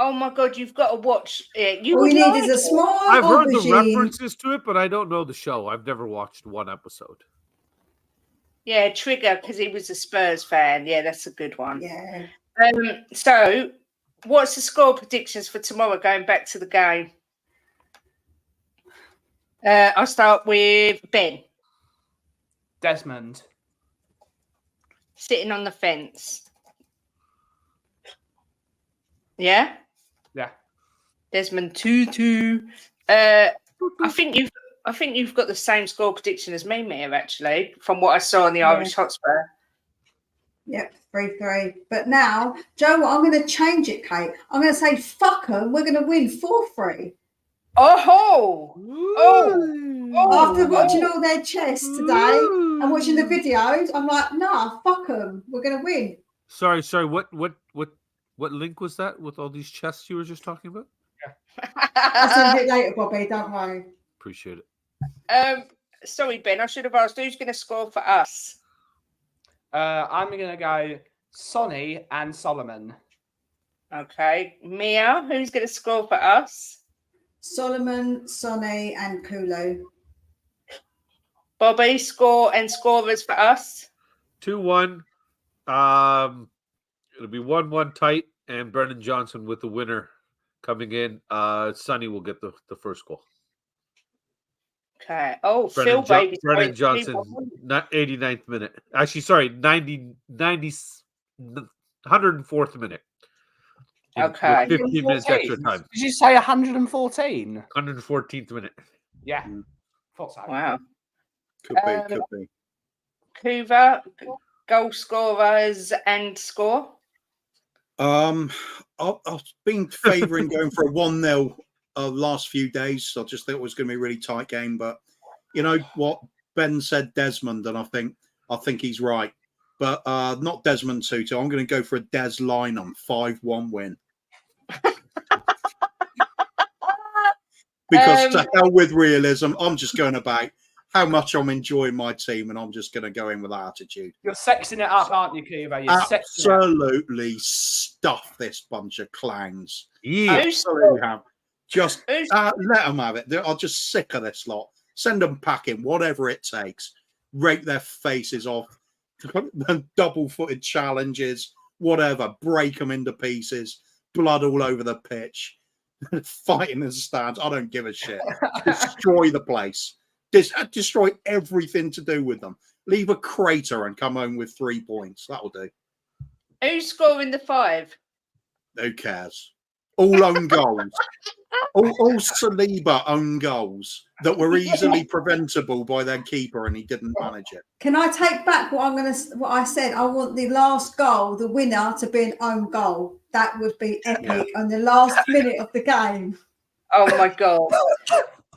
D: Oh my god, you've got to watch it. You
E: All
D: would
E: you need
D: like
E: is a
D: it.
E: small
B: I've heard the
E: aubergine.
B: references to it, but I don't know the show. I've never watched one episode.
D: Yeah, Trigger, because he was a Spurs fan. Yeah, that's a good one.
E: Yeah.
D: So, what's the score predictions for tomorrow? Going back to the game, I'll start with Ben
F: Desmond.
D: sitting on the fence. Yeah,
F: Yeah.
D: Desmond 2-2. I think you've got the same score prediction as me, Mia. Actually, from what I saw on the
E: Yeah.
D: Irish Hotspur.
E: Yep, 3-3. But now, Joe, I'm going to change it, Kate. I'm going to say, fuck them. We're going to win 4-3.
D: Oh,
E: After watching all their chests today and watching the videos, I'm like, nah, fuck them. We're going to win.
B: Sorry. What link was that with all these chests you were just talking about?
E: I'll send it later, Bobby. Don't worry.
B: Appreciate it.
D: Sorry, Ben. I should have asked who's going to score for us.
F: I'm going to go Sonny and Solomon.
D: Okay, Mia, who's going to score for us?
E: Solomon, Sonny, and Kulu.
D: Bobby, score and scorers for us.
B: 2-1. It'll be 1-1 tight, and Brennan Johnson with the winner coming in. Sonny will get the first goal.
D: Okay. Oh, Phil Baby.
B: Brennan Johnson, 89th minute. Actually, sorry, 104th minute.
D: Okay.
B: With 15 minutes extra time.
F: Did you say 114?
B: 114th minute.
F: Yeah. Thought so.
D: Wow.
A: Could be.
D: Kuva, goal scorers and score.
A: I've been favouring going for a 1-0 last few days. So I just thought it was going to be a really tight game. But you know what? Ben said Desmond, and I think he's right. But not Desmond 2-2. I'm going to go for a Des Lynam 5-1 win. Because to hell with realism, I'm just going about how much I'm enjoying my team, and I'm just going to go in with that attitude.
F: You're sexing it up, aren't you, Kuba? You're sexing it up.
A: Absolutely stuff this bunch of clowns.
B: Yeah.
A: Absolutely have. Just let them have it. I'm just sick of this lot. Send them packing, whatever it takes. Rake their faces off. Double-footed challenges, whatever. Break them into pieces. Blood all over the pitch. Fighting in the stands. I don't give a shit. Destroy the place. Destroy everything to do with them. Leave a crater and come home with 3 points. That'll do.
D: Who's scoring the 5?
A: Who cares? All own goals. all Saliba own goals that were easily preventable by their keeper, and he didn't manage it.
E: Can I take back what I said? I want the last goal, the winner, to be an own goal. That would be epic on the last minute of the game.
D: Oh my god!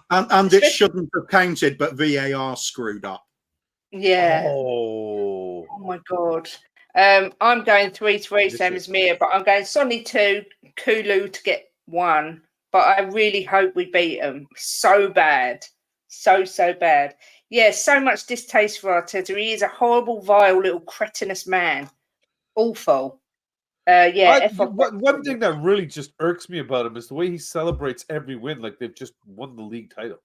A: And it shouldn't have counted, but VAR screwed up.
D: Yeah.
B: Oh
D: my god. I'm going 3-3, same as Mia, but I'm going Sonny 2, Kulu to get 1. But I really hope we beat them. So bad. So bad. Yeah, so much distaste for Arteta. He is a horrible, vile little cretinous man. Awful.
B: one thing that really just irks me about him is the way he celebrates every win like they've just won the league title.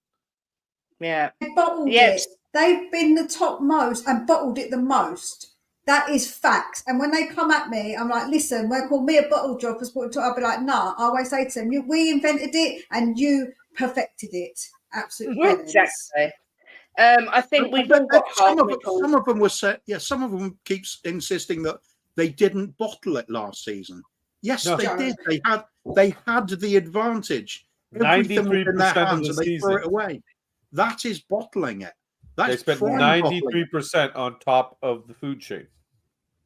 D: Yeah.
E: They bottled it. They've been the top most and bottled it the most. That is facts. And when they come at me, I'm like, listen, when they call me a bottle dropper, I'll be like, nah. I always say to them, we invented it and you perfected it. Absolutely.
D: Exactly. I think we've all got
A: some of them were set. Yeah, some of them keeps insisting that they didn't bottle it last season. Yes, they did. They had the advantage. Everything was in their hands and they threw it away. That is bottling it.
B: They spent 93% on top of the food chain.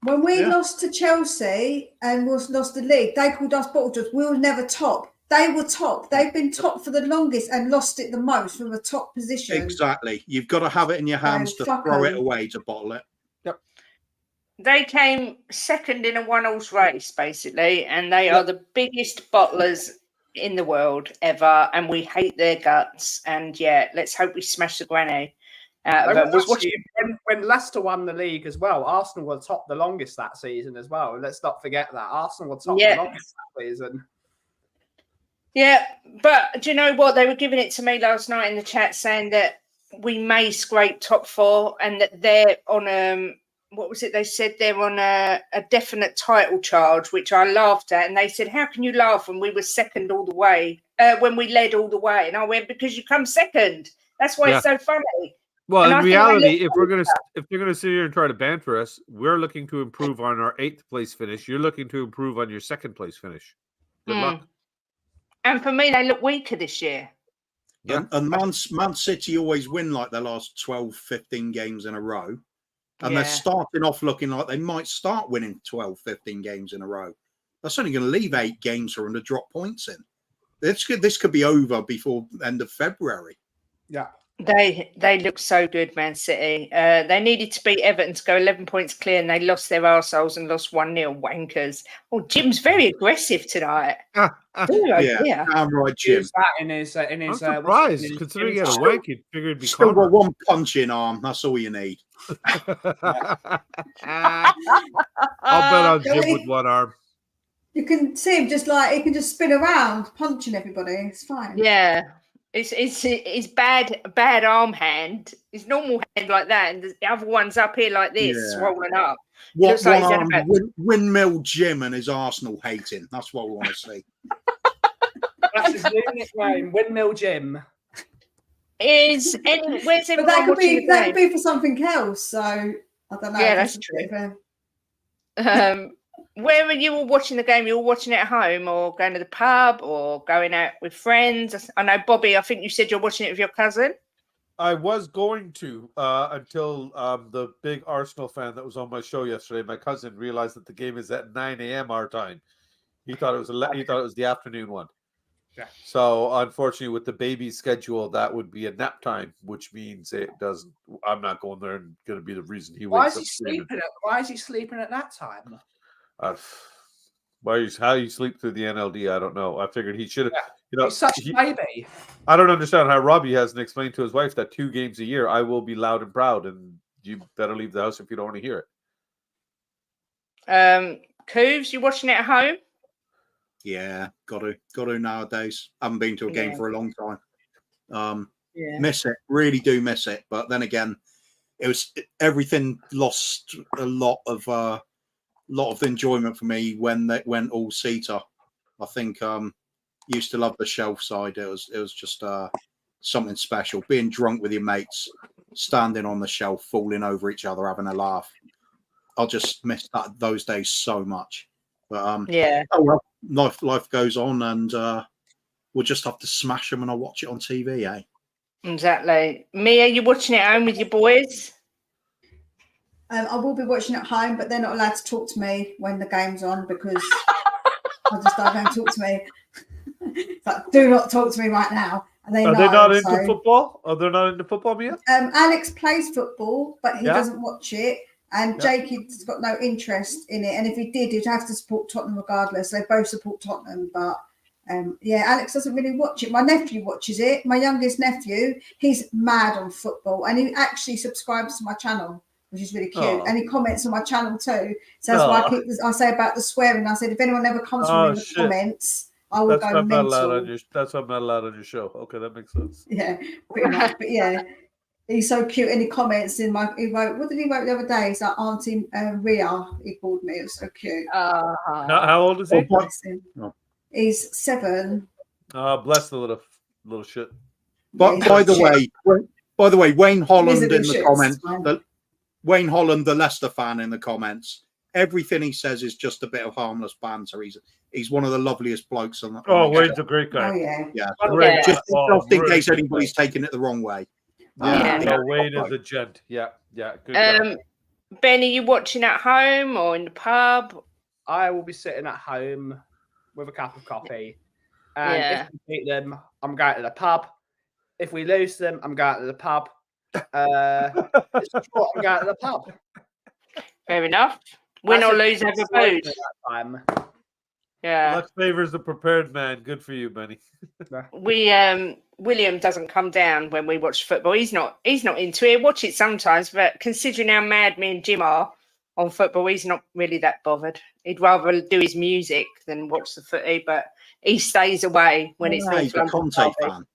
E: When we lost to Chelsea and lost the league, they called us bottle droppers. We were never top. They were top. They've been top for the longest and lost it the most from a top position.
A: Exactly. You've got to have it in your hands to throw it away to bottle it.
B: Yep.
D: They came second in a one-horse race, basically, and they are the biggest bottlers in the world ever, and we hate their guts. And let's hope we smash the granny.
F: When Leicester won the league as well, Arsenal were top the longest that season as well. Let's not forget that. Arsenal were top the longest that season.
D: Yeah, but do you know what? They were giving it to me last night in the chat saying that we may scrape top 4 and that they're on what was it they said? They're on a definite title charge, which I laughed at. And they said, how can you laugh when we were second all the way, when we led all the way? And I went, because you come second. That's why it's so funny.
B: Well, in reality, if they're gonna sit here and try to banter us, we're looking to improve on our 8th place finish. You're looking to improve on your 2nd place finish. Good luck.
D: And for me, they look weaker this year.
A: Yeah. And Man City always win like their last 12, 15 games in a row. And they're starting off looking like they might start winning 12, 15 games in a row. That's only going to leave 8 games for them to drop points in. This could be over before the end of February.
F: Yeah.
D: They look so good, Man City. They needed to beat Everton to go 11 points clear, and they lost their arseholes and lost 1-0. Wankers. Oh, Jim's very aggressive tonight.
A: I'm right, Jim.
F: I'm
B: surprised, considering he had a wank, you'd figure it'd be
A: still got one punching arm. That's all you need.
B: I'll bet on Jim with one arm.
E: You can see him he can just spin around, punching everybody. It's fine.
D: Yeah. It's bad arm hand. His normal hand like that, and the other one's up here like this, swollen up.
A: What one arm? Windmill Jim and his Arsenal hating. That's what we want to see.
F: That's his new nickname, Windmill Jim.
D: Where's
E: but that could be for something else. So I don't know.
D: Yeah, that's true. Where are you all watching the game? You all watching it at home, or going to the pub, or going out with friends? I know, Bobby, I think you said you're watching it with your cousin.
B: I was going to until the big Arsenal fan that was on my show yesterday, my cousin, realized that the game is at 9 a.m. our time. He thought it was the afternoon one. Yeah. So unfortunately, with the baby schedule, that would be a nap time, which means it doesn't. I'm not going there, and going to be the reason he wakes up.
F: Why is he sleeping at that time?
B: How you sleep through the NLD, I don't know. I figured he should have.
F: Yeah. He's such a baby.
B: I don't understand how Robbie hasn't explained to his wife that 2 games a year I will be loud and proud, and you better leave the house if you don't want to hear
D: it. Cooves, you watching it at home?
A: Yeah, got to nowadays. I haven't been to a game for a long time. Miss it, really do miss it. But then again, everything lost a lot of enjoyment for me when they went all seater. I think used to love the shelf side. It was just something special. Being drunk with your mates, standing on the shelf, falling over each other, having a laugh. I'll just miss those days so much. But
D: Yeah.
A: oh well, life goes on, and we'll just have to smash them, and I'll watch it on TV, eh?
D: Exactly. Mia, you watching it at home with your boys?
E: I will be watching at home, but they're not allowed to talk to me when the game's on because I just don't talk to me. It's like, do not talk to me right now. And they
B: Are
E: know,
B: they not into football? Are they not into football, Mia?
E: Alex plays football, but he doesn't watch it. And
B: Yeah.
E: Jake has got no interest in it. And if he did, he'd have to support Tottenham regardless. They both support Tottenham, but Alex doesn't really watch it. My nephew watches it. My youngest nephew, he's mad on football, and he actually subscribes to my channel, which is really cute.
B: Oh.
E: And he comments on my channel too. So that's why I say about the swearing. I said, if anyone ever comes from me with comments, I will go mental.
B: That's why I'm not allowed on your show. Okay, that makes sense.
E: Yeah, pretty much. But yeah, he's so cute. And he comments in my. He wrote, what did he write the other day? He's like Auntie Ria. He called me. It was so cute.
B: How old is he?
E: Bless him. He's 7.
B: Bless the little shit.
A: But by the way, Wayne Holland in the comments. Wayne Holland, the Leicester fan, in the comments. Everything he says is just a bit of harmless banter. He's one of the loveliest blokes on the.
B: Wayne's a great guy.
E: Oh yeah.
A: Yeah. Just in case anybody's taking it the wrong way.
B: Wayne is a gent. Yeah. Good guy.
D: Ben, are you watching at home or in the pub?
F: I will be sitting at home with a cup of coffee. And if we beat them, I'm going to the pub. If we lose them, I'm going to the pub. It's short, I'm going to the pub.
D: Fair enough. Win or lose, have a food. Yeah.
B: Luck favors the prepared man. Good for you, Benny.
D: William doesn't come down when we watch football. He's not into it. Watch it sometimes, but considering how mad me and Jim are on football, he's not really that bothered. He'd rather do his music than watch the footy, but he stays away when it's
A: he's a Conte fan.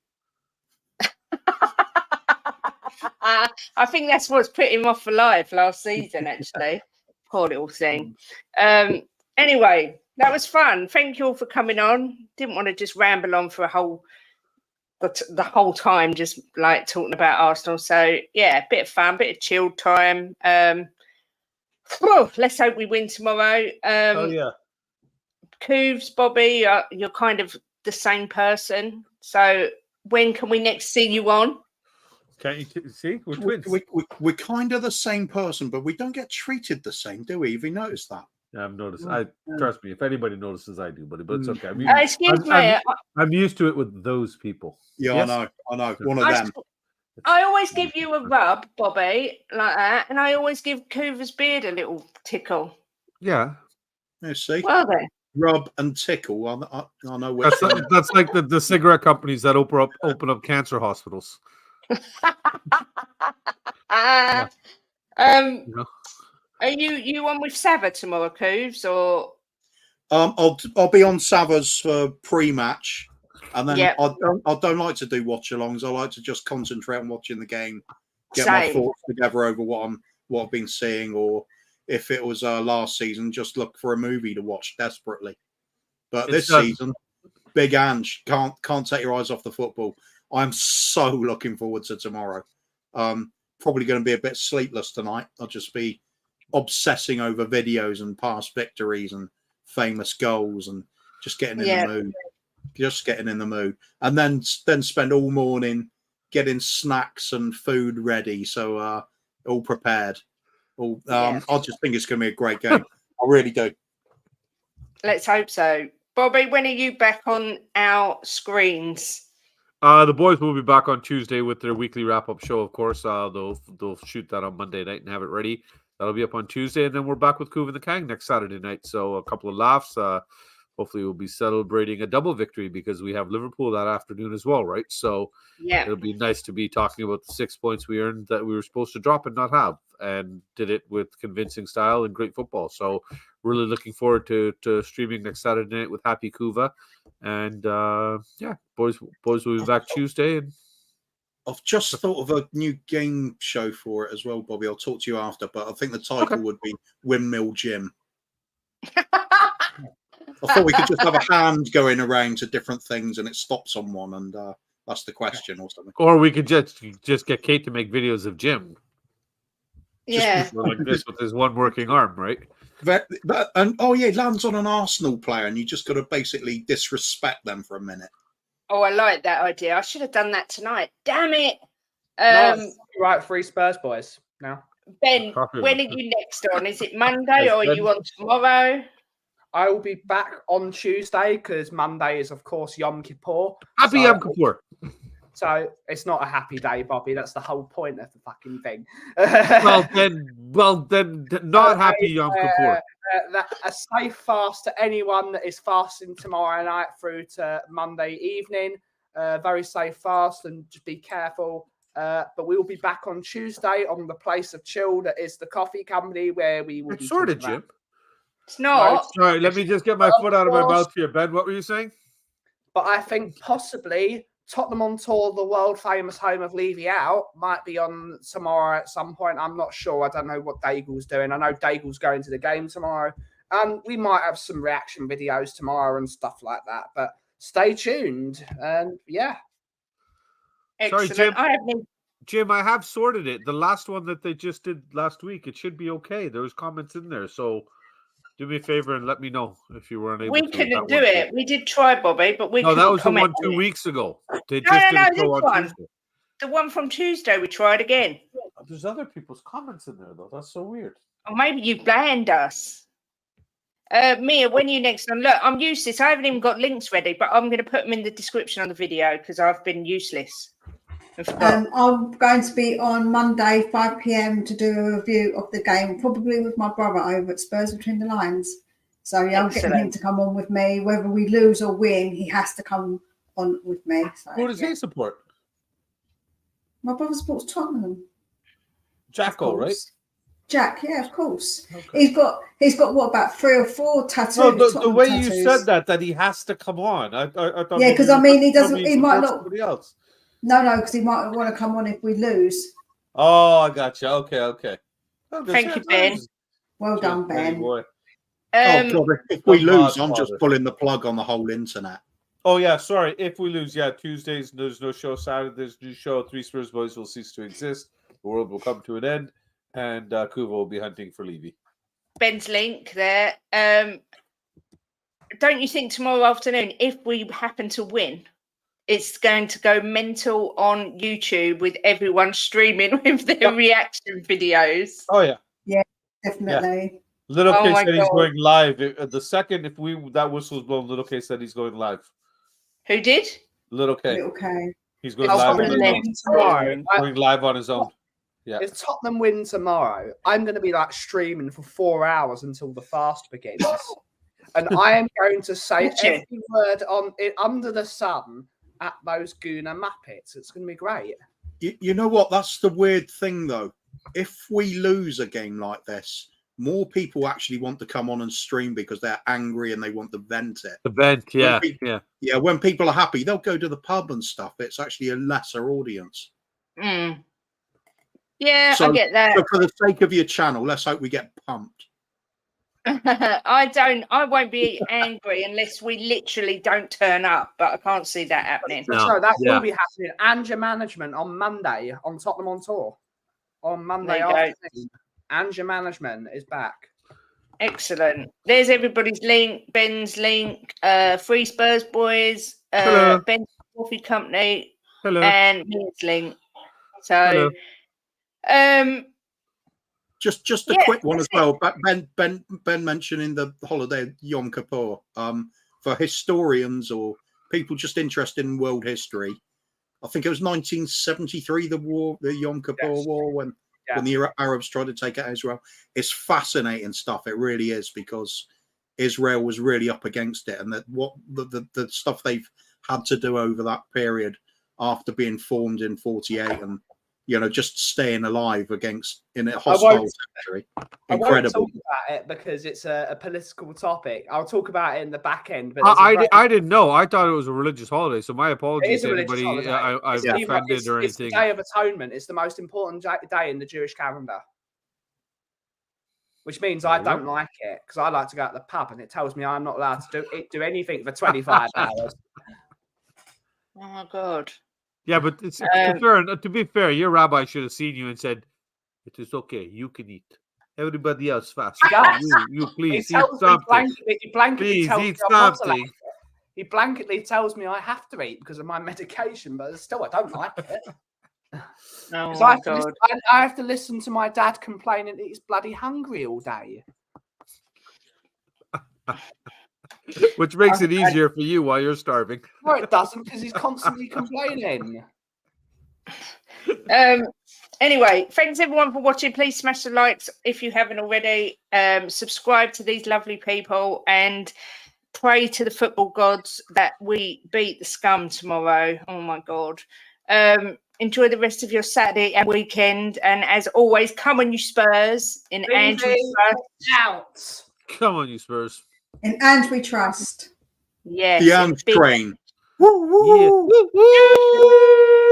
D: I think that's what's put him off for life last season, actually. Poor little thing. Anyway, that was fun. Thank you all for coming on. Didn't want to just ramble on for the whole time, just like talking about Arsenal. So yeah, bit of fun, bit of chilled time. Let's hope we win tomorrow.
B: Oh yeah.
D: Cooves, Bobby, you're kind of the same person. So when can we next see you on?
B: Can't you see? We're twins.
A: We're kind of the same person, but we don't get treated the same, do we? Have you noticed that?
B: Yeah, I've noticed. Trust me, if anybody notices, I do, buddy. But it's okay.
D: Excuse me.
B: I'm used to it with those people.
A: Yeah, yes? I know. One of them.
D: I always give you a rub, Bobby, like that, and I always give Coover's beard a little tickle.
B: Yeah.
A: See?
D: Well then.
A: Rub and tickle. I know which.
B: That's like the cigarette companies that open up cancer hospitals.
D: Are you on with Sava tomorrow, Cooves, or?
A: I'll be on Sava's for pre-match, and then I don't like to do watch-alongs. I like to just concentrate on watching the game, get my thoughts together over what I've been seeing, or if it was last season, just look for a movie to watch desperately. But this season, Big Ange can't take your eyes off the football. I'm so looking forward to tomorrow. Probably going to be a bit sleepless tonight. I'll just be obsessing over videos and past victories and famous goals and just getting in the mood. Just getting in the mood. And then spend all morning getting snacks and food ready. So all prepared. I just think it's going to be a great game. I really do.
D: Let's hope so. Bobby, when are you back on our screens?
B: The boys will be back on Tuesday with their weekly wrap-up show, of course. They'll shoot that on Monday night and have it ready. That'll be up on Tuesday, and then we're back with Coov and the Kang next Saturday night. So a couple of laughs. Hopefully we'll be celebrating a double victory because we have Liverpool that afternoon as well, right? So it'll be nice to be talking about the 6 points we earned that we were supposed to drop and not have, and did it with convincing style and great football. So really looking forward to streaming next Saturday night with Happy Kuva. And boys will be back Tuesday. And
A: I've just thought of a new game show for it as well, Bobby. I'll talk to you after, but I think the title would be Windmill Jim. I thought we could just have a hand going around to different things and it stops on one, and that's the question or something.
B: Or we could just get Kate to make videos of Jim.
D: Yeah.
B: like this with his one working arm, right?
A: And oh yeah, it lands on an Arsenal player, and you just got to basically disrespect them for a minute.
D: Oh, I like that idea. I should have done that tonight. Damn it.
F: Nice. Right, 3 Spurs boys now.
D: Ben, when are you next on? Is it Monday or are you on tomorrow?
F: I will be back on Tuesday because Monday is, of course, Yom Kippur.
B: Happy Yom Kippur.
F: So it's not a happy day, Bobby. That's the whole point of the fucking thing.
B: well then, not happy Yom Kippur.
F: A safe fast to anyone that is fasting tomorrow night through to Monday evening. Very safe fast, and just be careful. But we will be back on Tuesday on the Place of Chill that is the coffee company where we will be
B: sort of, Jim.
D: It's not.
B: Sorry, let me just get my foot out of my mouth here, Ben. What were you saying?
F: But I think possibly Tottenham on Tour, the world famous home of Levy Out, might be on tomorrow at some point. I'm not sure. I don't know what Daigle's doing. I know Daigle's going to the game tomorrow. And we might have some reaction videos tomorrow and stuff like that. But stay tuned. And yeah.
D: Excellent.
B: Sorry, Jim, I have sorted it. The last one that they just did last week, it should be okay. There was comments in there. So do me a favor and let me know if you weren't able to.
D: We couldn't do it. We did try, Bobby, but we couldn't.
B: No, that was the one 2
D: on
B: weeks ago. They
D: No,
B: just
D: no,
B: didn't go
D: this
B: on
D: one.
B: Tuesday.
D: The one from Tuesday, we tried again.
B: There's other people's comments in there, though. That's so weird.
D: Or maybe you banned us. Mia, when are you next on? Look, I'm useless. I haven't even got links ready, but I'm going to put them in the description on the video because I've been useless.
E: I'm going to be on Monday, 5 p.m. to do a review of the game, probably with my brother over at Spurs Between the Lines. So yeah, I'm getting him to come on with me. Whether we lose or win, he has to come on with me. So,
B: Who does he support?
E: My brother supports Tottenham.
B: Jacko, right?
E: Jack, yeah, of course. Okay. He's got what, about 3 or 4 tattoos.
B: No, the way tattoos. You said that he has to come on. I thought
E: yeah, because I mean he doesn't. He might not.
B: Somebody else.
E: No, because he might want to come on if we lose.
B: Oh, I got you. Okay.
D: Thank you, Ben.
E: Well done, Ben.
A: God, if we lose, I'm just pulling the plug on the whole internet.
B: Oh yeah, sorry. If we lose, Tuesdays there's no show. Saturday there's no show. 3 Spurs boys will cease to exist. The world will come to an end, and Kuva will be hunting for Levy.
D: Ben's link there. Don't you think tomorrow afternoon, if we happen to win, it's going to go mental on YouTube with everyone streaming with their reaction videos?
B: Oh yeah.
E: Yeah, definitely.
B: Yeah. Little K said he's going live. The second that whistle's blown, Little K said he's going live.
D: Who did?
B: Little K.
E: Little K.
B: He's going live on his own. Going live on his own. Yeah.
F: If Tottenham win tomorrow, I'm going to be like streaming for 4 hours until the fast begins. And I am going to say every word on it under the sun at those Gooner Muppets. It's going to be great.
A: You know what? That's the weird thing, though. If we lose a game like this, more people actually want to come on and stream because they're angry and they want to vent it.
B: The vent, yeah.
A: Yeah, when people are happy, they'll go to the pub and stuff. It's actually a lesser audience.
D: Yeah, I get that.
A: So for the sake of your channel, let's hope we get pumped.
D: I won't be angry unless we literally don't turn up, but I can't see that happening.
F: No, that will be happening. And your management on Monday on Tottenham on Tour. On Monday afternoon. And your management is back. Excellent.
D: There's everybody's link. Ben's link. 3 Spurs boys. Ben's Coffee Company.
B: Hello.
D: And Ben's link. So,
A: just a quick one as well. Ben mentioning the holiday Yom Kippur. For historians or people just interested in world history, I think it was 1973, the Yom Kippur War, when the Arabs tried to take out Israel. It's fascinating stuff. It really is, because Israel was really up against it, and that what the stuff they've had to do over that period after being formed in 48, and just staying alive in a hostile territory. Incredible.
F: I won't talk about it because it's a political topic. I'll talk about it in the back end. But
B: I didn't know. I thought it was a religious holiday. So my apologies to anybody I've offended or anything.
F: It's the Day of Atonement. It's the most important day in the Jewish calendar. Which means I don't like it because I like to go to the pub and it tells me I'm not allowed to do anything for 25 hours.
D: Oh my God.
B: Yeah, but to be fair, your rabbi should have seen you and said, It is okay. You can eat. Everybody else fast.
C: does.
B: You please
C: He
B: eat
C: tells me
B: something.
C: he blanketly
B: Please
C: tells me
B: eat
C: I'm not allowed
B: something.
C: to. He blanketly tells me I have to eat because of my medication, but still I don't like it.
D: Oh
C: Because
D: my God.
C: I have to listen to my dad complaining that he's bloody hungry all day.
B: Which makes it easier for you while you're starving.
C: No, it doesn't, because he's constantly complaining.
D: Anyway, thanks everyone for watching. Please smash the likes if you haven't already. Subscribe to these lovely people and pray to the football gods that we beat the scum tomorrow. Oh my God. Enjoy the rest of your Saturday and weekend. And as always, come on, you Spurs. In Andrew's
C: out.
B: Come on, you Spurs.
E: And we trust.
D: Yes.
A: The Ant train.
D: Woo, woo.
B: Yeah. Woo, woo.